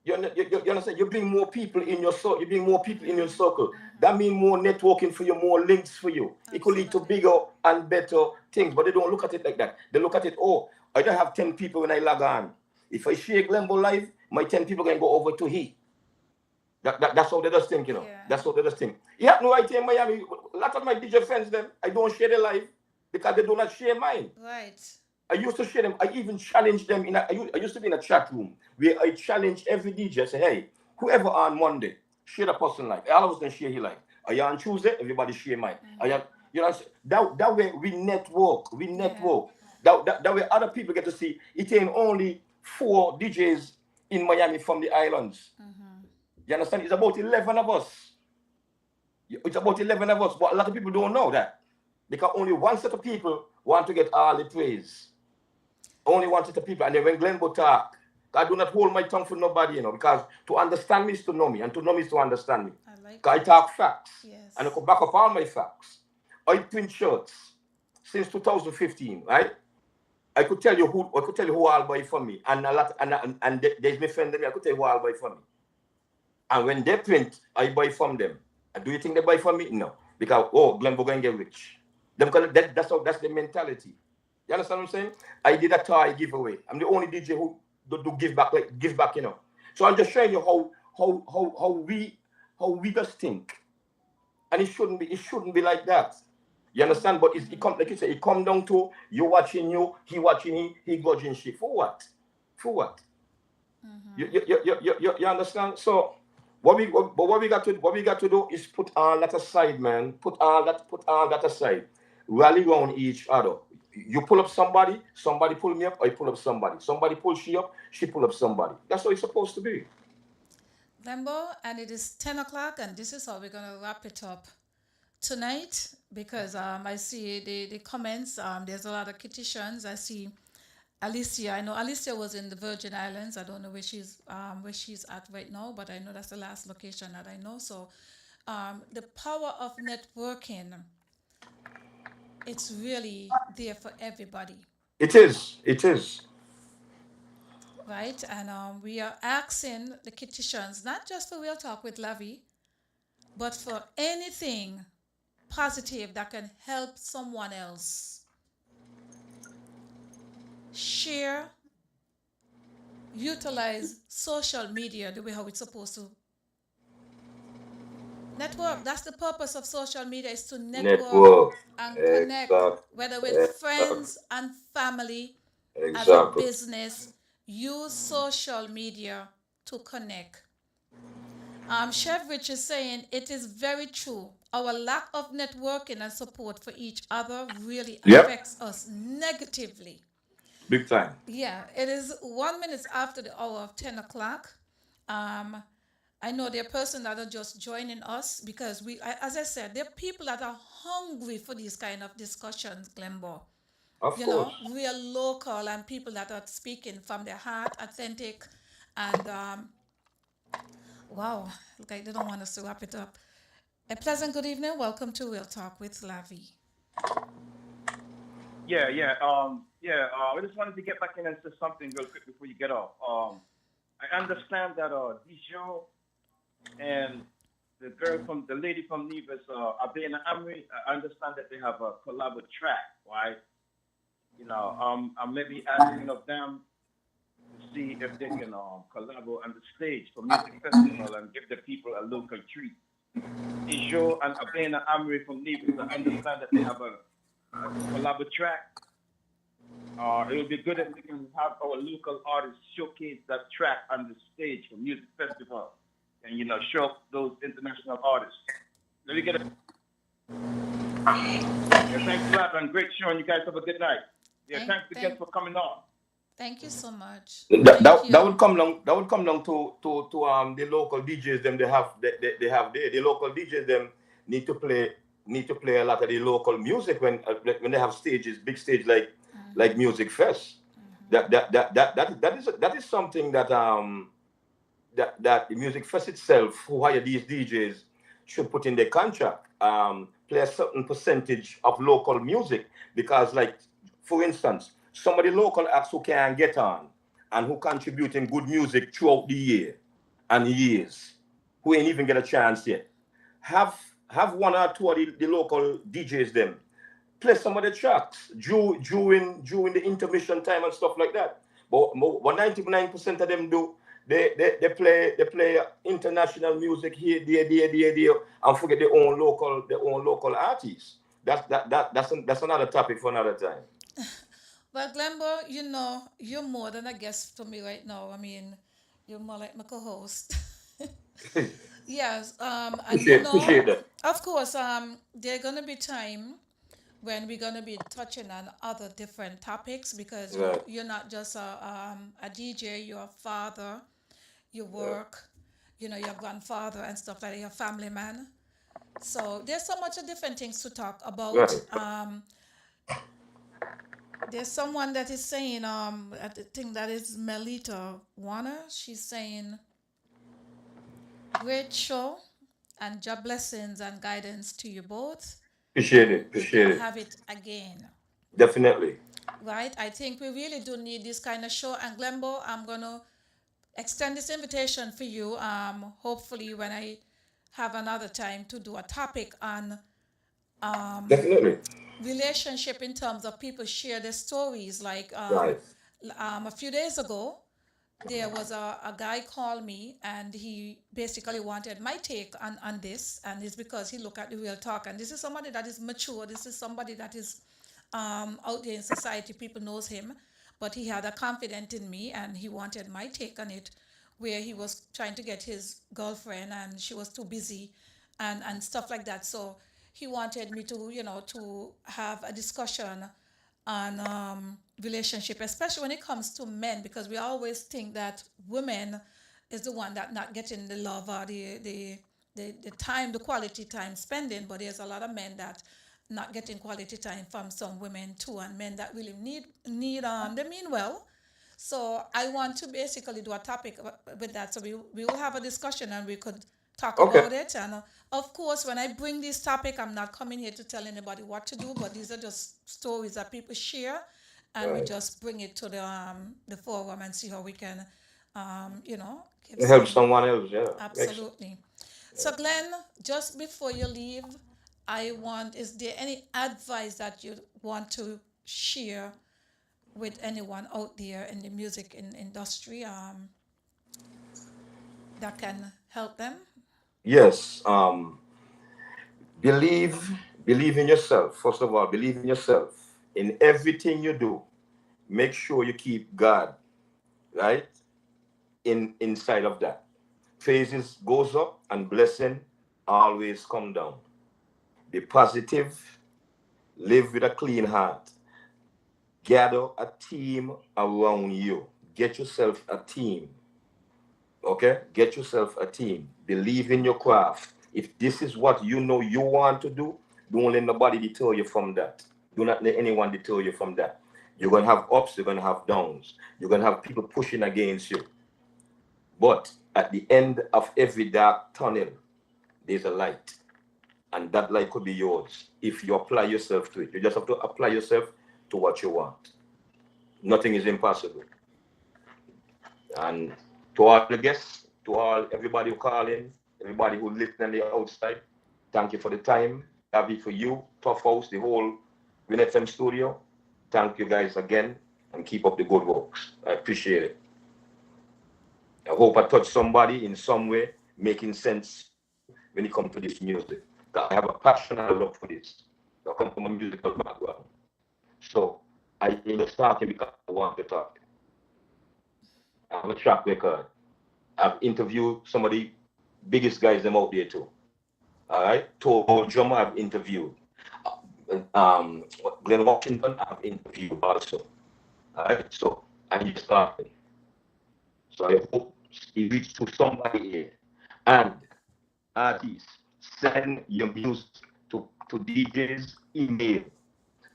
You understand? You bring more people in your circle. You bring more people in your circle. That means more networking for you, more links for you. It could lead to bigger and better things, but they don't look at it like that. They look at it, oh, I don't have 10 people when I log on. If I share Glenbo live, my 10 people can go over to he. That's how they just think. Yeah. That's how they just think. Yeah, no, right here in Miami, a lot of my DJ friends, them, I don't share their life because they do not share mine. Right. I used to share them. I even challenged them. I used to be in a chat room where I challenge every DJ. I say, hey, whoever on Monday, share the person life. All of us can share his life. Are you on Tuesday? Everybody share mine. That way we network. We network. That way other people get to see it ain't only 4 DJs in Miami from the islands. You understand? It's about 11 of us. It's about 11 of us, but a lot of people don't know that. Because only one set of people want to get all the praise. Only one set of people. And then when Glenbo talk, I do not hold my tongue for nobody, because to understand me is to know me, and to know me is to understand me. I like Because I that. talk facts, Yes. and I can back up all my facts. I print shirts since 2015, right? I could tell you who all buy from me, and a lot, and there's my friend there. I could tell you who all buy from me. And when they print, I buy from them. And do you think they buy from me? No, because Glenn going to get rich. That's the mentality. You understand what I'm saying? I did a toy giveaway. I'm the only DJ who do give back, give back. So I'm just showing you how we just think, and it shouldn't be like that. You understand? But it come, like you say, it come down to you watching you, he watching he gouging shit. For what? For what? You understand? So what we got to do is put all that aside, man. Put all that aside. Rally around each other. You pull up somebody pull me up, I pull up somebody. Somebody pull she up, she pull up somebody. That's what it's supposed to be. Lambo, and it is 10 o'clock, and this is how we're going to wrap it up tonight because I see the comments. There's a lot of petitions. I see Alicia. I know Alicia was in the Virgin Islands. I don't know where she's at right now, but I know that's the last location that I know. So the power of networking, it's really there for everybody, It is. It is. right? And we are asking the petitions, not just for Real Talk with Lavi, but for anything positive that can help someone else. Share, utilize social media the way how it's supposed to network. That's the purpose of social media, is to network Network. and connect, Exactly. whether with Exactly. friends and family, as a Exactly. business. Use social media to connect. Chef Rich is saying it is very true. Our lack of networking and support for each other really Yep. affects us negatively. Big time. Yeah, it is 1 minute after the hour of 10 o'clock. Um, I know there are persons that are just joining us because as I said, there are people that are hungry for these kind of discussions, Glenbo. Of course. Real local and people that are speaking from their heart, authentic, and wow, look like they don't want us to wrap it up. A pleasant good evening. Welcome to Real Talk with Lavi. I just wanted to get back in and say something real quick before you get off. I understand that Dijon and the lady from Nevis, Abena Amri, I understand that they have a collaborative track, right? I'm maybe asking of them to see if they can collaborate on the stage for music festival and give the people a local treat. Dijon and Abena Amri from Nevis, I understand that they have a collaborative track. It would be good if we can have our local artists showcase that track on the stage for music festival, and show up those international artists. Let me get it. Yeah, thanks a lot and great show, and you guys have a good night. Yeah, thanks again for coming on. Thank you so much. That would come down. That would come down to the local DJs. Them they have there. The local DJs them need to play a lot of the local music when they have stages, big stage like Music Fest. That is something that the Music Fest itself, who hire these DJs, should put in their contract. Play a certain percentage of local music because, like, for instance, some of the local acts who can get on and who contribute in good music throughout the year and years, who ain't even get a chance yet, have one or two of the local DJs them play some of the tracks during the intermission time and stuff like that. But what 99% of them do, they play international music here, there, and forget their own local artists. That's another topic for another time. Well, Glenbo, you're more than a guest to me right now. I mean, you're more like my co-host. Yes, and Appreciate that. of course, there gonna be time when we're going to be touching on other different topics because Right. you're not just a DJ, you're a father, you Yeah. work, your grandfather and stuff like that, you're a family man. So there's so much of different things to talk about. Right. There's someone that is saying, I think that is Melita Warner. She's saying, great show and job blessings and guidance to you both. Appreciate And it. we Appreciate can it. have it again. Definitely. Right? I think we really do need this kind of show. And Glenbo, I'm going to extend this invitation for you. Hopefully, when I have another time to do a topic on Definitely. relationship in terms of people share their stories. Like Right. a few days ago, there was a guy called me and he basically wanted my take on this. And it's because he looked at the real talk. And this is somebody that is mature. This is somebody that is out there in society. People knows him. But he had a confidence in me and he wanted my take on it, where he was trying to get his girlfriend and she was too busy and stuff like that. So he wanted me to, to have a discussion on relationship, especially when it comes to men, because we always think that women is the one that not getting the love or the time, the quality time spending, but there's a lot of men that not getting quality time from some women too, and men that really need they mean well. So I want to basically do a topic with that. So we will have a discussion and we could talk Okay. about it. And of course, when I bring this topic, I'm not coming here to tell anybody what to do, but these are just stories that people share, and we Right. just bring it to the forum and see how we can, give Help some. someone else. Yeah. Makes sense. Absolutely. So, Glenn, just before you leave, is there any advice that you want to share with anyone out there in the music industry that can help them? Yes. Believe. Believe in yourself. First of all, believe in yourself. In everything you do, make sure you keep God right inside of that. Praises goes up and blessing always come down. Be positive. Live with a clean heart. Gather a team around you. Get yourself a team. Okay? Get yourself a team. Believe in your craft. If this is what you know you want to do, don't let nobody deter you from that. Do not let anyone deter you from that. You're going to have ups, you're going to have downs. You're going to have people pushing against you. But at the end of every dark tunnel, there's a light. And that light could be yours if you apply yourself to it. You just have to apply yourself to what you want. Nothing is impossible. And to all the guests, to all everybody who call in, everybody who listen on the outside, thank you for the time. Happy for you, Tough House, the whole WinFM studio. Thank you guys again and keep up the good works. I appreciate it. I hope I touched somebody in some way, making sense when it comes to this music. I have a passion and a love for this. I come from a musical background. So I just talking because I want to talk. I have a track record. I've interviewed some of the biggest guys them out there too. All right, Toro Drummer I've interviewed. Um, Glenn Washington I've interviewed also. All right, so I just started. So I hope it reaches to somebody here. And artists, send your music to DJs email.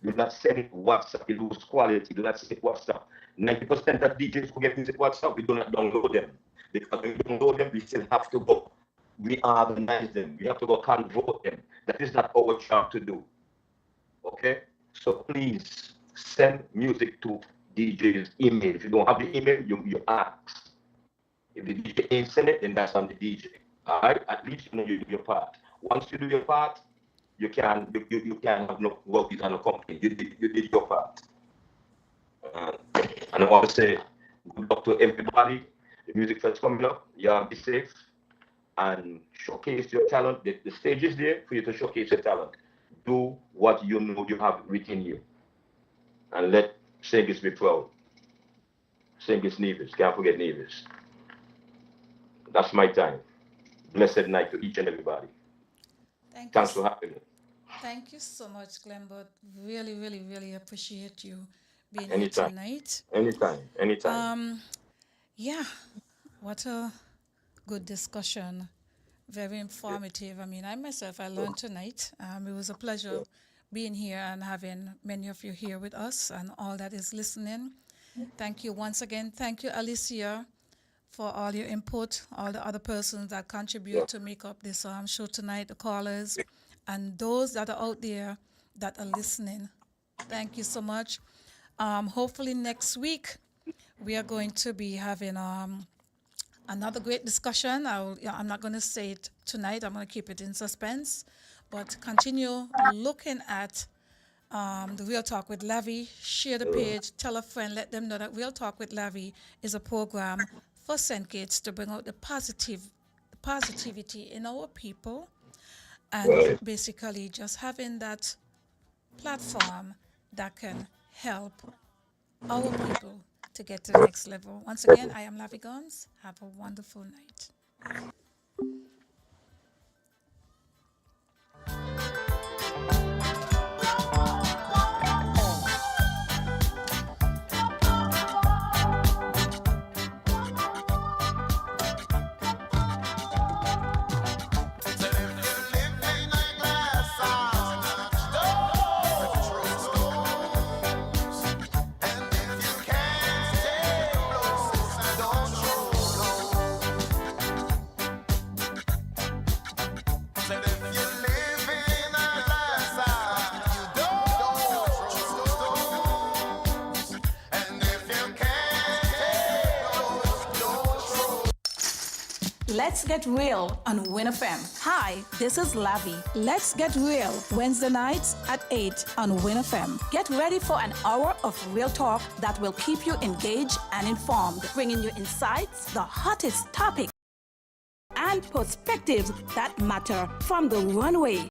Do not send it WhatsApp. You lose quality. Do not send it WhatsApp. 90% of DJs who get music WhatsApp, we do not download them. Because when we download them, we still have to go reorganize them. We have to go convert them. That is not our job to do. Okay? So please send music to DJ's email. If you don't have the email, you ask. If the DJ ain't send it, then that's on the DJ. All right? At least you know you do your part. Once you do your part, you can have no work with another company. You did your part. Uh, and I want to say good luck to everybody. The music fest coming up. Y'all be safe and showcase your talent. The stage is there for you to showcase your talent. Do what you know you have within you. And let Singers be proud. Singers Nevis. Can't forget Nevis. That's my time. Blessed night to each and everybody. Thank you. Thanks for having me. Thank you so much, Glenbert. Really, really, really appreciate you being here Anytime, tonight. anytime. Yeah, what a good discussion. Very informative. I mean, I myself, I learned tonight. It was a pleasure being here and having many of you here with us and all that is listening. Thank you once again. Thank you, Alicia, for all your input, all the other persons that Yeah. contribute to make up this show tonight, the callers, and those that are out there that are listening. Thank you so much. Hopefully next week we are going to be having another great discussion. I'm not going to say it tonight. I'm going to keep it in suspense, but continue looking at the Real Talk with Lavi. Share the page, tell a friend, let them know that Real Talk with Lavi is a program for St. Kitts to bring out the positivity in our people, and Right. basically just having that platform that can help our people to get to the next level. Once again, I am Lavi Gumbs. Have a wonderful night. Let's Get Real on WinFM. Hi, this is Lavi. Let's Get Real, Wednesday nights at 8 on WinFM. Get ready for an hour of real talk that will keep you engaged and informed, bringing you insights, the hottest topics, and perspectives that matter from the runway